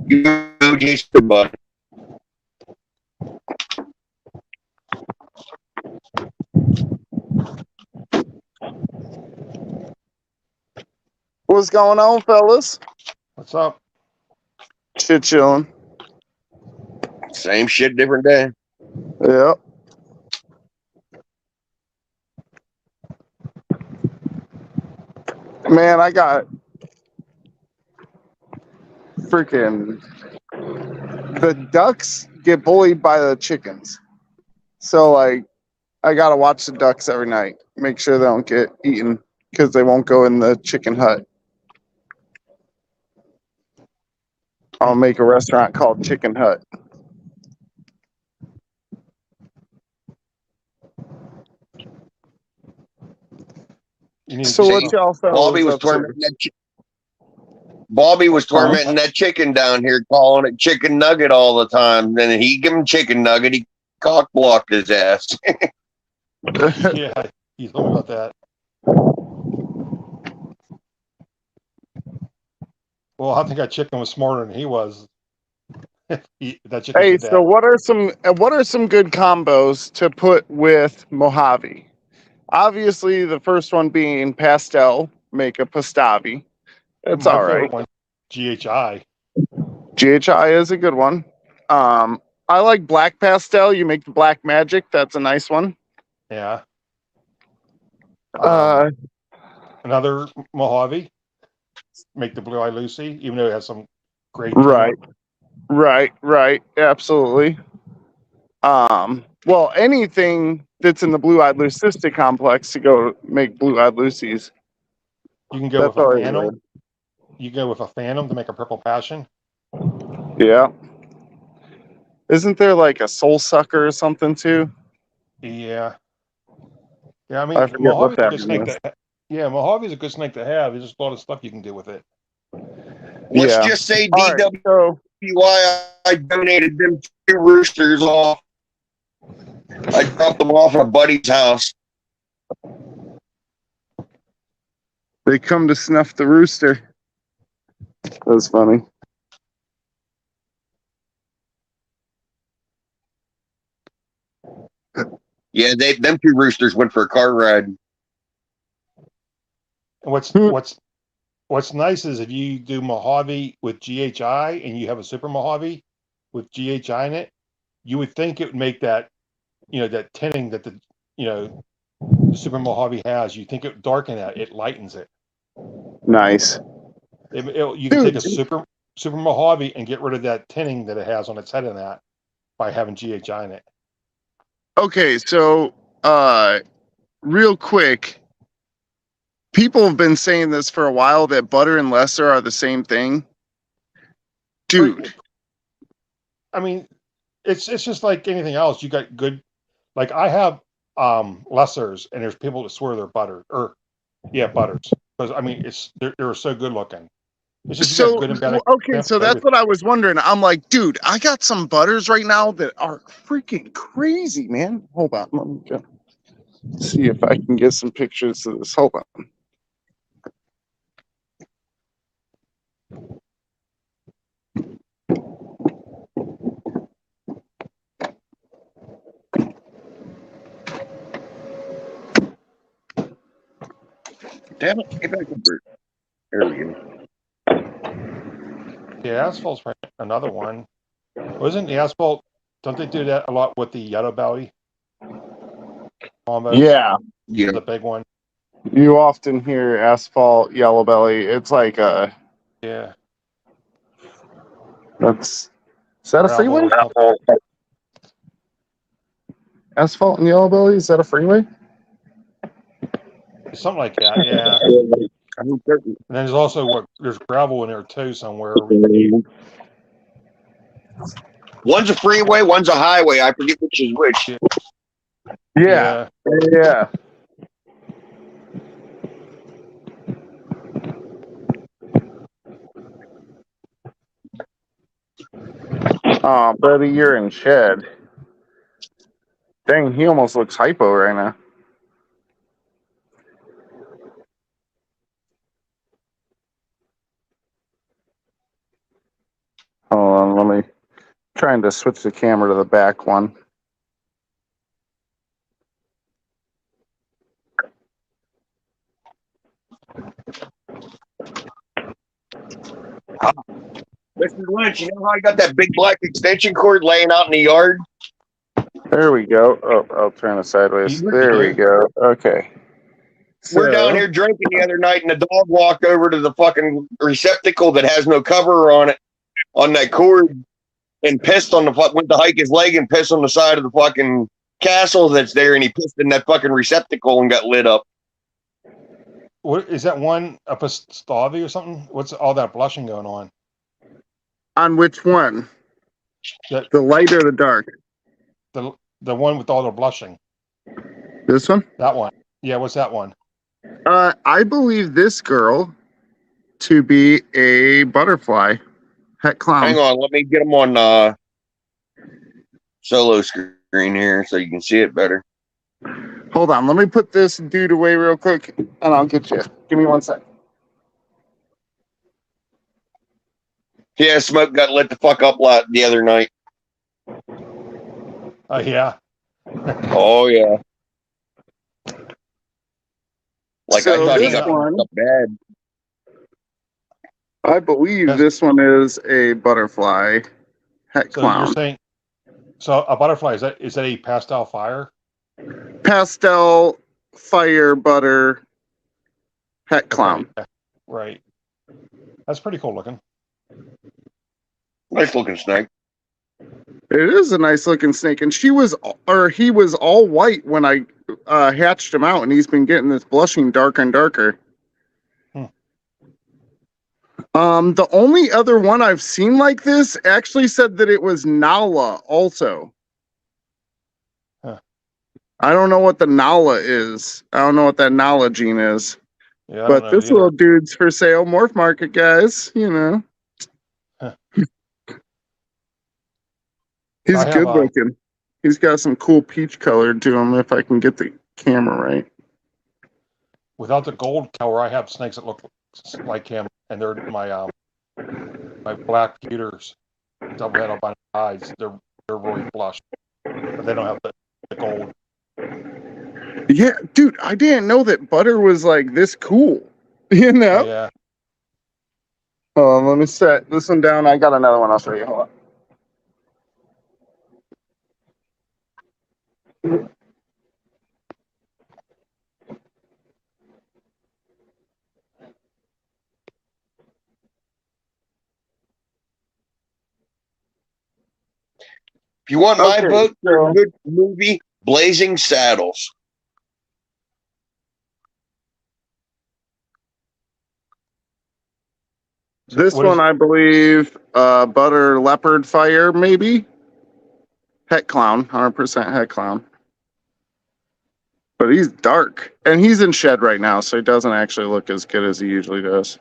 You know, Jason, bud. What's going on, fellas? What's up? Shit chilling. Same shit, different day. Yep. Man, I got freaking the ducks get bullied by the chickens. So like I gotta watch the ducks every night. Make sure they don't get eaten because they won't go in the chicken hut. I'll make a restaurant called Chicken Hut. You need to So get what See, y'all Bobby fellas was up to? tormenting that. Bobby was tormenting that chicken down here, calling it chicken nugget all the time. Then he give him chicken nugget. He cock blocked his ass. yeah, you told me about that. Well, I think that chicken was smarter than he was. That chicken Hey, did so that. what are some good combos to put with Mojave? Obviously, the first one being pastel, make a pastavi. It's My all right. favorite one, GHI. GHI is a good one. I like black pastel. You make the black magic. That's a nice one. Yeah. Uh, Another Mojave. Make the Blue Eye Lucy, even though it has some great right, right. Absolutely. Well, anything that's in the blue-eyed leucistic complex to go make blue-eyed Lucy's. You can go That's with a always Phantom. good. You go with a Phantom to make a Purple Passion. Yeah. Isn't there like a soul sucker or something too? Yeah. Yeah, I I mean, forget what Mojave's a that good snake is. yeah, Mojave's a good snake to have. There's just a lot of stuff you can do with it. Let's Yeah. just say All right. So DWI, I donated them 2 roosters off. I dropped them off at a buddy's house. they come to snuff the rooster. That's funny. Yeah, them 2 roosters went for a car ride. And what's nice is if you do Mojave with GHI and you have a Super Mojave with GHI in it, you would think it would make that, that tinting that the Super Mojave has. You think it would darken that. It lightens it. Nice. You can take a Dude. Super Mojave and get rid of that tinning that it has on its head in that by having GHI in it. Okay, so real quick, people have been saying this for a while that butter and lesser are the same thing. Dude. I mean, it's just like anything else. You got good, like I have lessers, and there's people that swear they're butter butters, because I mean they're so good looking. It's just you got So good and bad. okay, so that's what I was wondering. I'm like, dude, I got some butters right now that are freaking crazy, man. Hold on, let me go see if I can get some pictures of this. Hold on. Damn it, get back up here. There we go. Yeah, asphalt's right. Another one. Wasn't the asphalt? Don't they do that a lot with the yellow belly? Almost. Yeah, Yeah. The big one. you often hear asphalt, yellow belly. It's like Yeah. is that a freeway? Gravel. Asphalt and yellow belly, is that a freeway? Something like that. Yeah. And then there's also there's gravel in there too somewhere. One's a freeway, one's a highway. I forget which is which. Yeah. Oh, buddy, you're in shed. Dang, he almost looks hypo right now. Hold on, let me trying to switch the camera to the back one. Mr. Lynch, you know how I got that big black extension cord laying out in the yard? There we go. Oh, I'll turn it sideways. You There we do. go. Okay. We're down So- here drinking the other night, and the dog walked over to the fucking receptacle that has no cover on it, on that cord, and pissed on the went to hike his leg and pissed on the side of the fucking castle that's there, and he pissed in that fucking receptacle and got lit up. What is that one up a Stavi or something? What's all that blushing going on? On which one? That- The light or the dark? The one with all the blushing. This one? That one. Yeah, what's that one? I believe this girl to be a butterfly. Het clown. Hang on, let me get them on solo screen here so you can see it better. Hold on, let me put this dude away real quick, and I'll get you. Give me 1 sec. Yeah, Smoke got lit the fuck up the other night. Oh yeah. Oh yeah. Like I So thought he this got one- fucked up bad. I believe Yes. this one is a butterfly. Het So you're clown. saying so a butterfly is that a pastel fire? Pastel, fire, butter, het clown. Right. That's pretty cool looking. Nice looking snake. It is a nice looking snake, and he was all white when I hatched him out, and he's been getting this blushing darker and darker. The only other one I've seen like this actually said that it was Nala also. Huh. I don't know what the Nala is. I don't know what that Nala gene is. Yeah. I don't But know this either. little dude's for sale. Morph Market, guys. You know. Huh. He's I have, good looking. He's got some cool peach color to him if I can get the camera right. Without the gold color, I have snakes that look like him, and they're my black pewters, double head albino eyes. They're really blushed, but they don't have the gold. Yeah, dude, I didn't know that butter was like this cool. You know? Yeah. Let me set this one down. I got another one. I'll show you. Hold on. If you want my Okay, vote for so- a good movie, Blazing Saddles. This What is- one, I believe, butter leopard fire, maybe. Het clown, 100% het clown. But he's dark, and he's in shed right now, so he doesn't actually look as good as he usually does.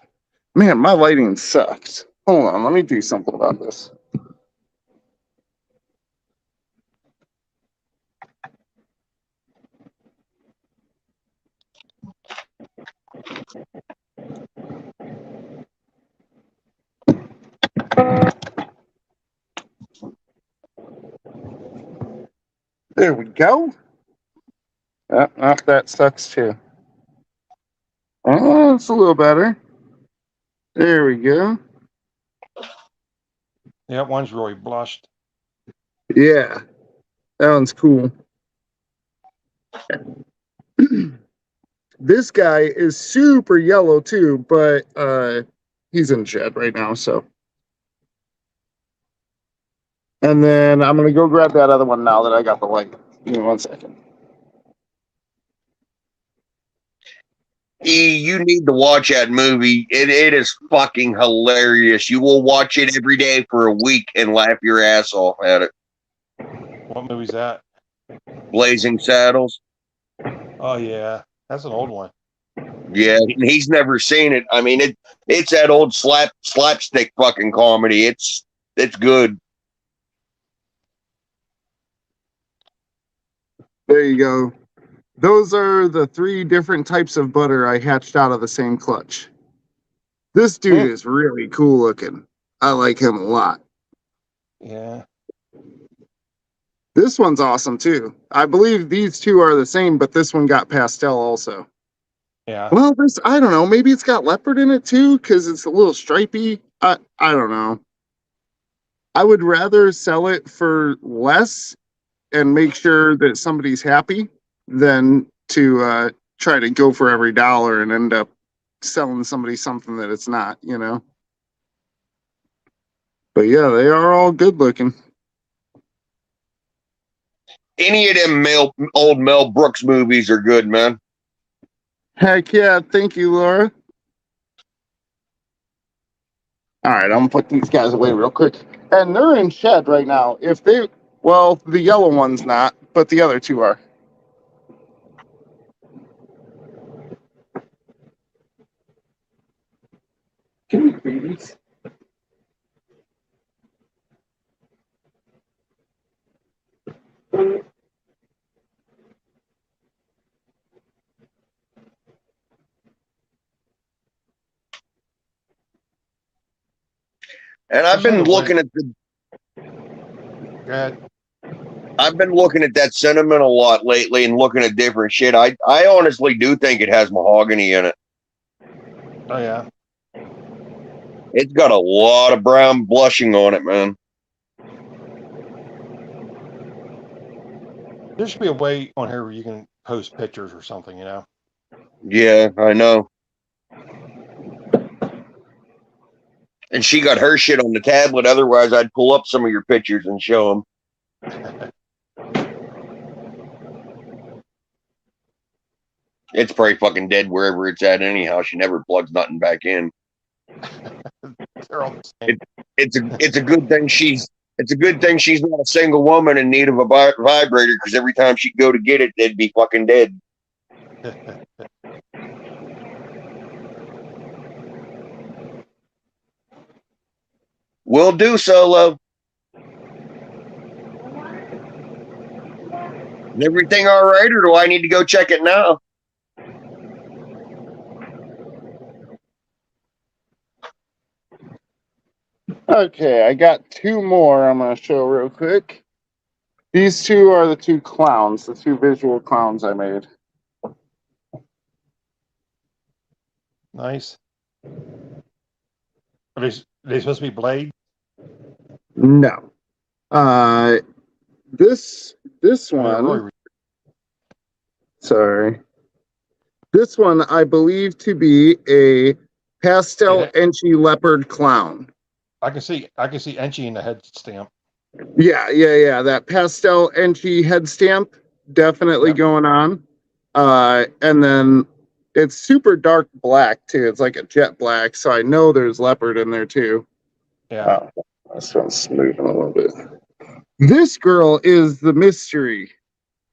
Man, my lighting sucks. Hold on, let me do something about this. There we go. That sucks too. Oh, it's a little better. There we go. Yeah, one's really blushed. Yeah, that one's cool. This guy is super yellow too, but he's in shed right now, so. And then I'm gonna go grab that other one now that I got the light. Give me 1 second. You need to watch that movie. It is fucking hilarious. You will watch it every day for a week and laugh your ass off at it. What movie's that? Blazing Saddles. Oh yeah, that's an old one. Yeah, and he's never seen it. I mean, it's that old slapstick fucking comedy. It's good. There you go. Those are the 3 different types of butter I hatched out of the same clutch. This dude is really cool looking. I like him a lot. Yeah. This one's awesome too. I believe these 2 are the same, but this one got pastel also. Yeah. Well, I don't know. Maybe it's got leopard in it too, because it's a little stripy. I don't know. I would rather sell it for less and make sure that somebody's happy than to try to go for every dollar and end up selling somebody something that it's not, you know. But yeah, they are all good looking. Any of them old Mel Brooks movies are good, man. Heck yeah, thank you, Laura. All right, I'm gonna put these guys away real quick. And they're in shed right now. If they, well, the yellow one's not, but the other two are. Can you feed these? And I've been looking at the. Go ahead. I've been looking at that sentiment a lot lately and looking at different shit. I honestly do think it has mahogany in it. Oh yeah. It's got a lot of brown blushing on it, man. There should be a way on here where you can post pictures or something, you know. Yeah, I know. And she got her shit on the tablet. Otherwise, I'd pull up some of your pictures and show them. It's probably fucking dead wherever it's at anyhow. She never plugs nothing back in. They're all the same. It's a good thing she's not a single woman in need of a vibrator, because every time she'd go to get it, they'd be fucking dead. Will do, Solo. Is everything all right, or do I need to go check it now? Okay, I got two more I'm going to show real quick. These two are the two clowns, the two visual clowns I made. Nice. Are they supposed to be blades? No. This one, Really, sorry. This one I believe to be a pastel Yeah. Enchi leopard clown. I can see Enchi in the head stamp. Yeah. That pastel Enchi head stamp definitely Yep. going on. And then it's super dark black too. It's like a jet black, so I know there's leopard in there too. Yeah. Oh, this one's moving a little bit. This girl is the mystery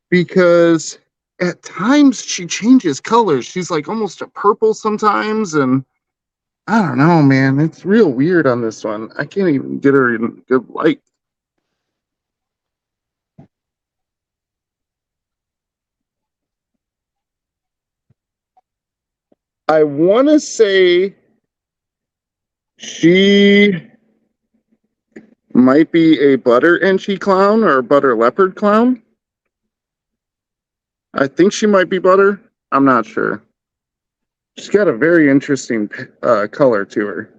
because at times she changes colors. She's like almost a purple sometimes, and I don't know, man. It's real weird on this one. I can't even get her in good light. I want to say she might be a butter Enchi clown or a butter leopard clown. I think she might be butter. I'm not sure. She's got a very interesting color to her.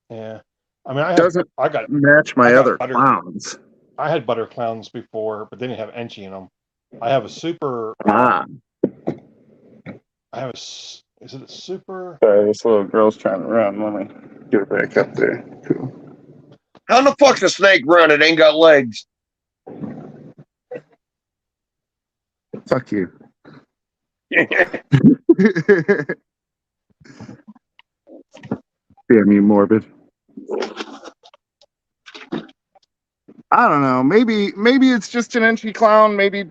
Yeah. I mean, Doesn't match my I got other butter. clowns. I had butter clowns before, but they didn't have Enchi in them. I have a super. Ah. I have a. Is it a super? Sorry, this little girl's trying to run. Let me get her back up there. Cool. How the fuck's a snake run? It ain't got legs. Fuck you. Damn you, morbid. I don't know. Maybe it's just an Enchi clown. Maybe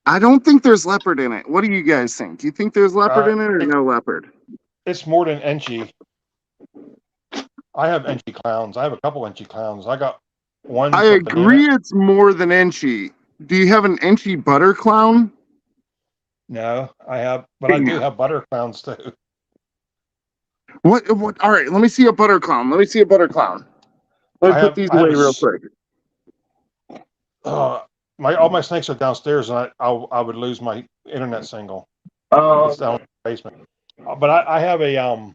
I don't think there's leopard in it. What do you guys think? Do you think there's leopard in it or no leopard? It's more than Enchi. I have Enchi clowns. I have a couple Enchi clowns. I got one. I agree it's more than Enchi. Do you have an Enchi butter clown? No, I have, but I do have butter clowns too. What? All right, let me see a butter clown. Let me I put these away real quick. All my snakes are downstairs, and I would lose my internet signal. Oh, It's down in the basement. But I have a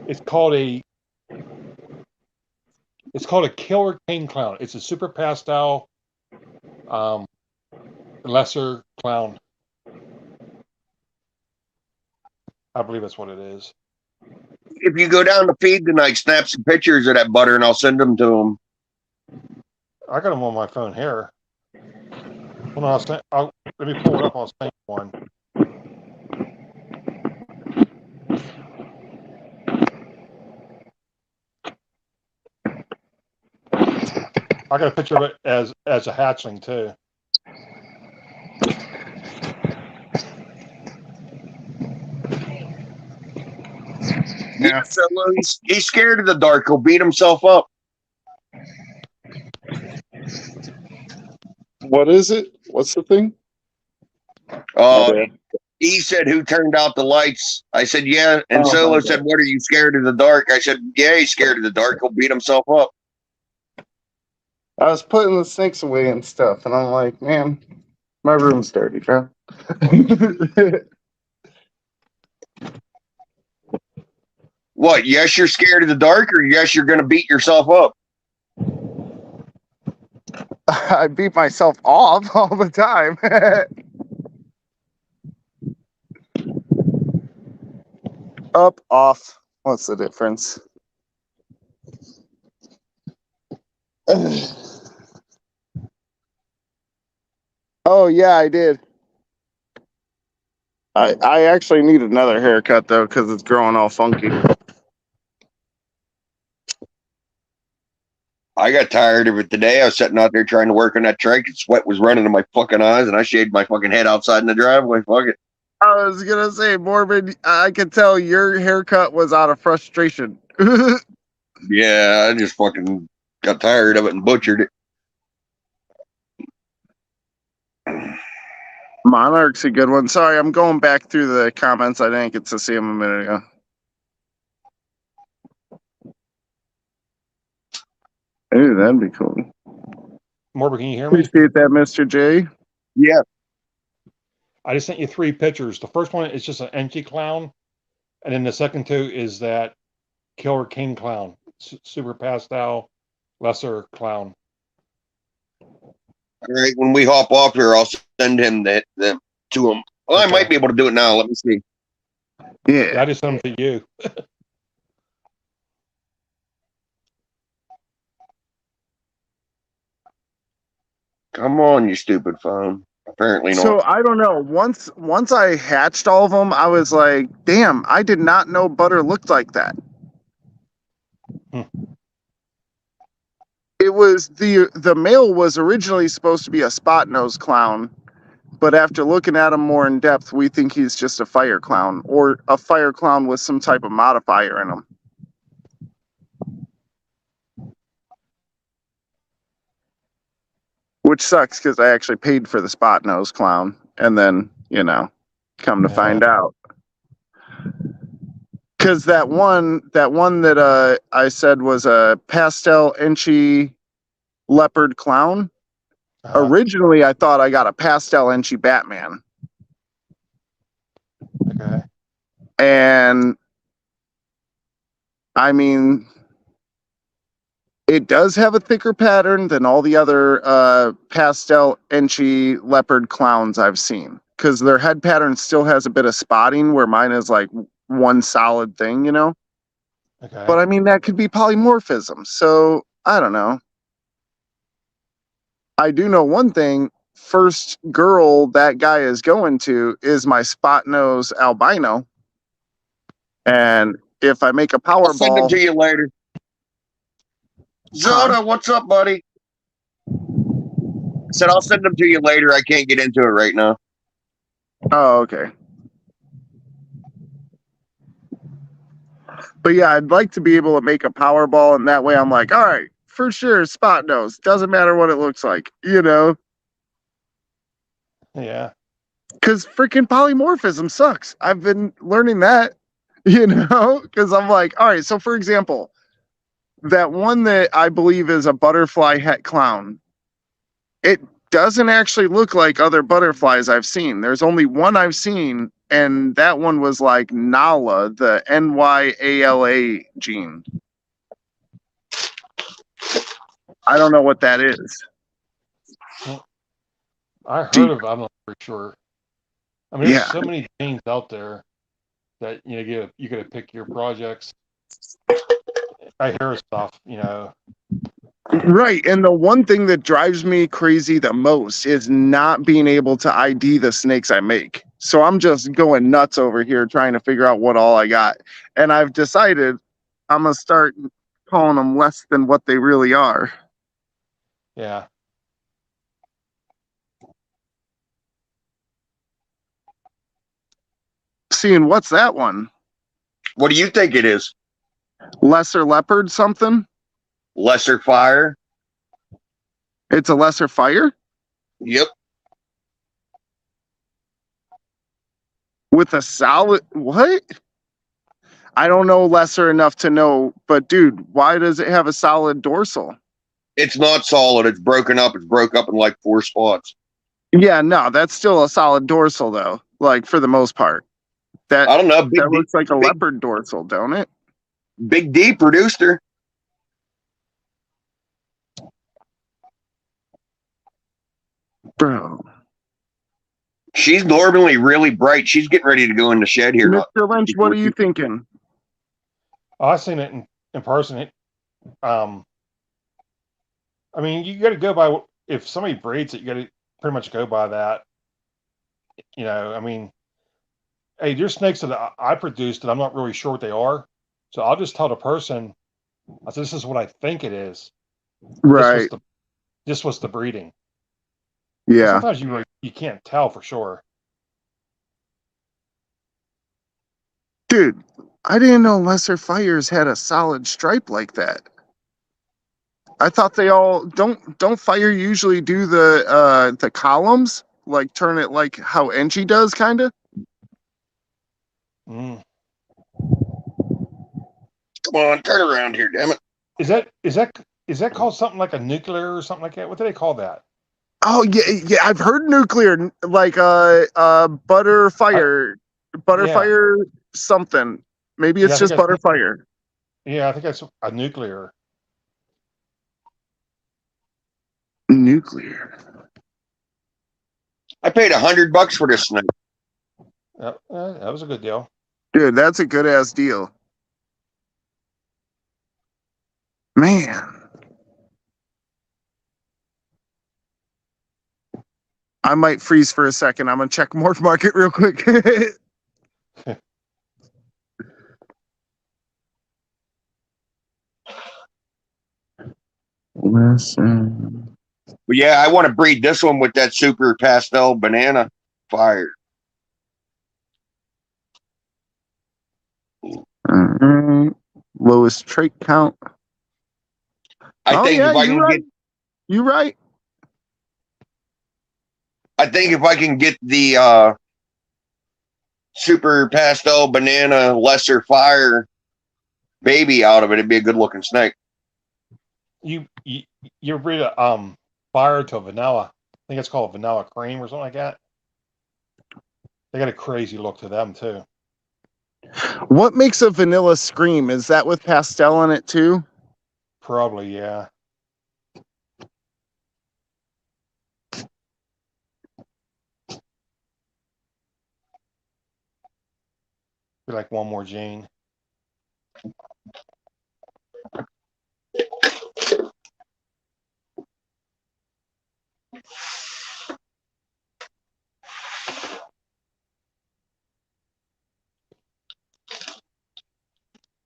it's called a It's called a Killer King Clown. It's a super pastel, lesser clown. I believe that's what it is. If you go down the feed tonight, snap some pictures of that butter and I'll send them to them. I got them on my phone here. Hold on, let me pull it up. I'll send you one. I got a picture of it as a hatchling too. Yeah, so he's scared of the dark. He'll beat himself up. What is it? What's the thing? Okay. He said, "Who turned out the lights?" I said, "Yeah." And Oh, Solo okay. said, "What, are you scared of the dark?" I said, "Yeah, he's scared of the dark. He'll beat himself up." I was putting the snakes away and stuff, and I'm like, man, my room's dirty, bro. What? Yes, you're scared of the dark, or yes, you're going to beat yourself up? I beat myself off all the time. Up, off. What's the difference? Oh yeah, I did. I actually need another haircut though, because it's growing all funky. I got tired of it today. I was sitting out there trying to work on that trike, and sweat was running in my fucking eyes, and I shaved my fucking head outside in the driveway. Fuck it. I was gonna say, Morbid, I could tell your haircut was out of frustration. Yeah, I just fucking got tired of it and butchered it. Monarch's a good one. Sorry, I'm going back through the comments. I didn't get to see him a minute ago. Ooh, that'd be cool. Morbid, can you hear me? Appreciate that, Mr. J. Yeah. I just sent you 3 pictures. The first one is just an Enchi clown, and then the second 2 is that Killer King Clown, super pastel, lesser clown. All right. When we hop off here, I'll send him that to him. Well, I Okay. might be able to do it now. Let me see. Yeah. I just sent them to you. Come on, you stupid phone. Apparently not. So I don't know. Once I hatched all of them, I was like, damn, I did not know butter looked like that. Hmm. It was the male was originally supposed to be a spot nose clown, but after looking at him more in depth, we think he's just a fire clown or a fire clown with some type of modifier in him. Which sucks because I actually paid for the spot nose clown, and then come to find out, because that one that I said was a pastel Enchi leopard clown. Originally, I thought I got a pastel Enchi Batman, Okay. and I mean, it does have a thicker pattern than all the other pastel Enchi leopard clowns I've seen, because their head pattern still has a bit of spotting where mine is like one solid thing, Okay. But I mean, that could be polymorphism. So I don't know. I do know one thing. First girl that guy is going to is my spot nose albino. And if I make a I'll send them Powerball, to you later. Zoda, what's up, buddy? I said I'll send them to you later. I can't get into it right now. oh, okay. But yeah, I'd like to be able to make a Powerball, and that way I'm like, all right, for sure, spot nose. Doesn't matter what it looks like, Yeah. Because freaking polymorphism sucks. I've been learning that, because I'm like, all right, so for example, that one that I believe is a butterfly het clown, it doesn't actually look like other butterflies I've seen. There's only one I've seen, and that one was like Nala, the NYALA gene. I don't know what that is. I heard of it, I'm not pretty sure. I mean, there's Yeah. so many things out there that you gotta pick your projects. I hear stuff, Right. And the one thing that drives me crazy the most is not being able to ID the snakes I make. So I'm just going nuts over here trying to figure out what all I got. And I've decided I'm going to start calling them less than what they really are. Yeah. Seeing what's that one? What do you think it is? Lesser leopard something? Lesser fire? It's a lesser fire Yep. with a solid what? I don't know lesser enough to know, but dude, why does it have a solid dorsal? It's not solid. It's broken up. It's broke up in like 4 spots. Yeah, no, that's still a solid dorsal though, like for the most part. That I don't know. Big that D, looks like a big, leopard dorsal, don't it? Big D produced her. Bro. She's normally really bright. She's getting ready to go in the shed here. Mr. Lynch, what are you thinking? Oh, I've seen it in person. I mean, you got to go by if somebody breeds it, you got to pretty much go by that. I mean, hey, there's snakes that I produced that I'm not really sure what they are, so I'll just tell the person, I said, this is what I think it is. Right. This was the breeding. Yeah. Sometimes you can't tell for sure. Dude, I didn't know lesser fires had a solid stripe like that. I thought they all don't fire usually do the columns, like turn it like how Enchi does kind of? Mm. Come on, turn around here, damn it. Is that called something like a nuclear or something like that? What do they call that? Oh yeah, I've heard nuclear like butterfire something. Maybe it's Yeah, I just think that's butterfire. Yeah, I think that's a nuclear. Nuclear. I paid $100 for this snake. That was a good deal. Dude, that's a good ass deal. Man. I might freeze for a second. I'm gonna check Morph Market real quick. Listen. But yeah, I want to breed this one with that super pastel banana fire. Lowest trait count. I think if I can get, you right. I think if I can get the super pastel banana lesser fire baby out of it, it'd be a good looking snake. You breed a fire to a vanilla. I think it's called vanilla cream or something like that. They got a crazy look to them too. What makes a vanilla scream? Is that with pastel in it too? Probably, yeah. Be like one more Jane.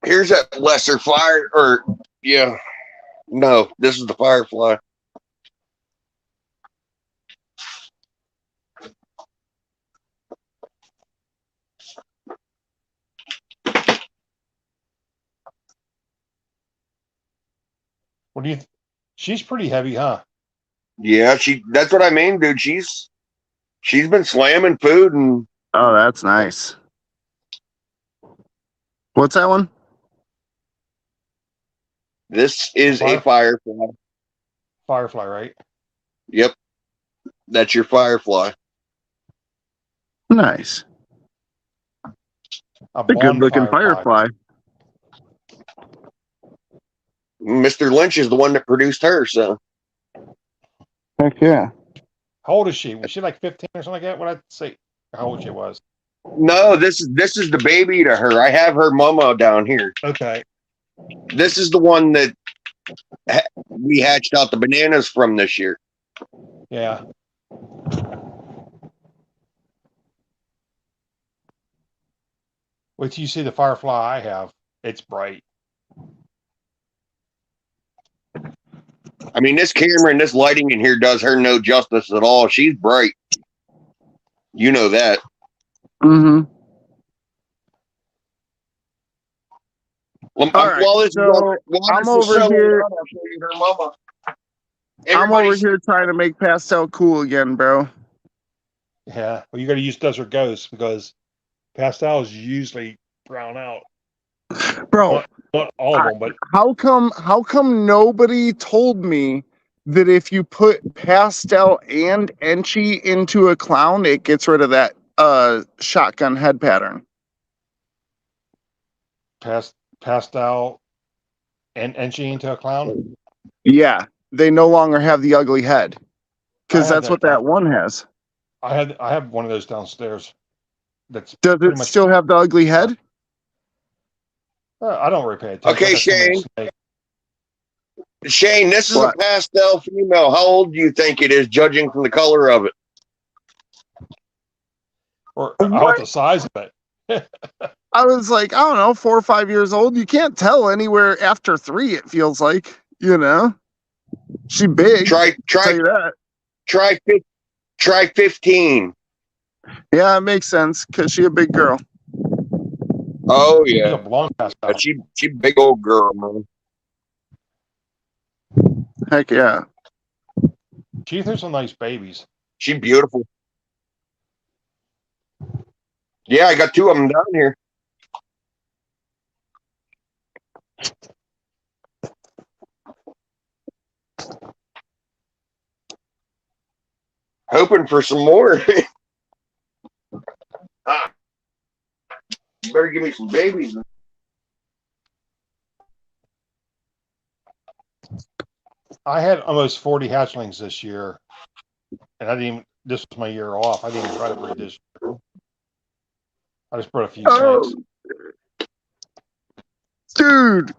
Here's that lesser fire, or yeah, no, this is the firefly. What do you? She's pretty heavy, huh? Yeah, that's what I mean, dude. She's been slamming food, and Oh, that's nice. What's that one? this is a firefly. Firefly, right? Yep, that's your firefly. Nice. A A good looking firefly. Mr. Lynch is the one that produced her. So Heck yeah. How old is she? Was she like 15 or something like that? What I'd say how old she was. no, this is the baby to her. I have her mama down here. Okay. This is the one that we hatched out the bananas from this year. Yeah. Wait till you see the firefly I have. It's bright. I mean, this camera and this lighting in here does her no justice at all. She's bright. You know that. Mm-hmm. Well, All right, while this, so while I'm this is over showing here- up, I'll show you her mama. I'm over Everybody's- here trying to make pastel cool again, bro. Yeah. Well, you got to use Desert Ghost because pastels usually brown out. Bro, Not all of them, but how come nobody told me that if you put pastel and Enchi into a clown, it gets rid of that shotgun head pattern? pastel and Enchi into a clown. Yeah, they no longer have the ugly head. Because I have that's what that that down. one has. I have one of those downstairs. That's Does pretty it much- still have the ugly head? I don't really pay attention. Okay, I got so many Shane. snakes. Shane, this is What? a pastel female. How old do you think it is, judging from the color of it? Or What? out the size of it. I was like, I don't know, 4 or 5 years old. You can't tell anywhere after 3, it feels like, you know? She big. Try tell you that. try 15. Yeah, it makes sense because she a big girl. Oh She's a yeah, blonde pastel. but she big old girl, man. Heck yeah. She threw some nice babies. She beautiful. Yeah, I got 2 of them down here. Hoping for some more. Ah. You better give me some babies. I had almost 40 hatchlings this year, and I didn't even. This was my year off. I didn't even try to breed this year. I just brought a few snakes. Dude.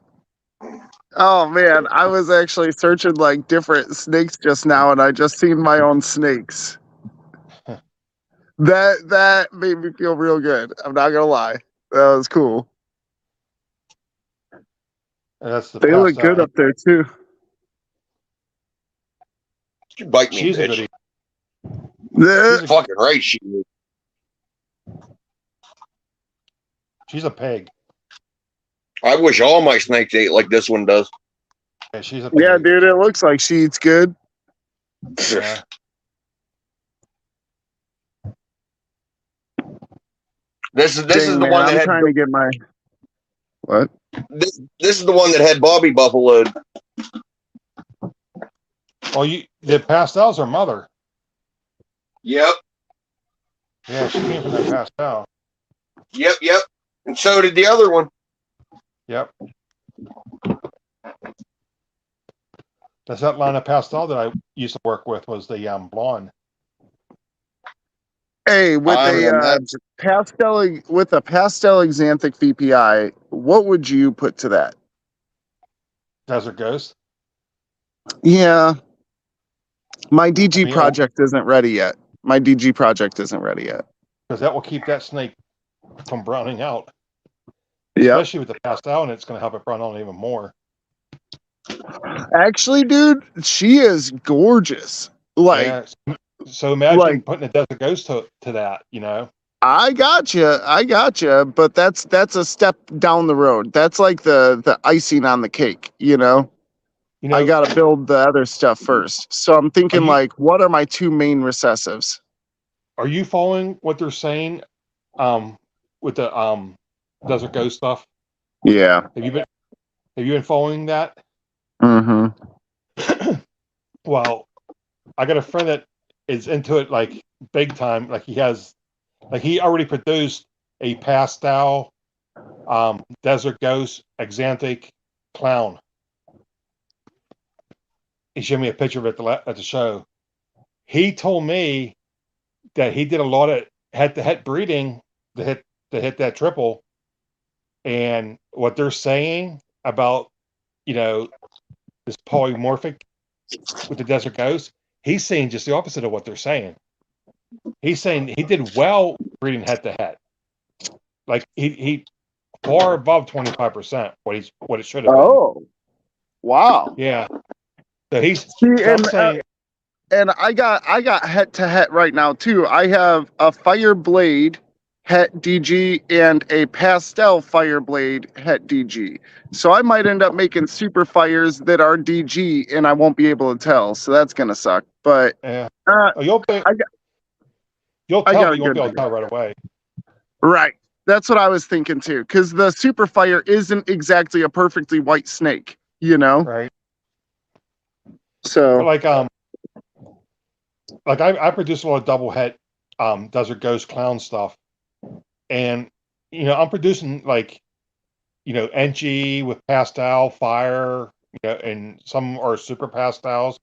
Oh man, I was actually searching like different snakes just now and I just seen my own snakes. That made me feel real good. I'm not gonna lie. That was cool. And that's the They look pastel. good up there too. You bite me, She's a bitch. goodie. Yeah. She's a, Fucking right, she is. she's a pig. I wish all my snakes ate like this one does. Yeah, she's a pig. Yeah, dude, it looks like she eats good. Yeah. This is Dang, the man, one that I'm had trying to get my what? this is the one that had Bobby buffaloed. Oh, the pastels are mother. Yep, Yeah, she came from that pastel. yep. And so did the other one. Yep. That's that line of pastel that I used to work with was the blonde. Hey, with I would a imagine- pastel xanthic VPI, what would you put to that? Desert Ghost. Yeah. My DG Yeah. project isn't ready yet. Because that will keep that snake from browning out. Yeah. Especially with the pastel, and it's going to help it brown out even more. Actually, dude, she is gorgeous. Like, Yeah. So imagine like- putting a Desert Ghost to that, you know? I gotcha, but that's a step down the road. That's like the icing on the cake, you know? You know, I gotta build the other stuff first. So I'm thinking Are you- like, what are my 2 main recessives? are you following what they're saying with the Desert Ghost stuff? Yeah. Have you been following that? Mm-hmm. Well, I got a friend that is into it like big time. Like he already produced a pastel Desert Ghost Xanthic clown. he showed me a picture of it at the show. He told me that he did a lot of head-to-head breeding to hit that triple, and what they're saying about this polymorphic with the Desert Ghost, he's saying just the opposite of what they're saying. He's saying he did well breeding head-to-head, like he far above 25% what it should have been. Oh, wow. Yeah. So he's See, I'm saying and I got het to het right now too. I have a Fireblade het DG and a pastel Fireblade het DG. So I might end up making super fires that are DG and I won't be able to tell. So that's gonna suck. But yeah. I You'll tell, got but a you won't be able good to tell right away. right. That's what I was thinking too. Because the super fire isn't exactly a perfectly white snake, Right. But So like I produce a lot of double het Desert Ghost clown stuff, and I'm producing NG with pastel fire, and some are super pastels,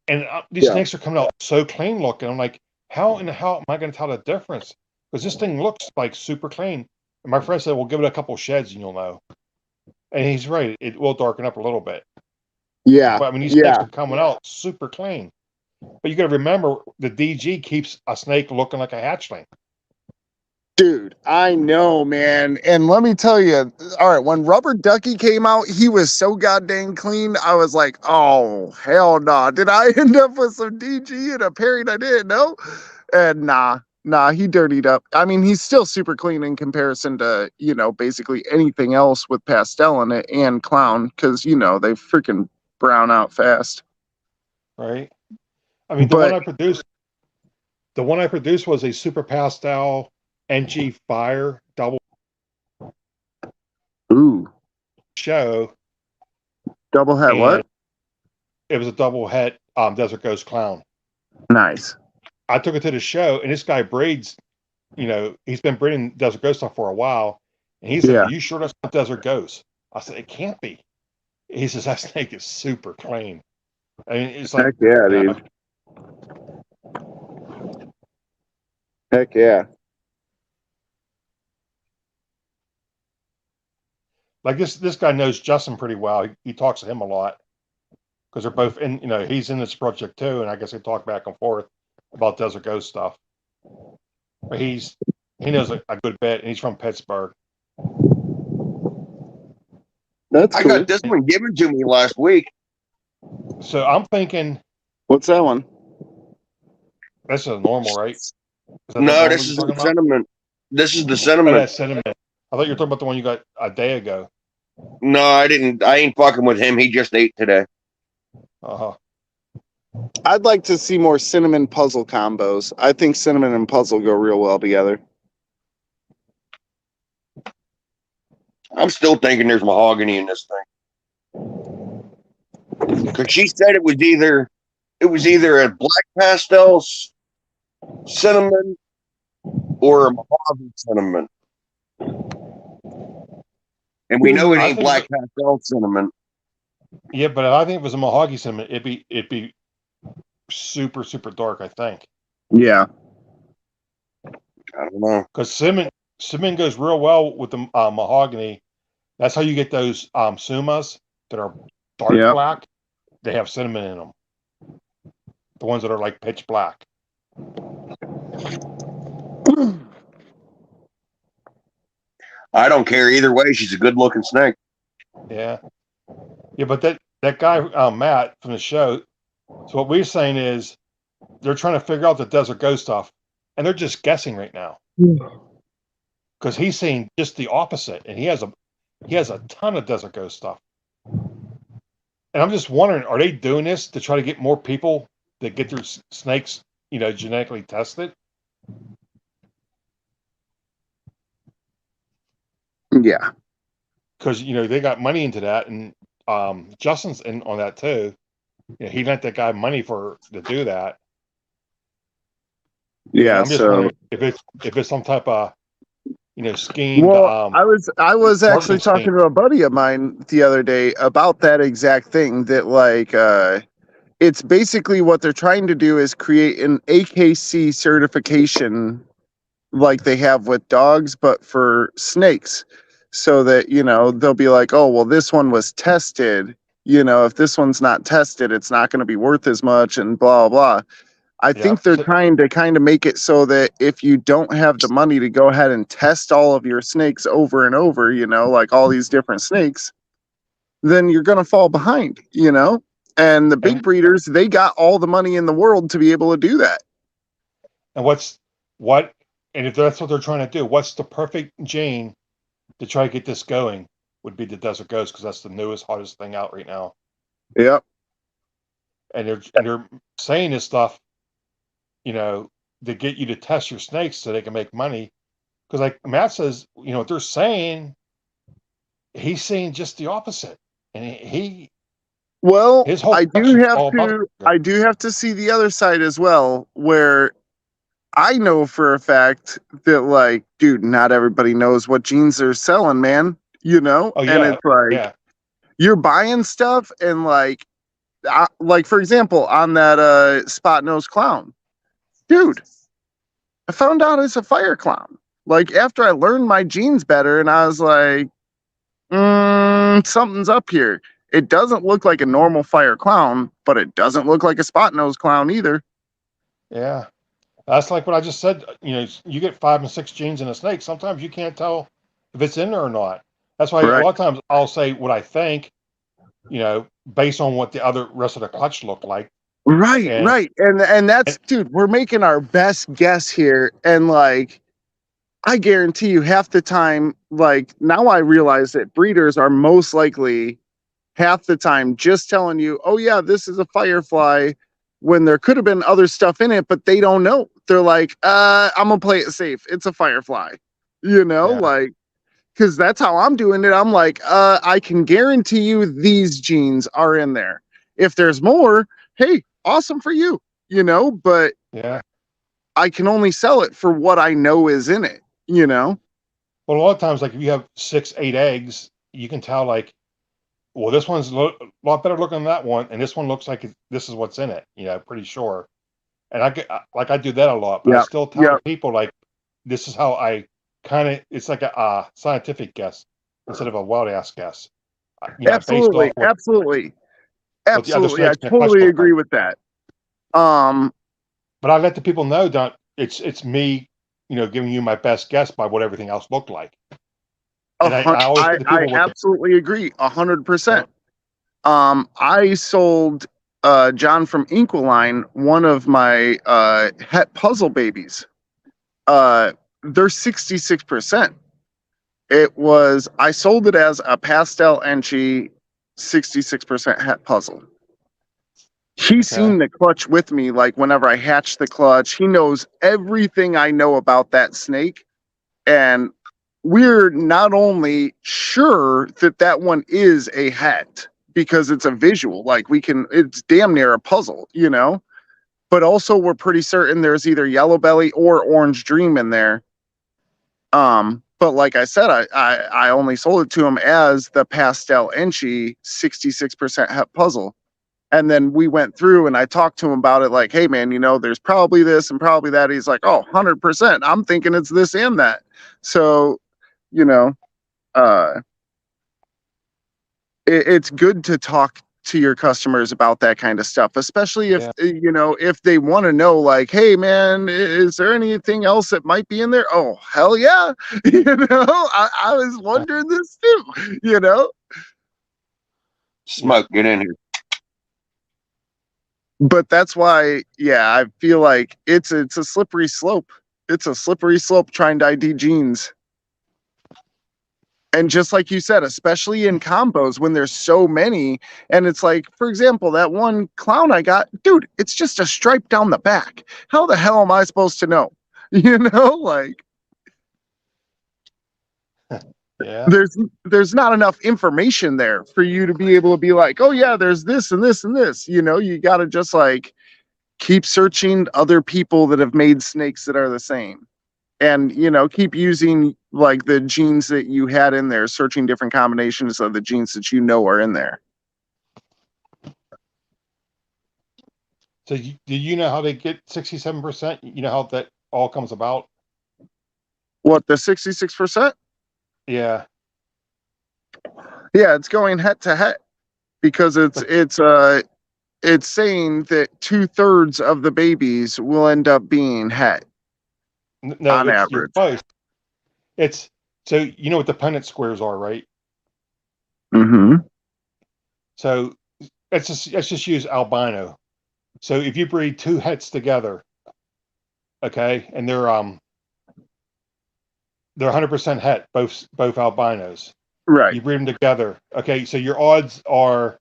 and these snakes are coming out so clean looking. I'm like, how in the hell am I going to tell the difference? Because this thing looks like super clean. And my friend said, "Well, give it a couple sheds and you'll know." And he's right; it will darken up a little bit. yeah, But I mean, these snakes are coming out super clean. But you got to remember, the DG keeps a snake looking like a hatchling. dude, I know, man. And let me tell you, all right, when Rubber Ducky came out, he was so goddamn clean. I was like, oh, hell no. Did I end up with some DG and a pairing I didn't know? And nah, he dirtied up. I mean, he's still super clean in comparison to, basically anything else with pastel in it and clown, because, they freaking brown out fast. Right. I mean, the one I produced was a super pastel NG Fire double show. Double het what? It was a double het Desert Ghost clown. Nice. I took it to the show, and this guy breeds, he's been breeding Desert Ghost stuff for a while, and he said, "Are you sure that's not Desert Ghost?" I said, "It can't be." He says, "That snake is super clean." I mean, it's like, heck yeah, dude. Heck yeah. Like this guy knows Justin pretty well. He talks to him a lot because they're both in. He's in this project too, and I guess they talk back and forth about Desert Ghost stuff. But he knows a good bit, and he's from Pittsburgh. That's cool. I got this one given to me last week. So I'm thinking, what's that one? this is a normal, right? No, this is the cinnamon. This is the cinnamon. Oh, that's cinnamon. I thought you were talking about the one you got a day ago. No, I didn't. I ain't fucking with him. He just ate today. Uh-huh. I'd like to see more cinnamon puzzle combos. I think cinnamon and puzzle go real well together. I'm still thinking there's mahogany in this thing. Because she said it was either a black pastel cinnamon or a mahogany cinnamon. And we know it ain't black pastel cinnamon. Yeah, but I think if it was a mahogany cinnamon, it'd be super, super dark, I think. Yeah. I don't know. Because cinnamon goes real well with the mahogany. That's how you get those sumas that are dark black. They have cinnamon in them. The ones that are like pitch black. I don't care either way. She's a good looking snake. Yeah. Yeah, but that guy, Matt, from the show, so what we're saying is they're trying to figure out the Desert Ghost stuff, and they're just guessing right now. Because he's saying just the opposite, and he has a ton of Desert Ghost stuff. And I'm just wondering, are they doing this to try to get more people that get their snakes, genetically tested? Yeah. Because, they got money into that, and Justin's in on that too. He lent that guy money to do that. Yeah, I'm just wondering if it's some type of schemed. Well, I was actually marketing scheme. talking to a buddy of mine the other day about that exact thing. That like, it's basically what they're trying to do is create an AKC certification, like they have with dogs, but for snakes, so that they'll be like, oh well, this one was tested. If this one's not tested, it's not going to be worth as much, and blah blah. I think they're trying to kind of make it so that if you don't have the money to go ahead and test all of your snakes over and over, like all these different snakes, then you're going to fall behind, And the big breeders, they got all the money in the world to be able to do that. And and if that's what they're trying to do, what's the perfect gene to try to get this going? Would be the Desert Ghost, because that's the newest, hottest thing out right now. Yep. And they're saying this stuff, to get you to test your snakes so they can make money. Because like Matt says, what they're saying, he's saying just the opposite. And well, his whole I do have to see the other side as well, where I know for a fact that, like, dude, not everybody knows what genes they're selling, man. Oh, yeah. And it's like, you're buying stuff, and like for example, on that spot nose clown, dude, I found out it's a fire clown. Like, after I learned my genes better, and I was like, something's up here. It doesn't look like a normal fire clown, but it doesn't look like a spot nose clown either. Yeah. That's like what I just said. You get 5 and 6 genes in a snake. Sometimes you can't tell if it's in there or not. That's why a lot of times I'll say what I think, based on what the rest of the clutch looked like. Right. And that's, dude, we're making our best guess here. And like, I guarantee you half the time, like, now I realize that breeders are most likely half the time just telling you, oh yeah, this is a firefly, when there could have been other stuff in it, but they don't know. They're like, I'm gonna play it safe. It's a firefly, like, because that's how I'm doing it. I'm like, I can guarantee you these genes are in there. If there's more, hey, awesome for you, but yeah, I can only sell it for what I know is in it, Well, a lot of times, like if you have 6, 8 eggs, you can tell, like, well, this one's a lot better looking than that one, and this one looks like this is what's in it. Pretty sure. And I do that a lot, but I still tell people, like, this is how I kind of. It's like a scientific guess instead of a wild ass guess. Absolutely. I totally agree with that. But I let the people know that it's me, giving you my best guess by what everything else looked like. And I absolutely agree 100%. I sold John from Inquiline one of my het puzzle babies. They're 66%. I sold it as a pastel Enchi 66% het puzzle. He's seen the clutch with me, like whenever I hatch the clutch. He knows everything I know about that snake, and we're not only sure that one is a het because it's a visual, like it's damn near a puzzle, but also we're pretty certain there's either yellow belly or orange dream in there. But like I said, I only sold it to him as the pastel Enchi 66% het puzzle. And then we went through and I talked to him about it, like, hey man, there's probably this and probably that. He's like, oh, 100%. I'm thinking it's this and that. So, it's good to talk to your customers about that kind of stuff, especially if, if they want to know, like, hey man, is there anything else that might be in there? Oh, hell yeah. I was wondering this too, Smoke, get in here. But that's why, I feel like it's a slippery slope. It's a slippery slope trying to ID genes. And just like you said, especially in combos when there's so many, and it's like, for example, that one clown I got, dude, it's just a stripe down the back. How the hell am I supposed to know? Like, there's not enough information there for you to be able to be like, oh yeah, there's this and this and this. You got to just like keep searching other people that have made snakes that are the same. And, keep using like the genes that you had in there, searching different combinations of the genes that you know are in there. So do you know how they get 67%? You know how that all comes about? What, the 66%? Yeah. Yeah, it's going head to head because it's saying that 2/3 of the babies will end up being het No, on you're average. close. It's so you know what the Punnett squares are, right? Mm-hmm. So let's just use albino. So if you breed two hets together, okay, and they're 100% het, both albinos. Right. You breed them together, okay. So your odds are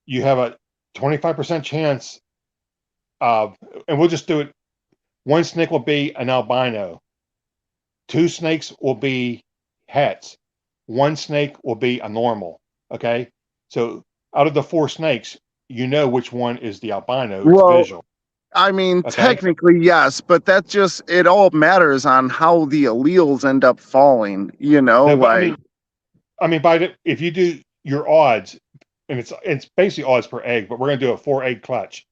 you have a 25% chance of, and we'll just do it. One snake will be an albino. Two snakes will be hets. One snake will be a normal. Okay. So out of the four snakes, you know which one is the albino. It's Well, visual. I mean, Okay. technically, yes, but that just, it all matters on how the alleles end up falling, you know, No, but like, I mean, if you do your odds, and it's basically odds per egg, but we're going to do a 4-egg clutch.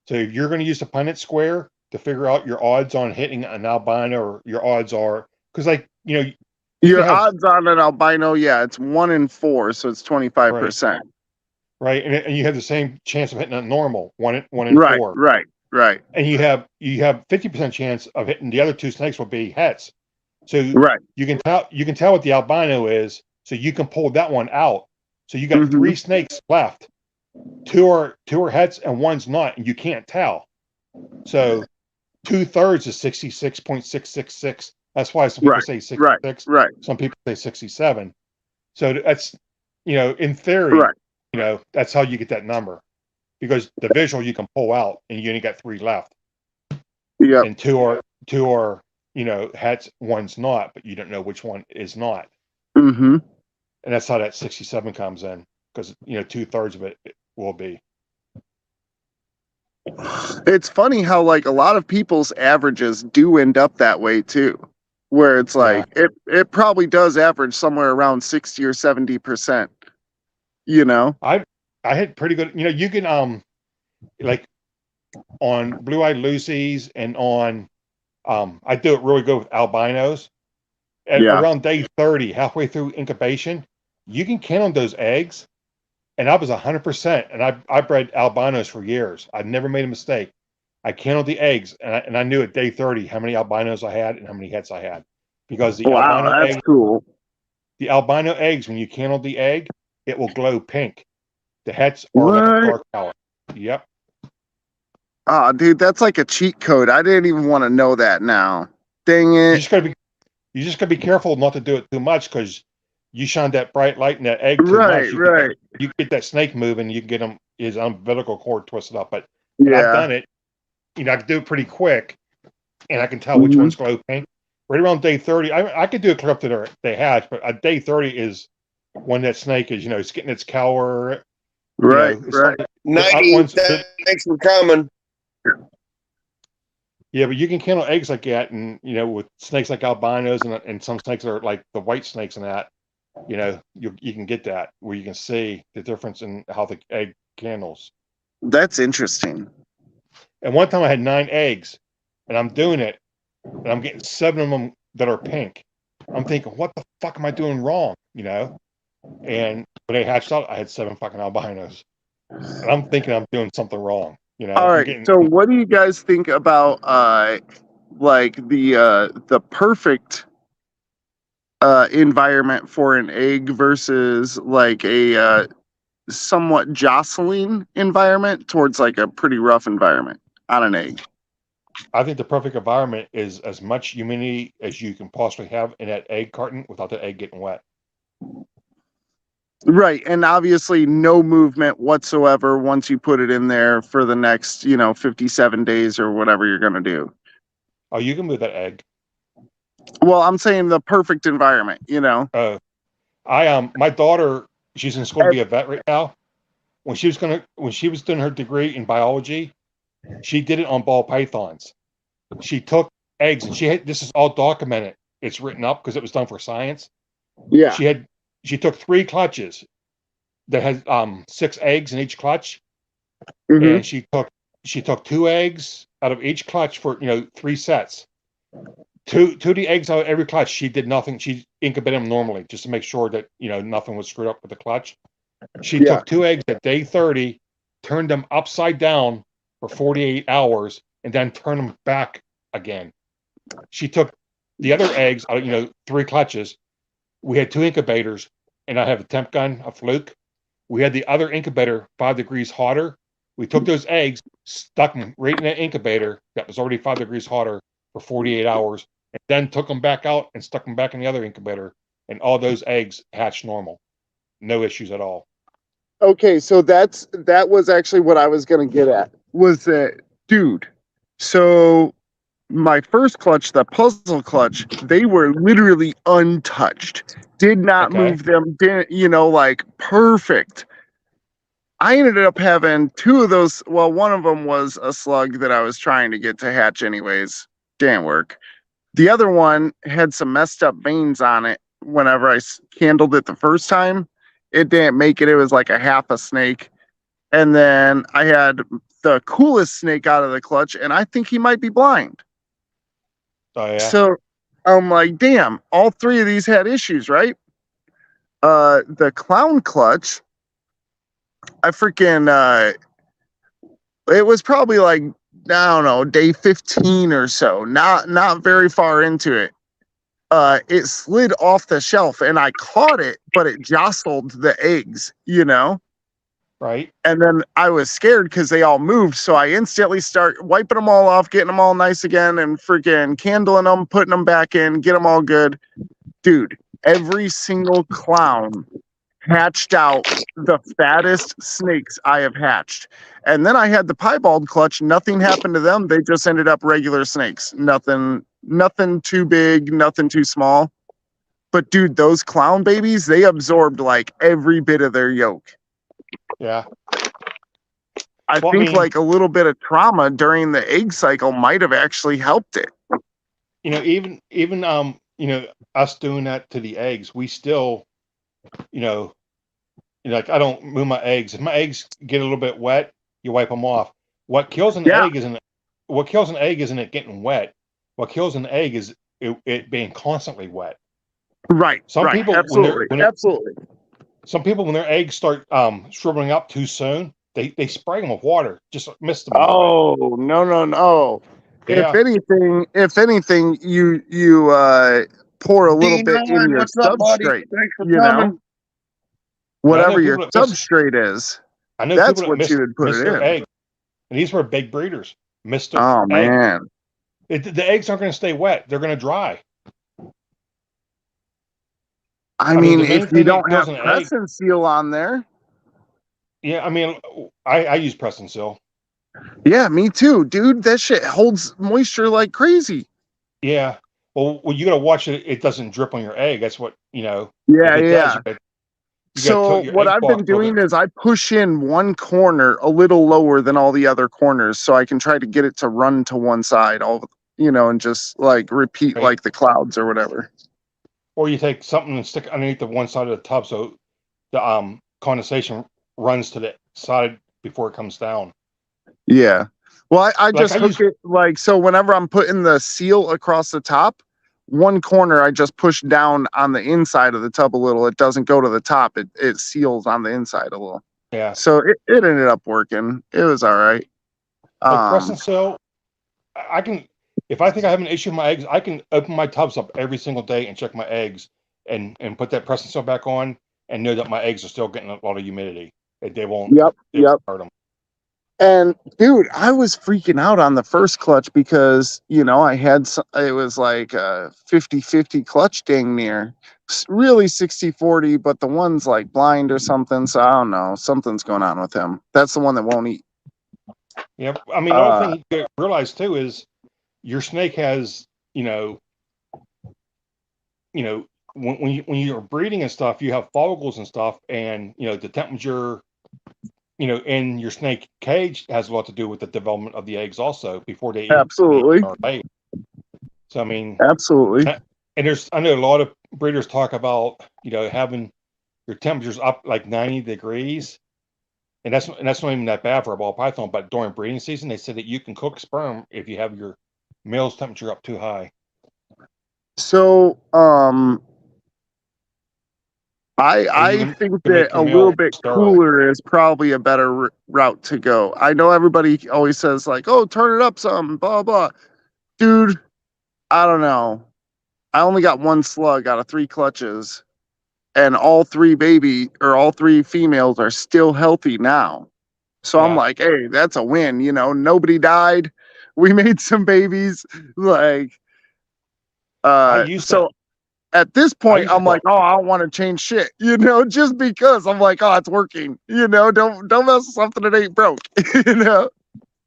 So if you're going to use the Punnett square to figure out your odds on hitting an albino, or your odds are, because like, you know, your can have, odds on an albino, yeah, it's 1 in 4, so it's 25%. right, and you have the same chance of hitting a normal, one in Right, 4. right, And you have 50% chance of hitting the other two snakes will be hets. So right. you can tell what the albino is, so you can pull that one out. So you got Mhm. 3 snakes left. Two are hets and one's not, and you can't tell. So 2/3 is 66.666. That's why some people Right, say 66. right, Some people say 67. So that's, you know, in theory, right. you know, that's how you get that number, because the visual you can pull out, and you only got 3 left, Yep. and two are you know hets, one's not, but you don't know which one is not, Mm-hmm. and that's how that 67 comes in, because you know 2/3 of it will be. It's funny how like a lot of people's averages do end up that way too, where it's like it probably does average somewhere around 60 or 70%. You know? I had pretty good, you know, you can like on blue-eyed Lucy's and on I do it really good with albinos. At Yeah. around day 30, halfway through incubation, you can count on those eggs. And I was 100%, and I bred albinos for years. I've never made a mistake. I counted the eggs, and I knew at day 30 how many albinos I had and how many hets I had, because the Wow, albino that's egg, cool. the albino eggs, when you counted the egg, it will glow pink. The hets are like a What? dark color. Yep. Oh, dude, that's like a cheat code. I didn't even want to know that now. Dang You it. just gotta be careful not to do it too much, because you shine that bright light in that egg too much. Right. You get that snake moving, you can get his umbilical cord twisted up. But Yeah. I've done it. You know, I can do it pretty quick, and I can tell which Mhm. ones glow pink. Right around day 30, I could do it clear up to they hatch, but at day 30 is when that snake is, you know, it's getting its color. Right, You know, it's right. like, 90, thanks for coming. yeah, but you can handle eggs like that, and you know, with snakes like albinos and some snakes are like the white snakes and that, you know, you can get that where you can see the difference in how the egg candles. That's interesting. And one time I had 9 eggs, and I'm doing it, and I'm getting 7 of them that are pink. I'm thinking, what the fuck am I doing wrong? You know? And when they hatched out, I had 7 fucking albinos. And I'm thinking I'm doing something wrong. You know? All right. So what do you guys think about like the perfect environment for an egg versus like a somewhat jostling environment towards like a pretty rough environment on an egg? I think the perfect environment is as much humidity as you can possibly have in that egg carton without the egg getting wet. Right. And obviously no movement whatsoever once you put it in there for the next, 57 days or whatever you're going to do. Oh, you can move that egg. Well, I'm saying the perfect environment, My daughter, she's in school to be a vet right now. When she was doing her degree in biology, she did it on ball pythons. She took eggs, and this is all documented it's written up because it was done for science. Yeah. She took 3 clutches that had 6 eggs in each clutch, Mhm. and she took 2 eggs out of each clutch for 3 sets. Two of the eggs out of every clutch. She did nothing. She incubated them normally just to make sure that nothing was screwed up with the clutch. She Yeah. took 2 eggs at day 30, turned them upside down for 48 hours, and then turned them back again. She took the other eggs out of 3 clutches. We had 2 incubators, and I have a temp gun, a Fluke. We had the other incubator 5 degrees hotter. We took those eggs, stuck them right in that incubator that was already 5 degrees hotter for 48 hours, and then took them back out and stuck them back in the other incubator, and all those eggs hatched normal. No issues at all. Okay, so that was actually what I was gonna get at. Was that, dude? So my first clutch, the puzzle clutch, they were literally untouched. Did not Okay. move them. Didn't like perfect. I ended up having 2 of those. Well, one of them was a slug that I was trying to get to hatch anyways. Didn't work. The other one had some messed up veins on it. Whenever I candled it the first time, it didn't make it. It was like a half a snake. And then I had the coolest snake out of the clutch, and I think he might be blind. Oh yeah. So I'm like, damn, all 3 of these had issues, right? The clown clutch, I freaking it was probably like, I don't know, day 15 or so, not very far into it. It slid off the shelf and I caught it, but it jostled the eggs, Right. And then I was scared because they all moved. So I instantly start wiping them all off, getting them all nice again, and freaking candling them, putting them back in, get them all good. Dude, every single clown hatched out the fattest snakes I have hatched. And then I had the piebald clutch. Nothing happened to them. They just ended up regular snakes. Nothing too big, nothing too small. But dude, those clown babies, they absorbed like every bit of their yolk. Yeah. I Well, I think mean- like a little bit of trauma during the egg cycle might have actually helped it. Even us doing that to the eggs, we still, like I don't move my eggs. If my eggs get a little bit wet, you wipe them off. What kills an Yeah. egg isn't it getting wet. What kills an egg is it being constantly wet. Right. Some right. people, absolutely. Absolutely. Some people, when their eggs start shriveling up too soon, they spray them with water, just mist them. Oh, no. Yeah. If anything, you pour a little bit in your substrate, Thanks for you know, whatever your people that miss- substrate is. I know That's people that what miss, you would put miss it their in. egg, and these were big breeders. Missed their Oh egg. man. The eggs aren't going to stay wet; they're going to dry. I mean, mean, the main if thing you that don't have kills an egg- press and seal on there, Yeah, I mean, I use Preston Seal. yeah, me too, dude. That shit holds moisture like crazy. Yeah. Well, you got to watch it. It doesn't drip on your egg. That's what Yeah, if it yeah. does, you gotta So tilt your what egg I've box been a little doing bit. is I push in one corner a little lower than all the other corners, so I can try to get it to run to one side, and just like repeat Right. like the clouds or whatever. Or you take something and stick underneath the one side of the tub so the condensation runs to the side before it comes down. Yeah. Well, I Like, just I hook it like so. Whenever I'm putting the seal across the top, one corner I just push down on the inside of the tub a little. It doesn't go to the top. It seals on the inside a little. Yeah. So it ended up working. It was all right. Like Preston Seal, I can, if I think I have an issue with my eggs, I can open my tubs up every single day and check my eggs and put that Preston Seal back on and know that my eggs are still getting a lot of humidity. They won't. Yep. They Yep. won't hurt them. And dude, I was freaking out on the first clutch because, I had it was like a 50-50 clutch dang near. Really 60-40, but the one's like blind or something. So I don't know. Something's going on with him. That's the one that won't eat. Yeah. I mean, the other thing you realize too is your snake has, when you're breeding and stuff, you have follicles and stuff, and the temperature, in your snake cage has a lot to do with the development of the eggs also before they Absolutely. are laid. So I mean, Absolutely. And I know a lot of breeders talk about, having your temperatures up like 90 degrees. And that's not even that bad for a ball python, but during breeding season, they said that you can cook sperm if you have your male's temperature up too high. So, And I even think to that make a your little male bit sterile. cooler is probably a better route to go. I know everybody always says like, "Oh, turn it up some," blah blah. Dude, I don't know. I only got one slug out of 3 clutches, and all 3 females are still healthy now. So I'm Yeah. like, hey, that's a win. Nobody died. We made some babies. Like, I used to so at this I point, used to I'm like, drop oh, I don't want to change shit, just because I'm like, oh, it's working. Don't mess with something that ain't broke,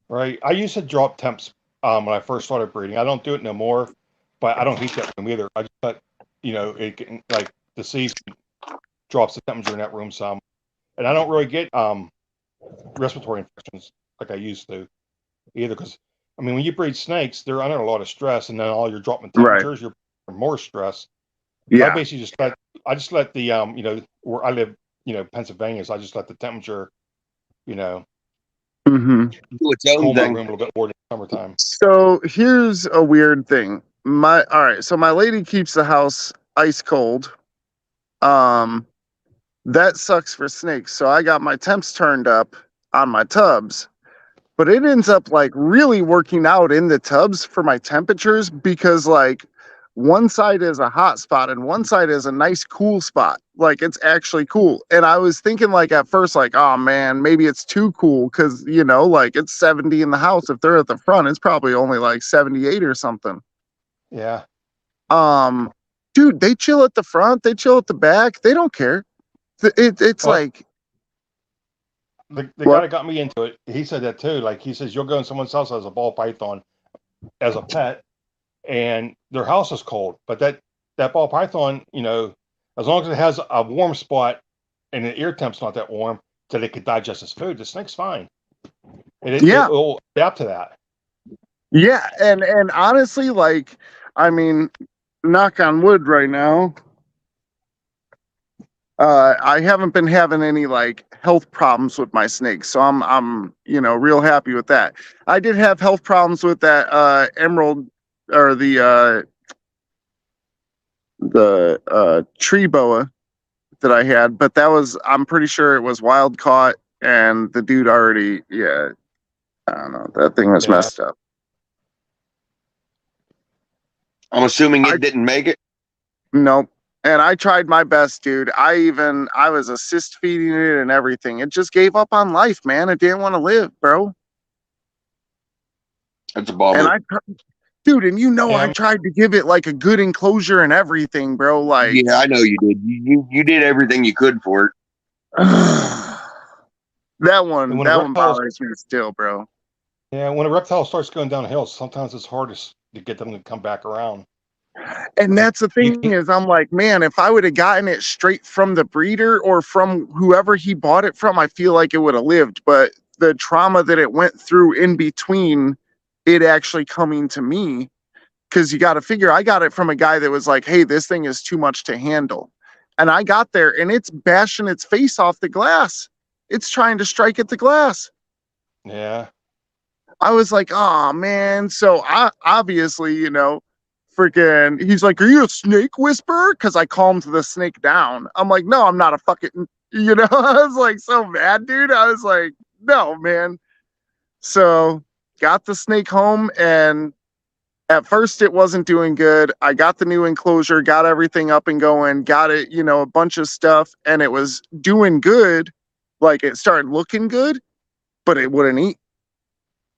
right. I used to drop temps when I first started breeding. I don't do it no more, but I don't heat that room either. I just let it can, like, the season drops the temperature in that room some, and I don't really get respiratory infections like I used to either. Because I mean, when you breed snakes, they're under a lot of stress, and then all you're dropping Right. temperatures, you're more stress. So I Yeah. basically just let the where I live, Pennsylvania, so I just let the temperature, hmm Do its own cool my thing. room a little bit more in the summertime. So here's a weird thing. All right. So my lady keeps the house ice cold. Um, that sucks for snakes. So I got my temps turned up on my tubs, but it ends up like really working out in the tubs for my temperatures because like one side is a hot spot and one side is a nice cool spot. Like it's actually cool. And I was thinking like at first, like, oh man, maybe it's too cool because like it's 70 in the house. If they're at the front, it's probably only like 78 or something. Yeah, Um, dude, they chill at the front, they chill at the back, they don't care. It's well, like the guy what? that got me into it, he said that too. Like he says, you'll go in someone's house as a ball python as a pet, and their house is cold, but that ball python, as long as it has a warm spot and the ear temp's not that warm, that it could digest its food, the snake's fine, and Yeah, it'll adapt to that. yeah, and honestly, like, I mean, knock on wood right now. I haven't been having any like health problems with my snakes, so I'm real happy with that. I did have health problems with that emerald or the tree boa that I had, but I'm pretty sure it was wild caught, and the dude already, yeah, I don't know, that thing was Yeah, messed up. I'm assuming I it didn't make it. Nope. And I tried my best, dude. I was assist feeding it and everything. It just gave up on life, man. It didn't want to live, bro. That's a And bummer. dude, and yeah, I tried to give it like a good enclosure and everything, bro. Like, Yeah, I know you did. You did everything you could for it. that and one bothers me still, bro. when a reptile starts going downhill, sometimes it's hardest to get them to come back around. And Like that's the you thing can, is, I'm like, man, if I would have gotten it straight from the breeder or from whoever he bought it from, I feel like it would have lived. But the trauma that it went through in between it actually coming to me, because you got to figure, I got it from a guy that was like, hey, this thing is too much to handle. And I got there and it's bashing its face off the glass. It's trying to strike at the glass. yeah, I was like, oh man. So I obviously, freaking, he's like, are you a snake whisperer? Because I calmed the snake down. I'm like, no, I'm not a fucking, I was like so mad, dude. I was like, no, man. So got the snake home, and at first it wasn't doing good. I got the new enclosure, got everything up and going, got it, a bunch of stuff, and it was doing good. Like it started looking good, but it wouldn't eat.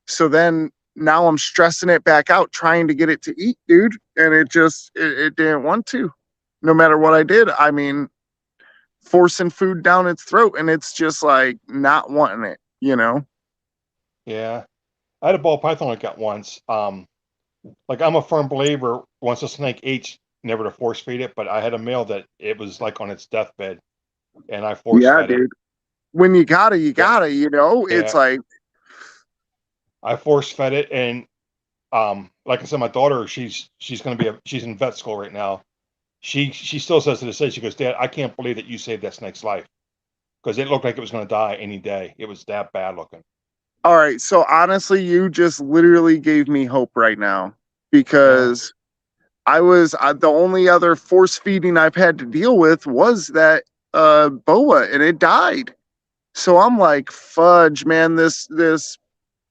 So then now I'm stressing it back out, trying to get it to eat, dude. And it didn't want to, no matter what I did. I mean, forcing food down its throat, and it's just like not wanting it. yeah. I had a ball python like that once. Like I'm a firm believer, once a snake eats, never to force feed it. But I had a male that it was like on its deathbed, and I force Yeah, fed it. dude. When you gotta, Yeah, it's yeah. like, I force fed it, and like I said, my daughter, she's going to be she's in vet school right now. She still says to this day, she goes, Dad, I can't believe that you saved that snake's life because it looked like it was going to die any day. It was that bad looking. All right, so honestly, you just literally gave me hope right now because the only other force feeding I've had to deal with was that boa, and it died. So I'm like, fudge, man, this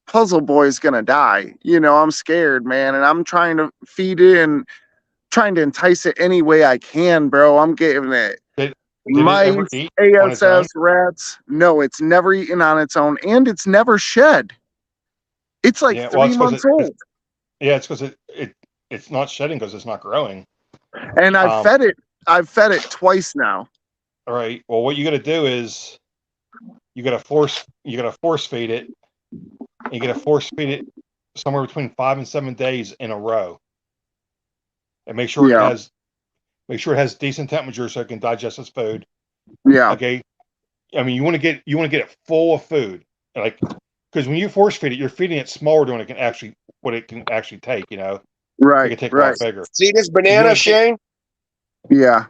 puzzle boy is gonna die. You know, I'm scared, man, and I'm trying to feed it and trying to entice it any way I can, bro. I'm giving it Did it ever mice, eat on its own? ASS, rats. No, it's never eaten on its own, and it's never shed. It's like Yeah, well, 3 it's because months old, it's because it's not shedding because it's not growing. and Um, I've fed it twice now. all right. Well, what you got to do is you got to force feed it. And you got to force feed it somewhere between 5 and 7 days in a row, and make sure Yeah. it has decent temperature so it can digest its food. Yeah, Okay. I mean, you want to get it full of food, like because when you force feed it, you're feeding it smaller than what it can actually take. You know, it right, can take a right. lot bigger. See this You banana, wanna take- Shane? Yeah,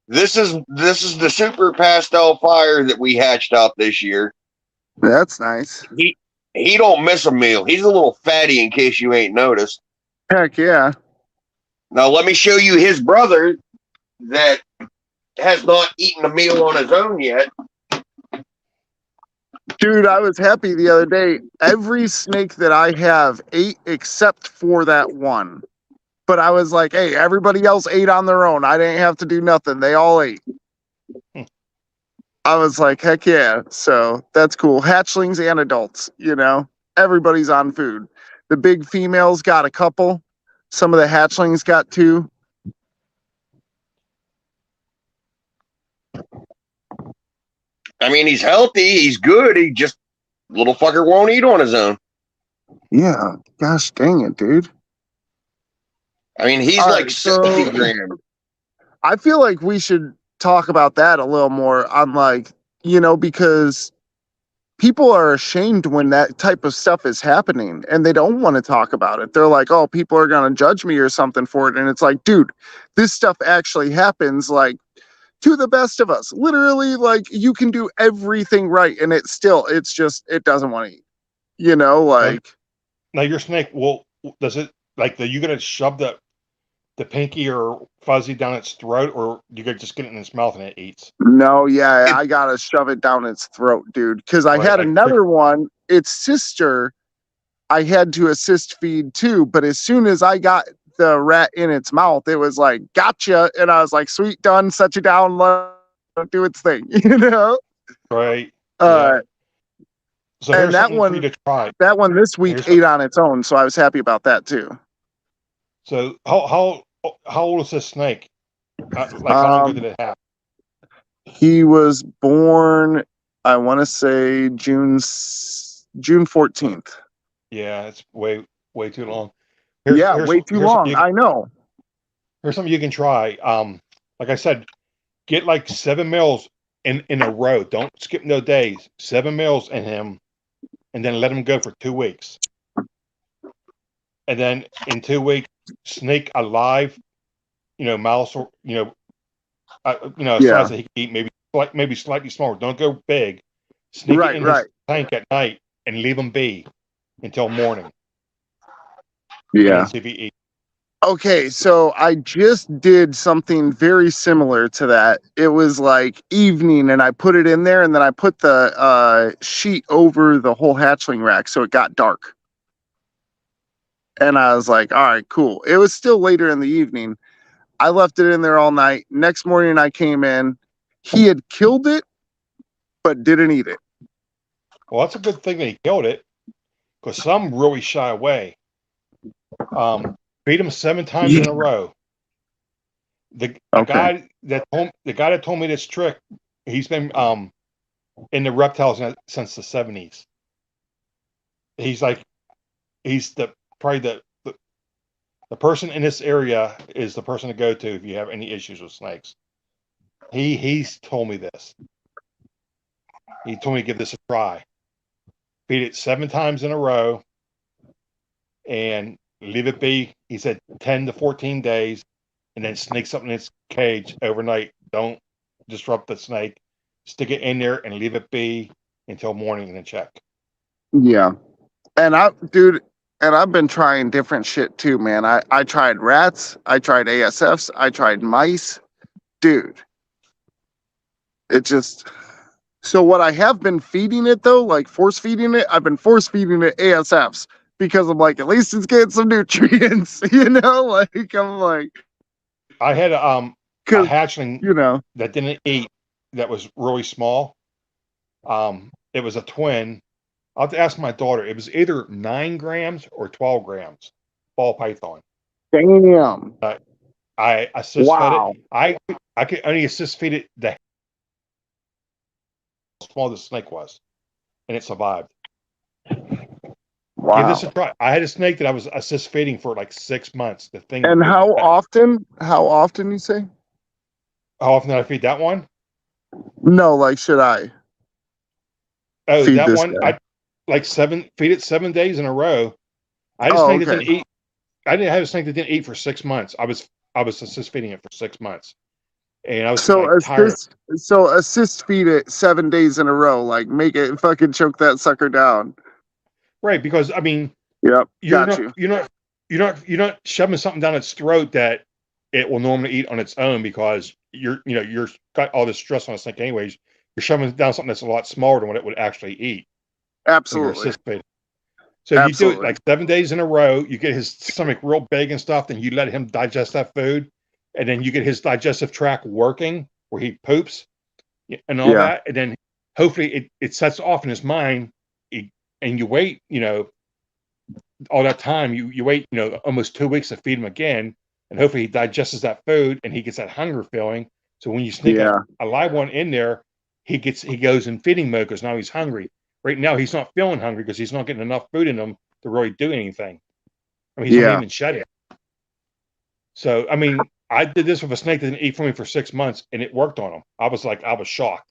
This is the super pastel fire that we hatched out this year. that's nice. He don't miss a meal. He's a little fatty in case you ain't noticed. Heck yeah. Now let me show you his brother that has not eaten a meal on his own yet. Dude, I was happy the other day. Every snake that I have ate except for that one. But I was like, hey, everybody else ate on their own. I didn't have to do nothing. They all ate. I was like, heck yeah. So that's cool. Hatchlings and adults, you know, everybody's on food. The big females got a couple. Some of the hatchlings got 2. I mean, he's healthy. He's good. He just little fucker won't eat on his own. Yeah. Gosh dang it, dude. I mean, he's All like right, so- 70 grams. I feel like we should talk about that a little more on like, you know, because people are ashamed when that type of stuff is happening and they don't want to talk about it. They're like, oh, people are going to judge me or something for it. And it's like, dude, this stuff actually happens like to the best of us. Literally, like you can do everything right and it's just, it doesn't want to eat, you know, like. Now your snake does it like you gonna shove the pinky or fuzzy down its throat, or you could just get it in its mouth and it eats? No, yeah, I gotta shove it down its throat, dude. Because I Right, had like another one, its sister, I had to assist feed too. But as soon as I got the rat in its mouth, it was like, gotcha. And I was like, sweet, done, set you down, let it do its thing, you know? Right. Uh, So and here's that something for you one- to try. that one this week Here's ate on its own. So I was happy about that too. So how old is this snake? Like how long ago did it have? He was born, I want to say June 14th. Yeah, it's way too long. Yeah, way too long. I know. Here's something you can try. Like I said, get like 7 meals in a row. Don't skip no days. 7 meals in him, and then let him go for 2 weeks. And then in 2 weeks, snake alive, mouse or a Yeah. size that he can eat, maybe slightly smaller. Don't go big. Sneak Right, it in right. his tank at night and leave him be until morning. Yeah. And then see if he eats. Okay, so I just did something very similar to that. It was like evening, and I put it in there, and then I put the sheet over the whole hatchling rack, so it got dark. And I was like, all right, cool. It was still later in the evening. I left it in there all night. Next morning, I came in. He had killed it, but didn't eat it. Well, that's a good thing that he killed it, because some really shy away. Beat him 7 times in a row. The Okay. guy that told me this trick, he's been in the reptiles since the 70s. He's probably the person in this area is the person to go to if you have any issues with snakes. He's told me this. He told me to give this a try. Feed it 7 times in a row and leave it be. He said 10 to 14 days, and then sneak something in its cage overnight. Don't disrupt the snake. Stick it in there and leave it be until morning and then check. Yeah. And I've been trying different shit too, man. I tried rats, I tried ASFs, I tried mice. Dude. It just so what I have been feeding it though, like force feeding it, I've been force feeding it ASFs because I'm like, at least it's getting some nutrients, you know? Like I'm like, I had a cause hatchling you know, that didn't eat that was really small. It was a twin. I'll have to ask my daughter. It was either 9 grams or 12 grams ball python. damn. I assist Wow. fed it. I could only assist feed it the how small the snake was, and it survived. Give Wow. this a try. I had a snake that I was assist feeding for like 6 months. The thing. And how often you say? How often did I feed that one? No, like should I? Oh, Feed that this one. guy. I like feed it 7 days in a row. I had a Oh, snake that okay. didn't eat. I didn't have a snake that didn't eat for 6 months. I was assist feeding it for 6 months, and I was So like tired. assist feed it 7 days in a row, like make it fucking choke that sucker down. Right, because I mean, Yep, you're got not you. you're not shoving something down its throat that it will normally eat on its own because you're got all this stress on a snake anyways. You're shoving down something that's a lot smaller than what it would actually eat when you're Absolutely. assist feeding. So if you do it Absolutely. like 7 days in a row, you get his stomach real big and stuff, then you let him digest that food, and then you get his digestive tract working where he poops and all Yeah. that, and then hopefully it sets off in his mind, and you wait, all that time, you wait, almost 2 weeks to feed him again, and hopefully he digests that food and he gets that hunger feeling. So when you sneak Yeah. a live one in there, he goes in feeding mode because now he's hungry. Right now he's not feeling hungry because he's not getting enough food in him to really do anything. I mean, he's not Yeah. even shedding. So I mean, I did this with a snake that didn't eat for me for 6 months, and it worked on him. I was shocked.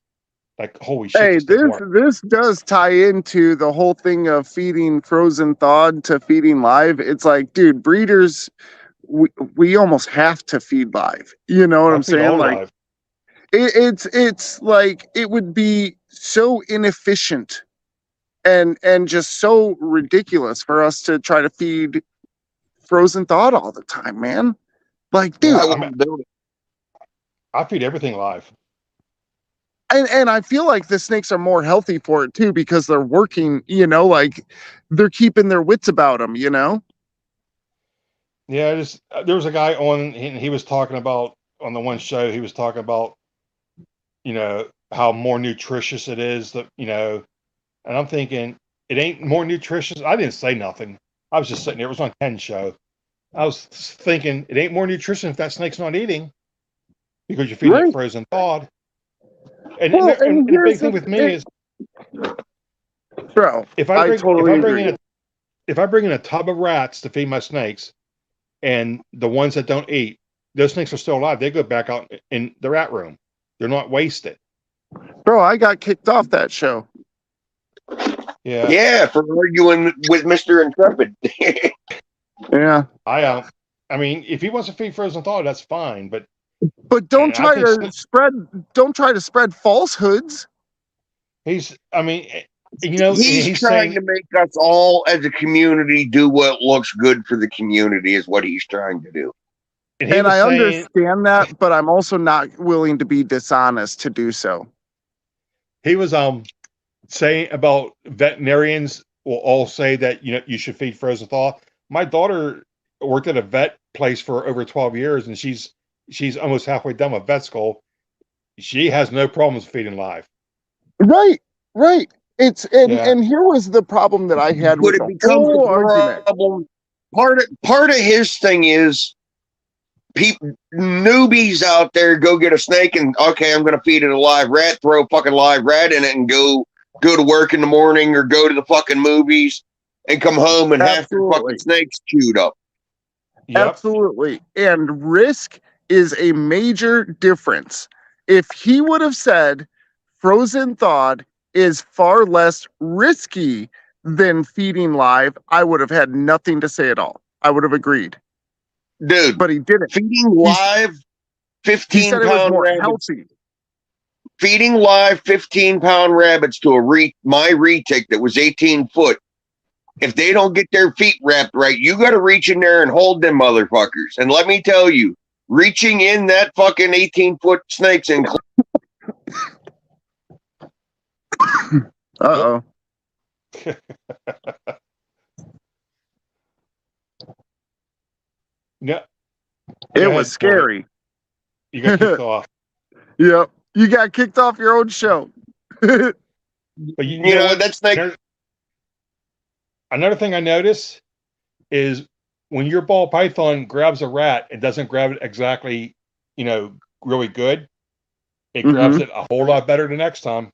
Like, holy shit, Hey, this thing worked. this does tie into the whole thing of feeding frozen thawed to feeding live. It's like, dude, breeders, we almost have to feed live. You know what I I'm feed all saying? Like live. it's like it would be so inefficient and just so ridiculous for us to try to feed frozen thawed all the time, man. Like, dude, I wouldn't do it. I feed everything live. and I feel like the snakes are more healthy for it too because they're working, like they're keeping their wits about them, Yeah, there was a guy on, and he was talking about on the one show. He was talking about how more nutritious it is. And I'm thinking it ain't more nutritious. I didn't say nothing. I was just sitting there. It was on 10 show. I was thinking it ain't more nutrition if that snake's not eating because you're feeding it Right. frozen thawed. And, Well, and the here's big thing with me is bro, if I I totally bring agree. if I bring in a tub of rats to feed my snakes, and the ones that don't eat, those snakes are still alive. They go back out in the rat room. They're not wasted. Bro, I got kicked off that show. Yeah. Yeah, for arguing with Mr. Intrepid. Yeah. I mean, if he wants to feed frozen thawed, that's fine. But Don't and I try think to spread falsehoods. I mean, He's trying saying, to make us all as a community do what looks good for the community is what he's trying to do. and he And was I saying, understand that, but I'm also not willing to be dishonest to do so. he was saying about veterinarians will all say that you should feed frozen thaw. My daughter worked at a vet place for over 12 years, and she's almost halfway done with vet school. She has no problems feeding live. Right. It's and Yeah. here was the problem that I had But with it the becomes whole a argument. problem. Part of his thing is people newbies out there go get a snake and okay, I'm gonna feed it a live rat, throw a fucking live rat in it and go to work in the morning or go to the fucking movies and come home and have your Absolutely. fucking snakes chewed up. Yep. Absolutely. And risk is a major difference. If he would have said frozen thawed is far less risky than feeding live, I would have had nothing to say at all. I would have agreed, Dude, but he didn't. feeding live He 15 said it was pound more rabbits. healthy. Feeding live 15-pound rabbits to my retic that was 18 foot. If they don't get their feet wrapped right, you got to reach in there and hold them motherfuckers. And let me tell you, reaching in that fucking 18-foot snakes and Uh-oh. Yeah, It Go was ahead, scary. you got kicked off. Yep. You got kicked off your own show. But you know what? that snake. Another thing I notice is when your ball python grabs a rat, it doesn't grab it exactly, really good. It grabs it a whole lot better the next time.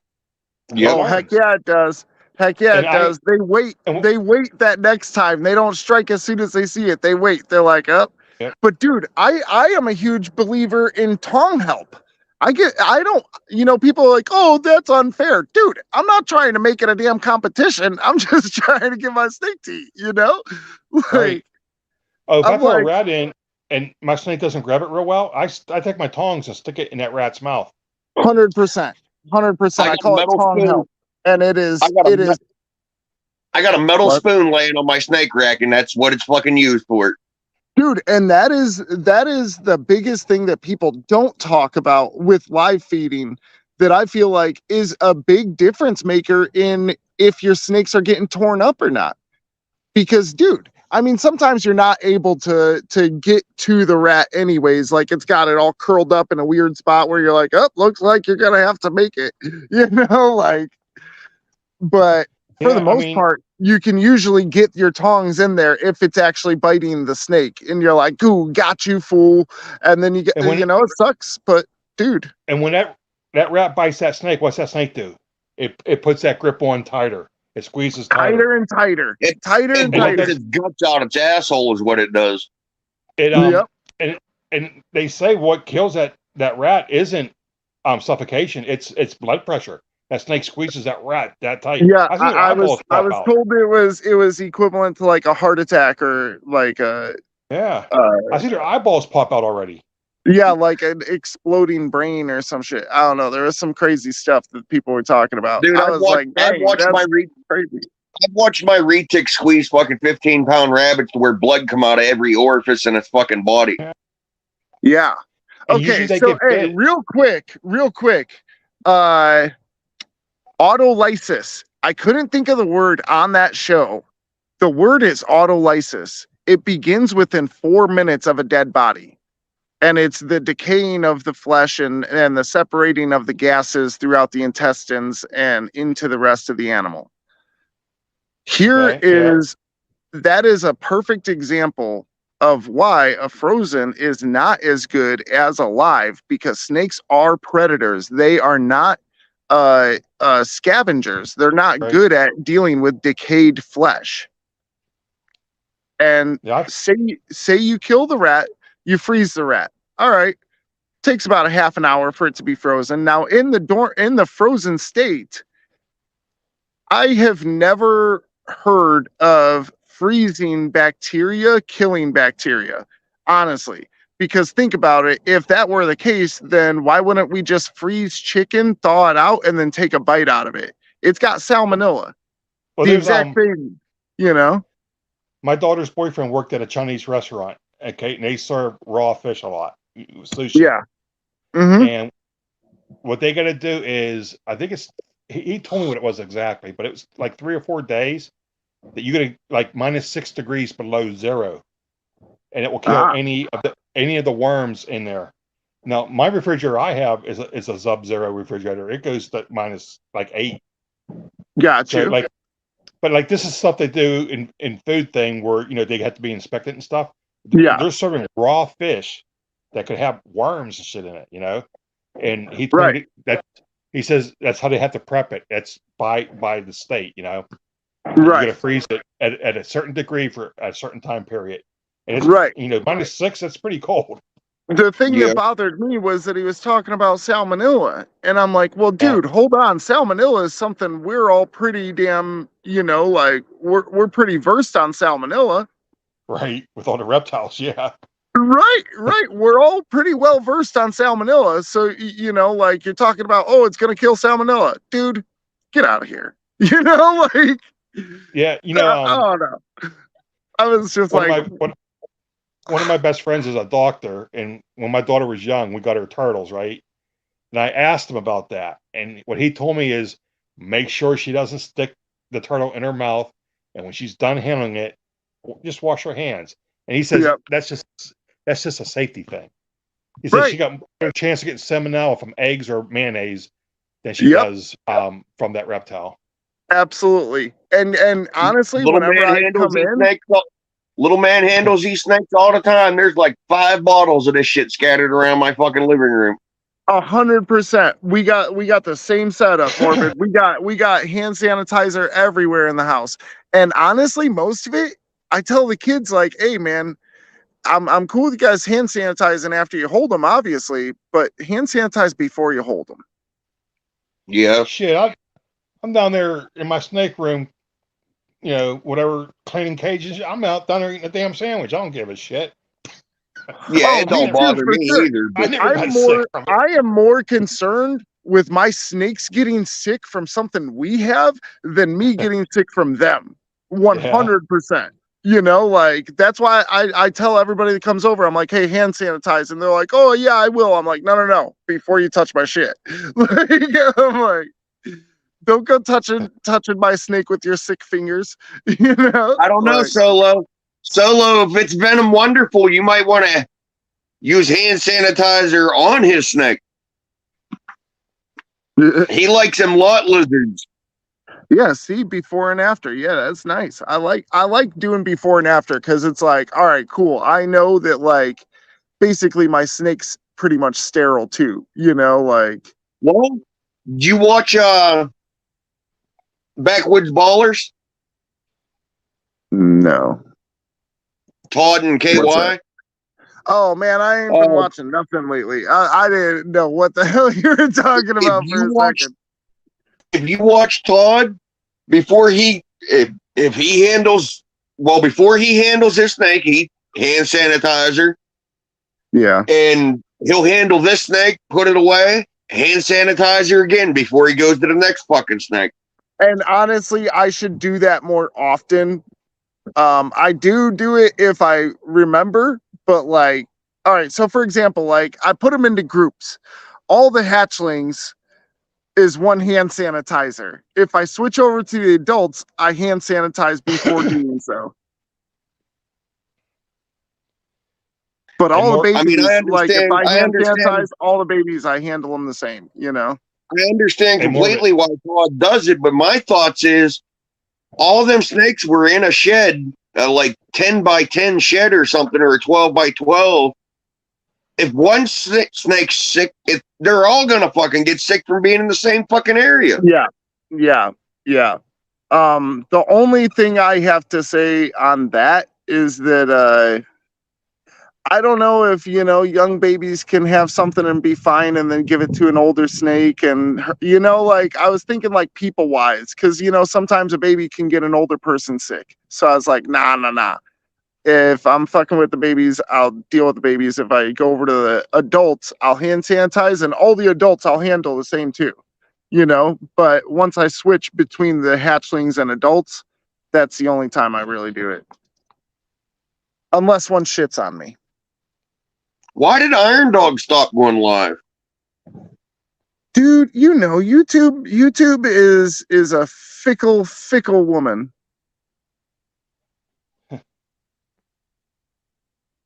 Yep. Oh, heck yeah, it does. Heck yeah, And it does. They wait. They wait that next time. They don't strike as soon as they see it. They wait. They're like, up. Yep. But dude, I am a huge believer in tong help. People are like, oh, that's unfair. Dude, I'm not trying to make it a damn competition. I'm just trying to get my snake to eat, Like, Right. Oh, if I I'm throw a like- rat in and my snake doesn't grab it real well, I take my tongs and stick it in that rat's mouth. 100%. 100%. I got call it metal tong spoon. help. And it is, I got a it is, I got a metal What? spoon laying on my snake rack, and that's what it's fucking used for. dude, and that is the biggest thing that people don't talk about with live feeding that I feel like is a big difference maker in if your snakes are getting torn up or not. Because dude, I mean, sometimes you're not able to get to the rat anyways. Like it's got it all curled up in a weird spot where you're like, oh, looks like you're gonna have to make it, but for the most part, you can usually get your tongs in there if it's actually biting the snake, and you're like, "Ooh, got you, fool!" And then you get, And when- it sucks, but dude, And when that rat bites that snake, what's that snake do? It puts that grip on tighter. It squeezes tighter. tighter and tighter, It- tighter and It like tighter. takes its guts out its asshole is what it does. It Yep. and they say what kills that rat isn't suffocation. It's blood pressure. That snake squeezes that rat that tight. Yeah, I think I eyeballs was pop out. told it was equivalent to like a heart attack or like a Yeah, I see their eyeballs pop out already. like an exploding brain or some shit. I don't know. There was some crazy stuff that people were talking about. Dude, I I've was watched, like, I've dang, watched that's my crazy. I've watched my retic squeeze fucking 15-pound rabbits to where blood come out of every orifice in its fucking body. Yeah. And Okay, usually they so get hey, bit. real quick, autolysis. I couldn't think of the word on that show. The word is autolysis. It begins within 4 minutes of a dead body. And it's the decaying of the flesh and the separating of the gases throughout the intestines and into the rest of the animal. Here Okay, yeah. is that is a perfect example of why a frozen is not as good as a live, because snakes are predators. They are not scavengers. They're not Right. good at dealing with decayed flesh. And Yeah, say you kill the rat, you freeze the rat. All right. Takes about a half an hour for it to be frozen. Now in the frozen state, I have never heard of freezing bacteria killing bacteria, honestly. Because think about it, if that were the case, then why wouldn't we just freeze chicken, thaw it out, and then take a bite out of it? It's got salmonella. well, The there's exact thing, my daughter's boyfriend worked at a Chinese restaurant. Okay, and they serve raw fish a lot, sushi. Yeah. Mm-hmm. And what they got to do is, I think he told me what it was exactly, but it was like 3 or 4 days that you got to like -6 degrees below zero, and it will kill any of the worms in there. Now, my refrigerator I have is a Sub-Zero refrigerator. It goes to -8. Got So you. but this is stuff they do in food thing where they have to be inspected and stuff. Yeah. They're serving raw fish that could have worms and shit in it, And he told me that he says that's how they have to prep it. That's by the state, You got to freeze it at a certain degree for a certain time period. And it's Right. -6, that's pretty cold. The thing Yeah. that bothered me was that he was talking about salmonella, and I'm like, well, Yeah. dude, hold on. Salmonella is something we're all pretty damn, like we're pretty versed on salmonella. Right. With all the reptiles. Yeah. Right. We're all pretty well versed on salmonella. So, like you're talking about, oh, it's going to kill salmonella. Dude, get out of here. Like, Yeah. oh, no. I was just one like, of my one of my best friends is a doctor, and when my daughter was young, we got her turtles, right? And I asked him about that, and what he told me is make sure she doesn't stick the turtle in her mouth, and when she's done handling it, just wash her hands. And he says Yep. that's just a safety thing. He said she right. got a chance of getting salmonella from eggs or mayonnaise than she Yep. does from that reptile. Absolutely. And honestly, Little whenever man I handles come these in, snakes. Little man handles these snakes all the time. There's like 5 bottles of this shit scattered around my fucking living room. 100%. We got the same setup, Morbid. We got hand sanitizer everywhere in the house. And honestly, most of it, I tell the kids like, hey man, I'm cool with you guys hand sanitizing after you hold them, obviously, but hand sanitize before you hold them. Yeah. Shit, I'm down there in my snake room, whatever cleaning cages. I'm out down there eating a damn sandwich. I don't give a shit. Yeah, Oh, it me don't too, bother for me sure. either. I But never got sick from it. I am more concerned with my snakes getting sick from something we have than me getting sick from them. 100%. Like that's why I tell everybody that comes over, I'm like, hey, hand sanitize. And they're like, oh yeah, I will. I'm like, no. Before you touch my shit. Like, I'm like, don't go touching my snake with your sick fingers. I don't know, Like, Solo. Solo, if it's Venom Wonderful, you might want to use hand sanitizer on his snake. He likes them lot lizards. yeah, see, before and after. Yeah, that's nice. I like doing before and after because it's like, all right, cool. I know that like basically my snake's pretty much sterile too, like Well, did you watch Backwoods Ballers? no. Todd and KY? What's that? Oh man, I ain't been watching nothing lately. I didn't know what the hell you were talking about for a second. If you watch Todd before if he handles before he handles his snake, he hand sanitizer, Yeah. and he'll handle this snake, put it away, hand sanitizer again before he goes to the next fucking snake. And honestly, I should do that more often. I do it if I remember, but like, all right. So for example, like I put them into groups. All the hatchlings is one hand sanitizer. If I switch over to the adults, I hand sanitize before doing so. But all the babies, like if I hand sanitize all the babies, I handle them the same, I understand completely why Todd does it, but my thoughts is all them snakes were in a shed, like 10 by 10 shed or something, or a 12 by 12. If one snake's sick, they're all gonna fucking get sick from being in the same fucking area. Yeah. The only thing I have to say on that is that I don't know if young babies can have something and be fine and then give it to an older snake, and like I was thinking like people wise, because sometimes a baby can get an older person sick. So I was like, nah. If I'm fucking with the babies, I'll deal with the babies. If I go over to the adults, I'll hand sanitize, and all the adults I'll handle the same too. But once I switch between the hatchlings and adults, that's the only time I really do it. Unless one shits on me. Why did Iron Dog stop going live? Dude, YouTube is a fickle woman.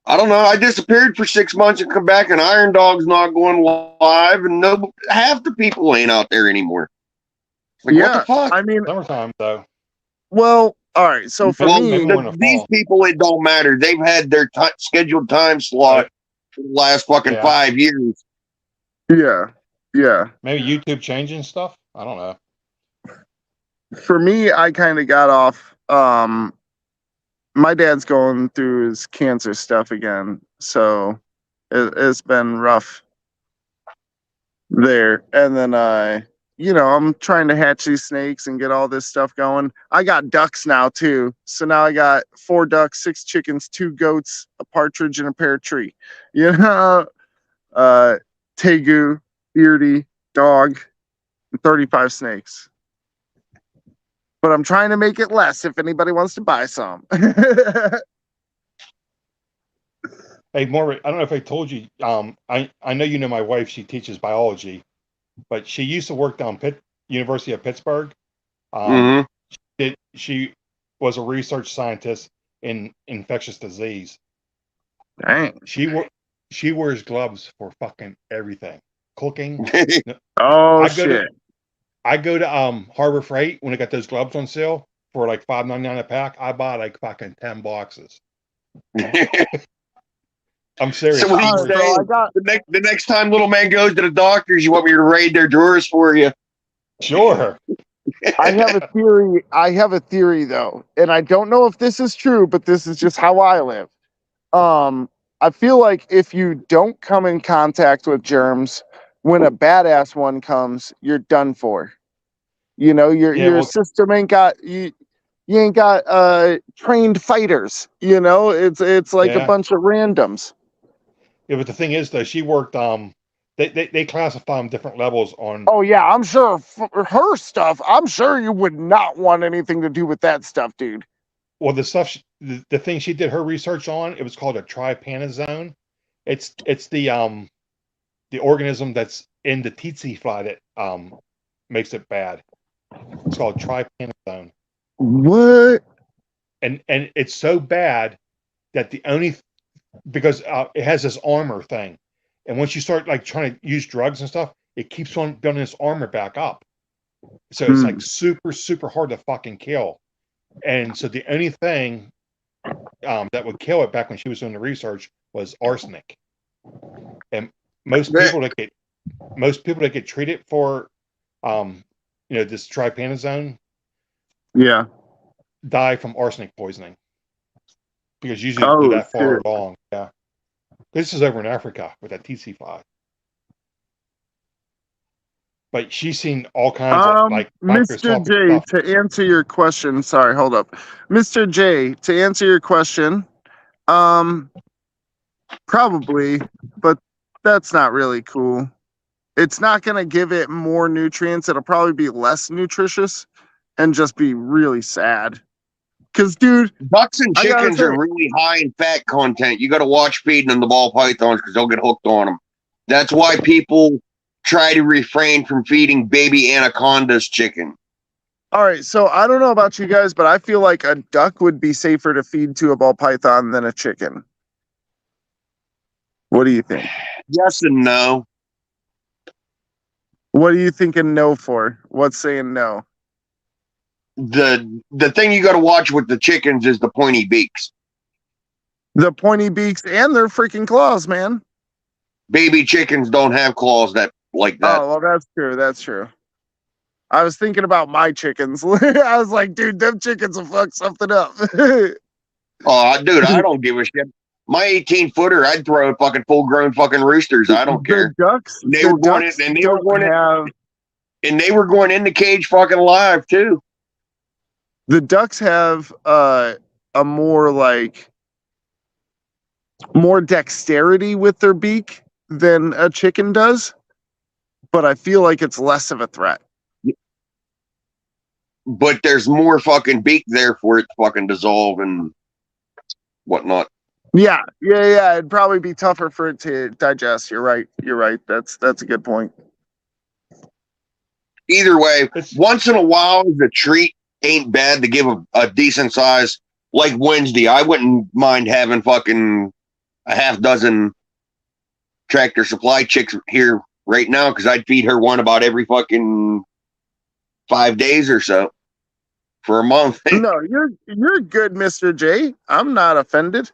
I don't know. I disappeared for 6 months and come back, and Iron Dog's not going live, and half the people ain't out there anymore. Like, what the fuck? I mean, Summertime though. well, all right. So for me, these people, it don't matter. They've had their scheduled time slot for the last fucking 5 years. Yeah. Maybe YouTube changing stuff. I don't know. For me, I kind of got off. My dad's going through his cancer stuff again, so It's been rough there. And then I'm trying to hatch these snakes and get all this stuff going. I got ducks now too. So now I got 4 ducks, 6 chickens, 2 goats, a partridge, and a pear tree. You know, tegu, beardy, dog, and 35 snakes. But I'm trying to make it less if anybody wants to buy some. Hey, Morbid, I don't know if I told you. I know you know my wife. She teaches biology, but she used to work down University of Pittsburgh. Mhm. She was a research scientist in infectious disease. Dang. She wears gloves for fucking everything. Cooking. Oh, I go shit. to I go to Harbor Freight when they got those gloves on sale for like $5.99 a pack. I buy like fucking 10 boxes. I'm serious. So what are you Alright, saying? so I got The next time little man goes to the doctors, you want me to raid their drawers for you? Sure. I have a theory. I have a theory though, and I don't know if this is true, but this is just how I live. I feel like if you don't come in contact with germs, when a badass one comes, you're done for. You know, Yeah, your well, system ain't got you ain't got trained fighters. You know, it's like a yeah. bunch of randoms. Yeah, but the thing is though, she worked they classify them different levels on. Oh yeah, I'm sure for her stuff. I'm sure you would not want anything to do with that stuff, dude. Well, the stuff the thing she did her research on, it was called a trypanosome. It's the organism that's in the tsetse fly that makes it bad. It's called trypanosome. What? And it's so bad that because it has this armor thing, and once you start like trying to use drugs and stuff, it keeps on building this armor back up. So it's like super hard to fucking kill. And so the only thing that would kill it back when she was doing the research was arsenic. And most people that get treated for this trypanosome Yeah. die from arsenic poisoning. Because usually Oh, they're that far shit. along. Yeah. This is over in Africa with that tsetse fly. But she's seen all kinds of like Mr. microscopic J, stuff. to answer your question, sorry, hold up. Mr. J, to answer your question, probably, but that's not really cool. It's not going to give it more nutrients. It'll probably be less nutritious and just be really sad. Because, dude, Ducks and I gotta chickens say- are really high in fat content. You got to watch feeding them the ball pythons because they'll get hooked on them. That's why people try to refrain from feeding baby anacondas chicken. all right, so I don't know about you guys, but I feel like a duck would be safer to feed to a ball python than a chicken. What do you think? Yes and no. What are you thinking no for? What's saying no? The thing you got to watch with the chickens is the pointy beaks. The pointy beaks and their freaking claws, man. Baby chickens don't have claws that like that. Oh, well, that's true. That's true. I was thinking about my chickens. I was like, dude, them chickens will fuck something up. Oh, dude, I don't give a shit. My 18-footer, I'd throw at fucking full-grown fucking roosters. I don't care. The ducks, They the were going in, ducks and they were don't going in, have, and they were going in the cage fucking live too. the ducks have a more like more dexterity with their beak than a chicken does, but I feel like it's less of a threat. But there's more fucking beak there for it to fucking dissolve and whatnot. Yeah. It'd probably be tougher for it to digest. You're right. That's a good point. Either way, It's- once in a while, the treat ain't bad to give a decent size. Like Wednesday, I wouldn't mind having fucking a half dozen Tractor Supply chicks here right now because I'd feed her one about every fucking 5 days or so for a month. No, you're good, Mr. J. I'm not offended.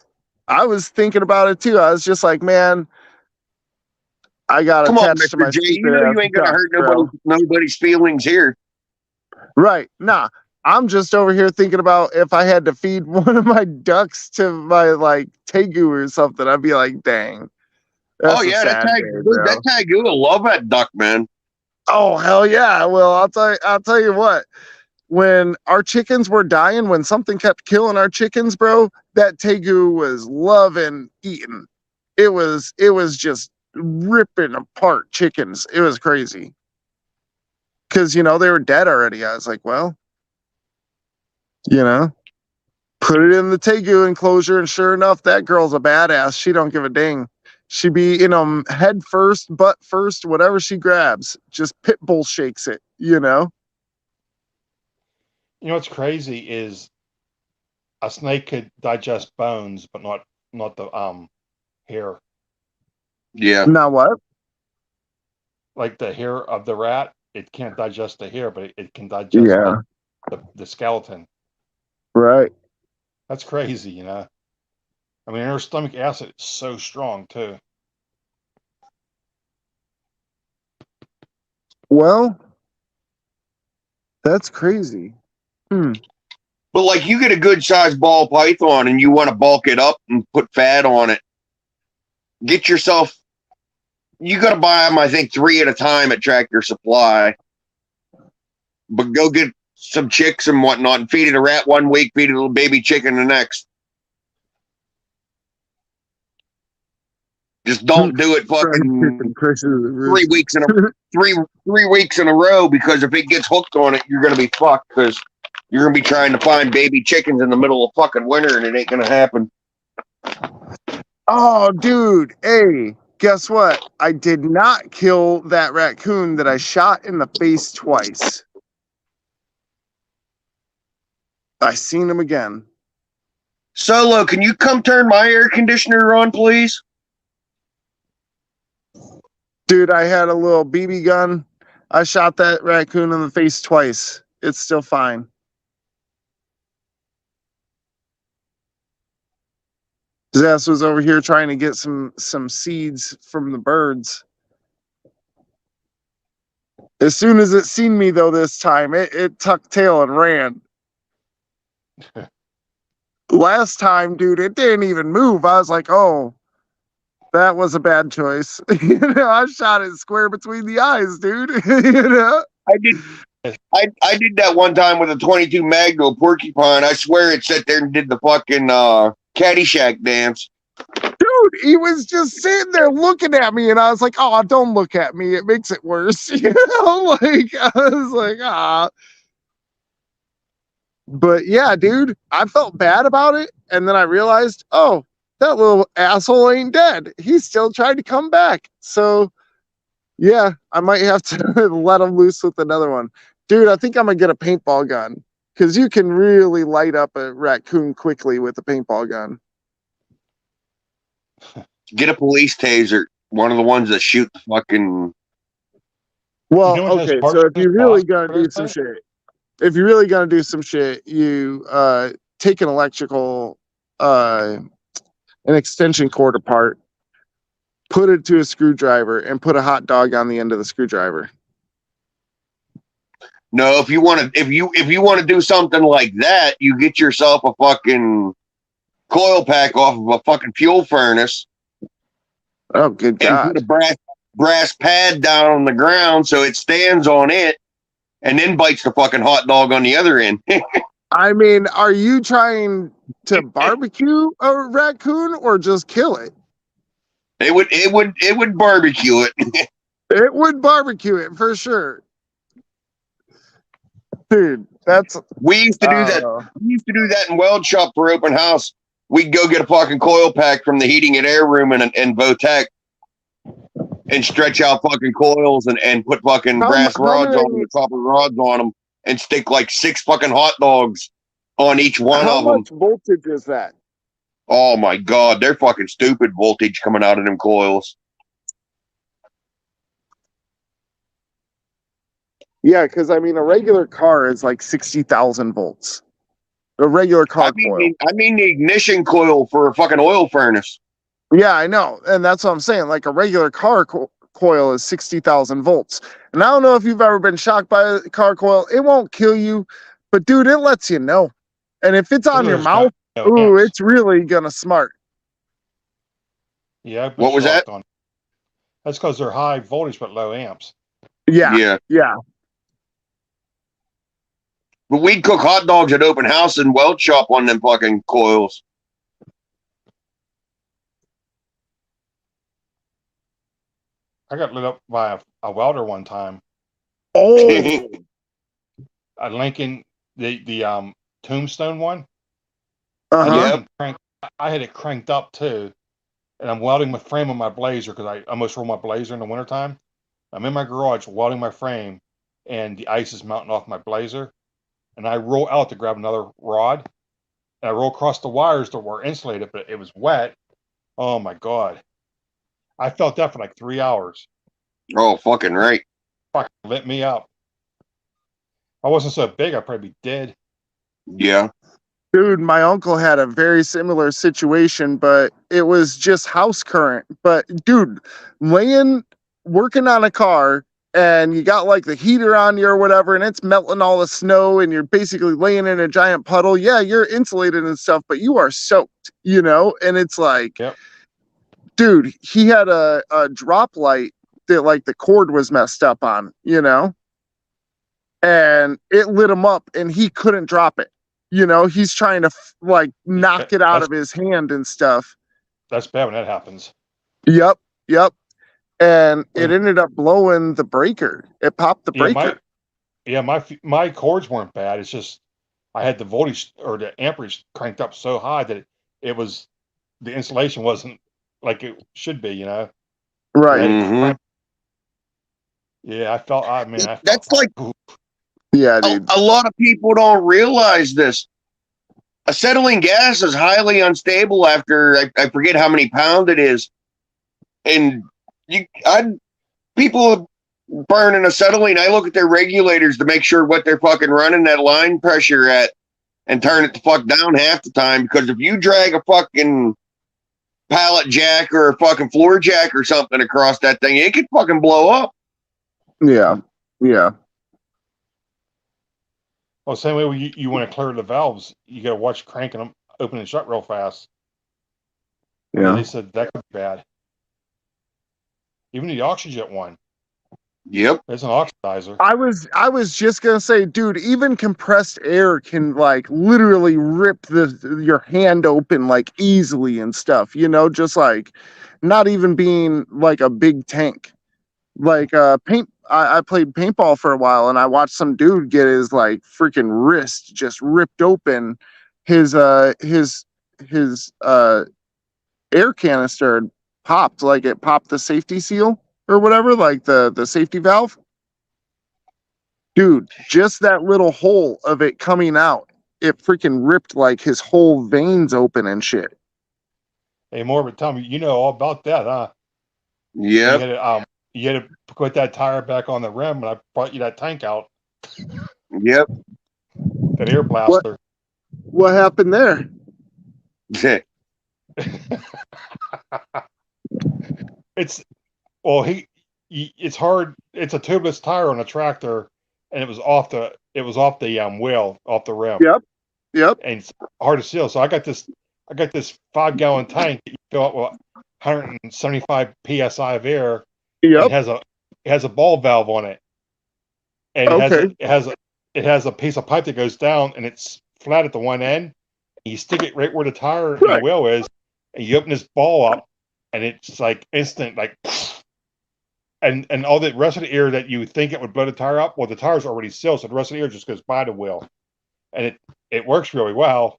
I was thinking about it too. I was just like, man, I got Come on, attached to my Mr. J. You stupid know ass you ain't gonna duck, hurt bro. nobody's feelings here. Right. Nah. I'm just over here thinking about if I had to feed one of my ducks to my like tegu or something, I'd be like, dang. Oh a yeah, sad day, dude, bro. that Tagua will love that duck, man. Oh hell yeah! Well, I'll tell you what. When our chickens were dying, when something kept killing our chickens, bro, that Tegu was loving eating. It was just ripping apart chickens. It was crazy. Cause they were dead already. I was like, well, put it in the Tegu enclosure, and sure enough, that girl's a badass. She don't give a dang. She be in them head first, butt first, whatever she grabs, just pit bull shakes it. You know what's crazy is a snake could digest bones, but not the hair. Yeah. Now what? Like the hair of the rat, it can't digest the hair, but it can digest Yeah. the skeleton. Right. That's crazy, I mean, her stomach acid is so strong too. Well, that's crazy. But like you get a good sized ball python and you want to bulk it up and put fat on it. Get yourself you gotta buy them, I think, 3 at a time at Tractor Supply. But go get some chicks and whatnot and feed it a rat one week, feed it a little baby chicken the next. Just don't do it fucking 3 weeks in a 3 weeks in a row, because if it gets hooked on it, you're gonna be fucked, because you're gonna be trying to find baby chickens in the middle of fucking winter and it ain't gonna happen. Oh, dude. Hey, guess what? I did not kill that raccoon that I shot in the face twice. I seen him again. Solo, can you come turn my air conditioner on, please? Dude, I had a little BB gun. I shot that raccoon in the face twice. It's still fine. His ass was over here trying to get some seeds from the birds. As soon as it seen me, though, this time, it tucked tail and ran. Last time, dude, it didn't even move. I was like, oh, that was a bad choice. I shot it square between the eyes, dude. I did that one time with a 22 Magnum porcupine. I swear it sat there and did the fucking Caddyshack dance. Dude, he was just sitting there looking at me, and I was like, oh, don't look at me. It makes it worse. I was like, ah. But yeah, dude, I felt bad about it. And then I realized, oh, that little asshole ain't dead. He's still trying to come back. So yeah, I might have to let him loose with another one. Dude, I think I'm going to get a paintball gun, because you can really light up a raccoon quickly with a paintball gun. Get a police taser. One of the ones that shoot the fucking... Well, You know what okay, those so if you're really parts going to do some shit, you take an electrical, an extension cord apart, put it to a screwdriver, and put a hot dog on the end of the screwdriver. No, if you want to do something like that, you get yourself a fucking coil pack off of a fucking fuel furnace. Oh, good And God. put a brass pad down on the ground so it stands on it, and then bites the fucking hot dog on the other end. I mean, are you trying to barbecue a raccoon or just kill it? It would barbecue it. It would barbecue it for sure. Dude, that's We used to do that. We used to do that in weld shop for open house. We'd go get a fucking coil pack from the heating and air room and Votech and stretch out fucking coils and put fucking brass rods on them, copper rods on them, and stick like 6 fucking hot dogs on each one How of them. much voltage is that? Oh my God, they're fucking stupid voltage coming out of them coils. Yeah, because I mean, a regular car is like 60,000 volts. A regular car coil. I mean the ignition coil for a fucking oil furnace. Yeah, I know. And that's what I'm saying. Like a regular car coil is 60,000 volts. And I don't know if you've ever been shocked by a car coil. It won't kill you, but dude, it lets you know. And if it's on your mouth, ooh, it's really going to smart. Yeah. What was that? That's because they're high voltage but low amps. Yeah. But we'd cook hot dogs at open house and weld shop on them fucking coils. I got lit up by a welder one time. Oh, A Lincoln, the Tombstone one. uh-huh. I had it cranked up too, and I'm welding my frame on my blazer because I almost rolled my blazer in the wintertime. I'm in my garage welding my frame, and the ice is melting off my blazer, and I roll out to grab another rod, and I roll across the wires that were insulated, but it was wet. Oh my god! I felt that for like 3 hours. Oh, fucking right. Fucking lit me up. If I wasn't so big, I'd probably be dead. Yeah. Dude, my uncle had a very similar situation, but it was just house current. But dude, working on a car and you got like the heater on you or whatever, and it's melting all the snow and you're basically laying in a giant puddle. Yeah, you're insulated and stuff, but you are soaked, you know? And it's like, Yep. Dude, he had a drop light that like the cord was messed up on, you know? And it lit him up and he couldn't drop it. You know, he's trying to like knock it out of his hand and stuff. That's bad when that happens. Yep. And it ended up blowing the breaker. It popped the breaker. My cords weren't bad. It's just I had the voltage or the amperage cranked up so high that it was the insulation wasn't like it should be. You know. Right. Mhm. Yeah, I felt. That's like. Yeah, dude. A lot of people don't realize this. Acetylene gas is highly unstable after I forget how many pounds it is, and people burning acetylene. I look at their regulators to make sure what they're fucking running that line pressure at, and turn it the fuck down half the time. Because if you drag a fucking pallet jack or a fucking floor jack or something across that thing, it could fucking blow up. Yeah. Well, same way when you want to clear the valves, you got to watch cranking them open and shut real fast. Yeah. They said that could be bad. Even the oxygen one. Yep. It's an oxidizer. I was just gonna say, dude, even compressed air can like literally rip your hand open like easily and stuff, you know, just like not even being like a big tank. Like I played paintball for a while and I watched some dude get his like freaking wrist just ripped open. His air canister popped, like it popped the safety seal or whatever, like the safety valve. Dude, just that little hole of it coming out, it freaking ripped like his whole veins open and shit. Hey, Morbid, tell me, you know all about that, huh? Yep. You had to put that tire back on the rim, and I brought you that tank out, Yep. that air blaster. What happened there? It's hard. It's a tubeless tire on a tractor, and it was off the wheel, off the rim. Yep. And it's hard to seal. So I got this 5-gallon tank that you fill up with 175 psi of air. Yep. It has a ball valve on it, and it has a piece of pipe that goes down, and it's flat at the one end. You stick it right where the tire and the wheel is, and you open this ball up, and it's like instant, like, and all the rest of the air that you think it would blow the tire up, well, the tire's already sealed, so the rest of the air just goes by the wheel, and it works really well.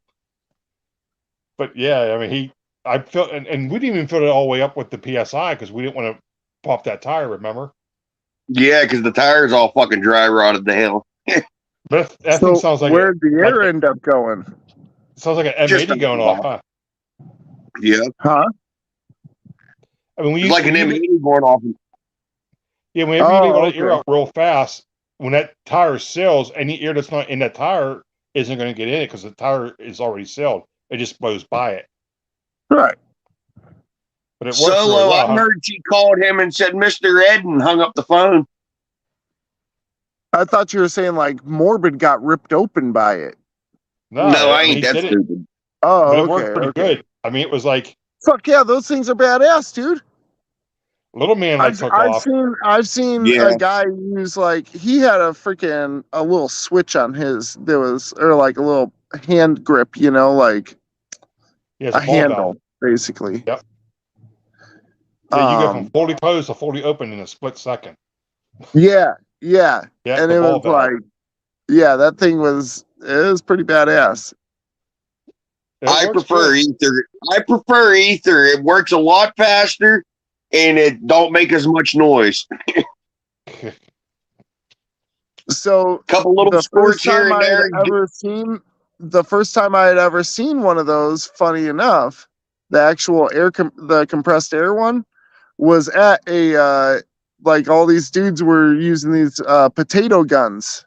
But yeah, I mean, I felt, and we didn't even fill it all the way up with the psi because we didn't want to pop that tire. Remember? Yeah, because the tire's all fucking dry rotted to hell. But that thing sounds like where'd the air end up going? Sounds like an M80 going off, huh? Yeah. Huh? I mean, It's like an M80 going off. Yeah, whenever you leave the air out real fast, when that tire seals, any air that's not in that tire isn't going to get in it because the tire is already sealed. It just blows by it. Right. But it works Solo, really well, I heard she called him and said, Mr. Ed, and hung up the phone. I thought you were saying like Morbid got ripped open by it. No, I ain't that stupid. Oh, but it okay. worked pretty good. I mean, it was like, fuck yeah, those things are badass, dude. Little man like took I've off. seen Yeah. a guy use like he had a little switch on his or like a little hand grip, like He has a a ball handle valve. basically. Yep. Yeah, you go from Um, fully closed to fully open in a split second. yeah, Yeah, and the it ball was valve. like, yeah, that thing was pretty badass. I Works prefer good. ether. I prefer ether. It works a lot faster, and it don't make as much noise. So Couple little the first squirts here time and I had there. ever seen one of those, funny enough, the actual the compressed air one was at a like all these dudes were using these potato guns.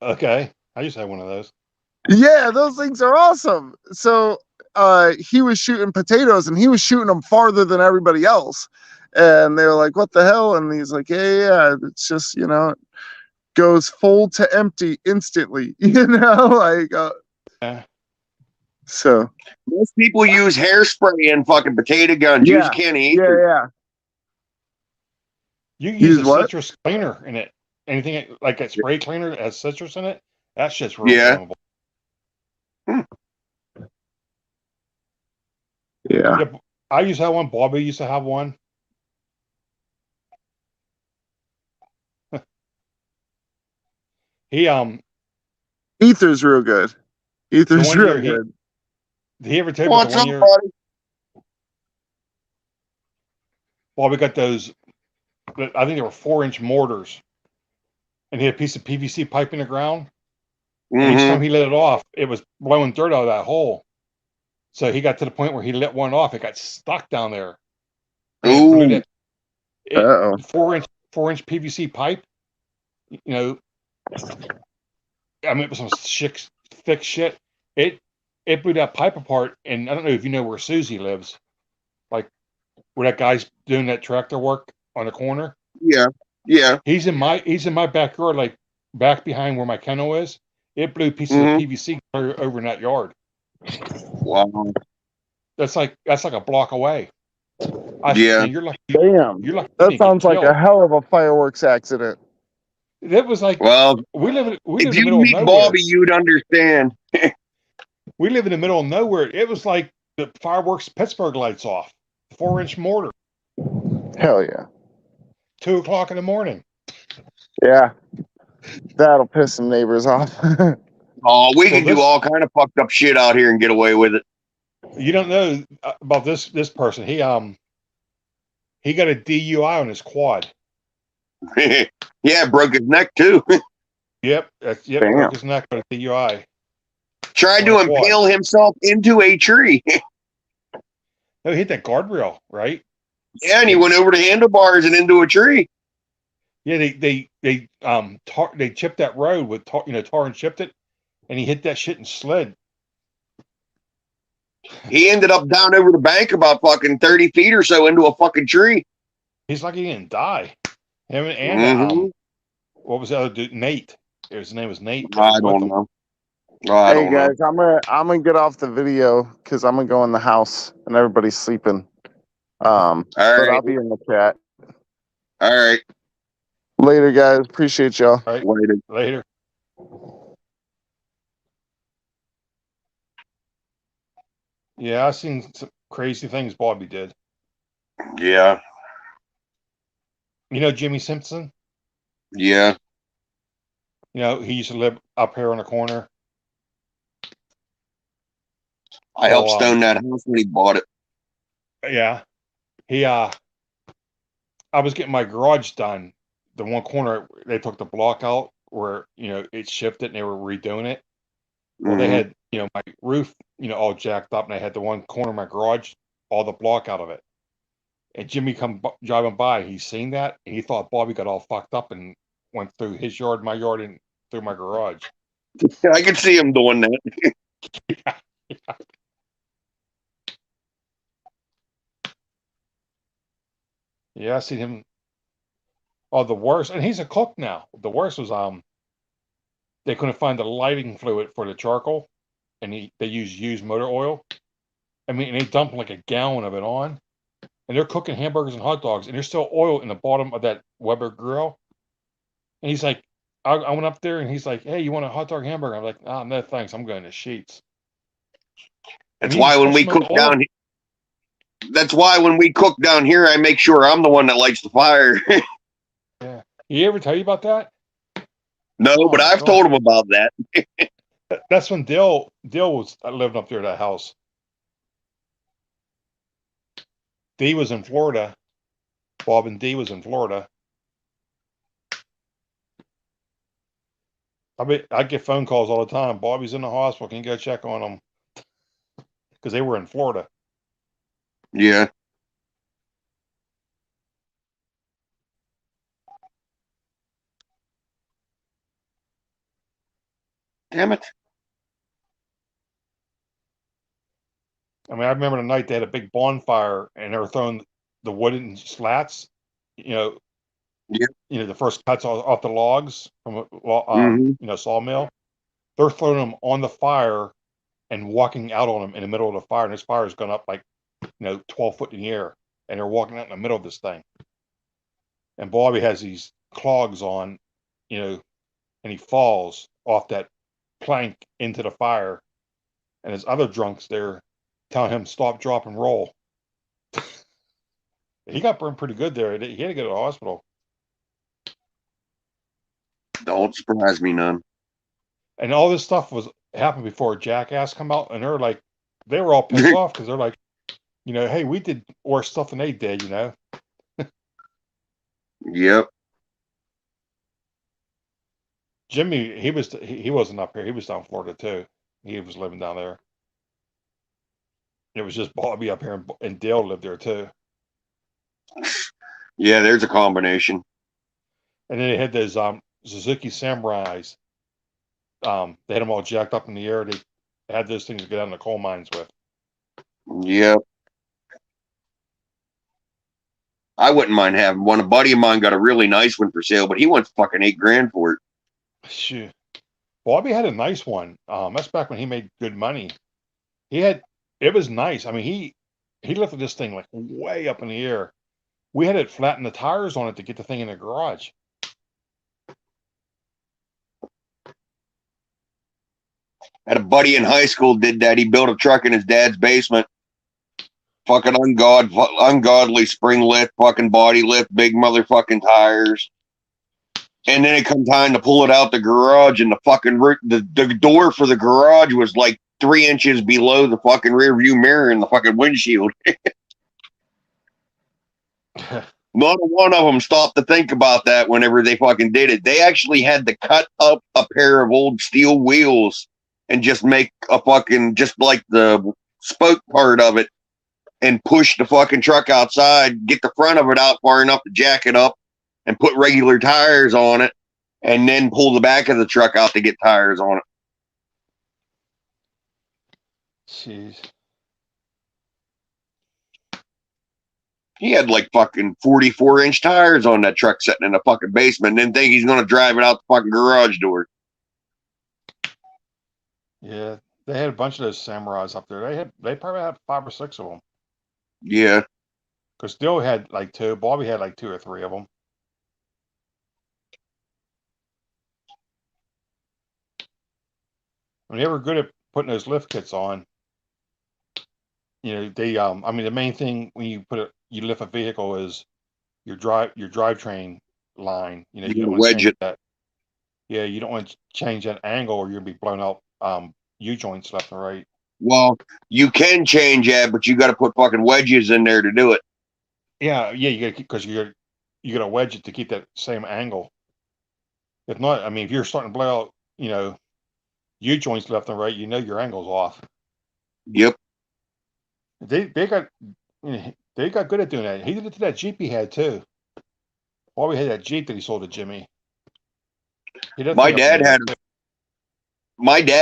Okay. I used to have one of those. Yeah, those things are awesome. So he was shooting potatoes and he was shooting them farther than everybody else. And they were like, "What the hell?" And he's like, "Yeah, it's just goes full to empty instantly." Like Yeah. so. Most people use hairspray and fucking potato guns. Use Yeah, a can of yeah, ether. yeah. You can use Use a what? citrus cleaner in it. Anything like a spray cleaner that has citrus in it, that shit's real Yeah. flammable. Yeah. Yeah, I used to have one. Bobby used to have one. He Ether's real good. Ether's one real year good. did he ever tell you about What's the one up, year buddy? Bobby got those? I think they were 4-inch mortars, and he had a piece of PVC pipe in the ground. And each time Mm-hmm. he let it off, it was blowing dirt out of that hole. So he got to the point where he let one off. It got stuck down there. And it blew Ooh. that Uh-oh. 4-inch PVC pipe. You know, I mean, it was some thick shit. It blew that pipe apart. And I don't know if you know where Susie lives, like where that guy's doing that tractor work on the corner. Yeah. Yeah. He's in my backyard, like back behind where my kennel is. It blew pieces of Mhm. PVC over in that yard. Wow. That's like a block away. Yeah. You're lucky. Damn. You're lucky. You That didn't get sounds like a killed. hell of a fireworks accident. That was like Well, we live in if the you middle of meet nowhere. Bobby, you'd understand. We live in the middle of nowhere. It was like the fireworks Pittsburgh lights off. 4-inch mortar. Hell yeah. 2:00 in the morning. Yeah. That'll piss some neighbors off. Oh, we can this- do all kind of fucked up shit out here and get away with it. You don't know about this person. He got a DUI on his quad. Yeah, broke his neck too. Yep, Damn. broke his neck with a DUI. Tried to On a quad. impale himself into a tree. No, he hit that guardrail, right? Yeah, and he went over the handlebars and into a tree. Yeah, they chipped that road with tar and chipped it, and he hit that shit and slid. He ended up down over the bank about fucking 30 feet or so into a fucking tree. He's lucky he didn't die. Him and Mhm. what was the other dude? Nate. His name was Nate. I With don't him. know. I Hey don't know. guys, I'm gonna get off the video because I'm gonna go in the house and everybody's sleeping. All But I'll right. be in the chat. All right. Later, guys. Appreciate y'all. All right, Later. later. Yeah, I've seen some crazy things Bobby did. Yeah. You know Jimmy Simpson? Yeah. You know, he used to live up here on the corner. I helped Oh, stone that house when he bought it. Yeah. He I was getting my garage done. The one corner they took the block out where, it shifted and they were redoing it. Well, they Mhm. had, my roof, all jacked up, and I had the one corner of my garage, all the block out of it. And Jimmy come driving by, he seen that, and he thought Bobby got all fucked up and went through his yard, my yard, and through my garage. I could see him doing that. Yeah, I seen him. Oh, the worst, and he's a cook now. The worst was they couldn't find the lighting fluid for the charcoal, and they used motor oil. I mean, and they dumped like a gallon of it on. and they're cooking hamburgers and hot dogs, and there's still oil in the bottom of that Weber grill. And he's like, I went up there, and he's like, "Hey, you want a hot dog hamburger?" I'm like, "Ah, no, thanks. I'm going to Sheets." That's why when we cook down here, that's why when we cook down here, I make sure I'm the one that lights the fire. Yeah. He ever tell you about that? No, Oh, but I've God. told him about that. That's when Dill was living up there at that house. D was in Florida. Bob and D was in Florida. I get phone calls all the time. Bobby's in the hospital. Can you go check on him? Because they were in Florida. Yeah. Damn it. I mean, I remember the night they had a big bonfire and they were throwing the wooden slats, you know, Yeah. the first cuts off the logs from a Mhm. sawmill. They're throwing them on the fire and walking out on them in the middle of the fire, and this fire has gone up like 12 foot in the air, and they're walking out in the middle of this thing. And Bobby has these clogs on, and he falls off that plank into the fire, and his other drunks there telling him stop, drop, and roll. He got burned pretty good there. He had to go to the hospital. Don't surprise me none. And all this stuff happened before Jackass come out, and they were all pissed off because they're like, hey, we did worse stuff than they did, Yep. Jimmy, he wasn't up here. He was down in Florida too. He was living down there. It was just Bobby up here, and Dale lived there too. Yeah, there's a combination. And then they had those Suzuki Samurais. They had them all jacked up in the air. They had those things to get out in the coal mines with. Yep. I wouldn't mind having one. A buddy of mine got a really nice one for sale, but he wants fucking $8,000 for it. Shoot. Bobby had a nice one. That's back when he made good money. It was nice. I mean, he lifted this thing like way up in the air. We had to flatten the tires on it to get the thing in the garage. Had a buddy in high school did that. He built a truck in his dad's basement. Fucking ungodly spring lift, fucking body lift, big motherfucking tires. And then it come time to pull it out the garage, and the fucking the door for the garage was like 3 inches below the fucking rear view mirror in the fucking windshield. Not one of them stopped to think about that whenever they fucking did it. They actually had to cut up a pair of old steel wheels and just make a fucking, just like the spoke part of it, and push the fucking truck outside, get the front of it out far enough to jack it up and put regular tires on it, and then pull the back of the truck out to get tires on it. Jeez. He had like fucking 44-inch tires on that truck sitting in the fucking basement, and then think he's going to drive it out the fucking garage door. Yeah, they had a bunch of those Samurais up there. They probably had 5 or 6 of them. Yeah. Because Dill had like 2. Bobby had like 2 or 3 of them. I mean, they were good at putting those lift kits on. They I mean, the main thing when you lift a vehicle is your drivetrain line. You You don't gotta want to wedge change it. that. Yeah, you don't want to change that angle, or you'll be blowing out U-joints left and right. Well, you can change that, but you got to put fucking wedges in there to do it. Yeah, you got because you got to wedge it to keep that same angle. If not, I mean, if you're starting to blow out, U-joints left and right, your angle's off. Yep. They got they got good at doing that. He did it to that Jeep he had too. Bobby had that Jeep that he sold to Jimmy. My dad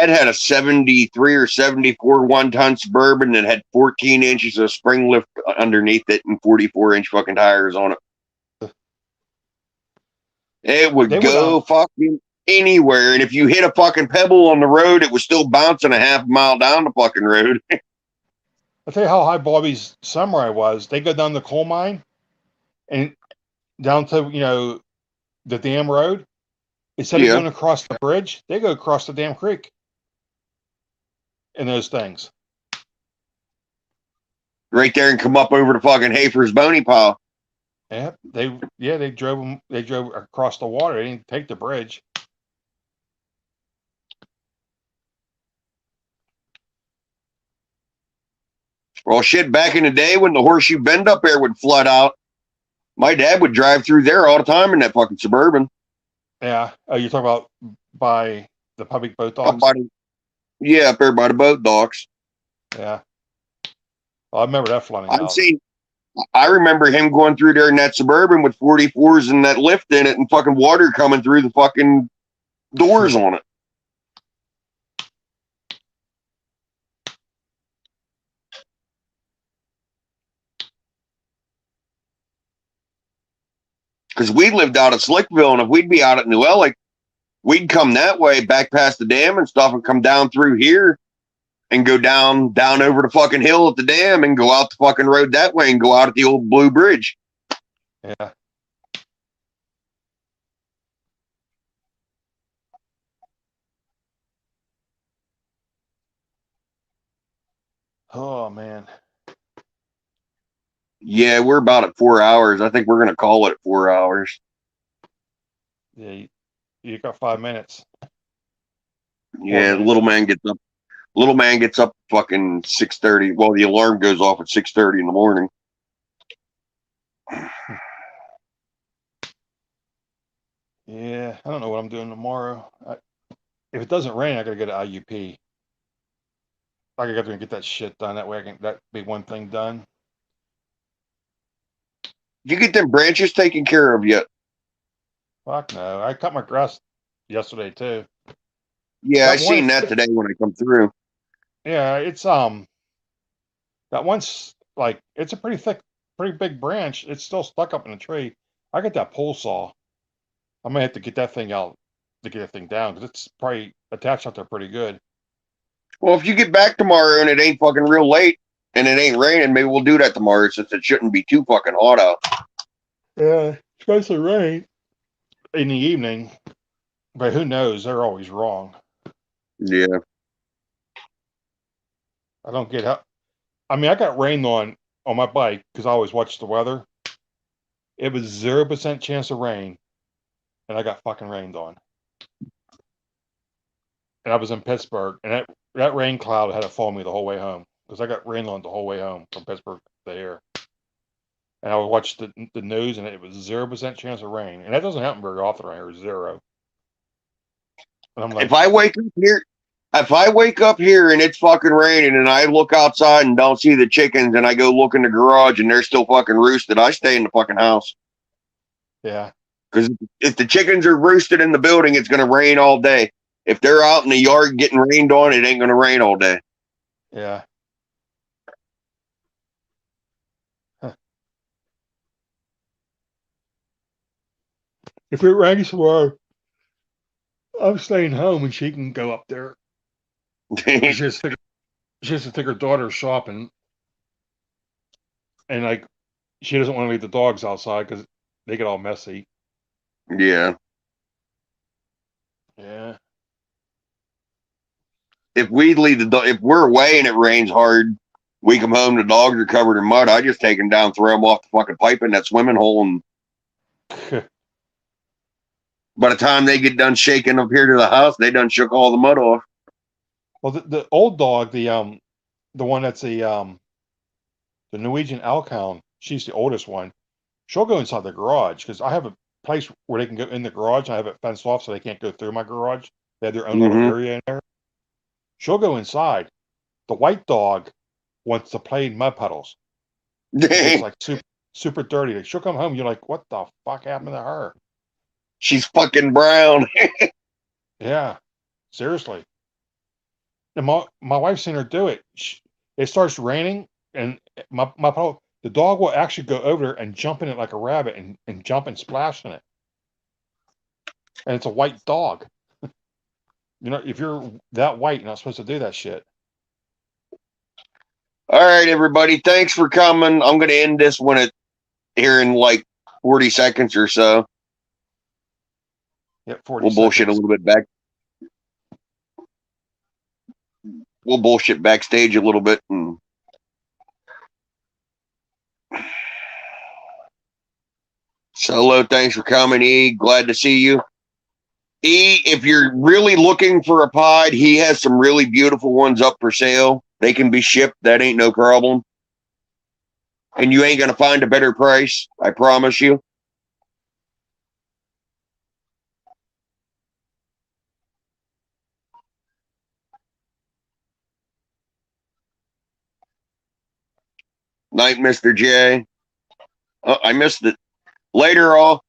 had a 73 or 74 one-ton Suburban that had 14 inches of spring lift underneath it and 44-inch fucking tires on it. It would go fucking anywhere, and if you hit a fucking pebble on the road, it was still bouncing a half mile down the fucking road. I'll tell you how high Bobby's Samurai was. They go down the coal mine and down to, the dam road. Instead of Yeah. going across the bridge, they go across the damn creek in those things. Right there and come up over to fucking Hafer's Bony Pile. Yeah, they drove them. They drove across the water. They didn't take the bridge. Well, shit, back in the day when the Horseshoe Bend up there would flood out, my dad would drive through there all the time in that fucking Suburban. Yeah. Oh, you're talking about by the public boat Up docks? by the, yeah, up there by the boat docks. Yeah. Well, I remember that flooding out. I remember him going through there in that Suburban with 44s and that lift in it and fucking water coming through the fucking doors on it. Because we lived out at Slickville, and if we'd be out at New Ellick, we'd come that way back past the dam and stuff and come down through here and go down over the fucking hill at the dam and go out the fucking road that way and go out at the old Blue Bridge. Yeah. Oh man. Yeah, we're about at 4 hours. I think we're gonna call it 4 hours. Yeah. You got 5 minutes. Yeah, the minutes. little man gets up. Little man gets up fucking 6:30. Well, the alarm goes off at 6:30 in the morning. Yeah. I don't know what I'm doing tomorrow. If it doesn't rain, I gotta go to IUP. I gotta go and get that shit done. That way, that be one thing done. Did you get them branches taken care of yet? Fuck no. I cut my grass yesterday too. Yeah, That I seen one- that today when I come through. Yeah, it's that one's like it's a pretty thick, pretty big branch. It's still stuck up in a tree. I got that pole saw. I may have to get that thing out to get that thing down because it's probably attached out there pretty good. Well, if you get back tomorrow and it ain't fucking real late and it ain't raining, maybe we'll do that tomorrow since it shouldn't be too fucking hot out. Yeah, it's supposed to rain in the evening, but who knows? They're always wrong. Yeah. I don't get how. I mean, I got rained on my bike because I always watch the weather. It was 0% chance of rain, and I got fucking rained on. And I was in Pittsburgh, and that rain cloud had to follow me the whole way home because I got rained on the whole way home from Pittsburgh to here. And I would watch the news, and it was 0% chance of rain, and that doesn't happen very often right here. 0. And I'm like, If I wake up here and it's fucking raining and I look outside and don't see the chickens and I go look in the garage and they're still fucking roosted, I stay in the fucking house. yeah, Because if the chickens are roosted in the building, it's gonna rain all day. If they're out in the yard getting rained on, it ain't gonna rain all day. yeah. Huh. If it rains tomorrow, I'm staying home, and she can go up there. She has to take her daughter shopping, and like she doesn't want to leave the dogs outside because they get all messy. Yeah. Yeah, If we're away and it rains hard, we come home, the dogs are covered in mud. I just take them down, throw them off the fucking pipe in that swimming hole, and by the time they get done shaking up here to the house, they done shook all the mud off. well, the old dog, the one that's the Norwegian Elkhound, she's the oldest one. She'll go inside the garage because I have a place where they can go in the garage. And I have it fenced off so they can't go through my garage. They have their own little area in there. She'll go inside. The white dog wants to play in mud puddles. It's like super dirty. Like, she'll come home. You're like, what the fuck happened to her? She's fucking brown. Yeah, seriously. And my wife's seen her do it. It starts raining, and the dog will actually go over there and jump in it like a rabbit and jump and splash in it. And it's a white dog. If you're that white, you're not supposed to do that shit. All right, everybody. Thanks for coming. I'm going to end this one here in like 40 seconds or so. Yep, 40 We'll bullshit a seconds. little bit back. We'll bullshit backstage a little bit. Solo, thanks for coming. E, glad to see you. E, if you're really looking for a pod, he has some really beautiful ones up for sale. They can be shipped. That ain't no problem. And you ain't going to find a better price. I promise you. Night, Mr. J. Oh, I missed it. Later, all.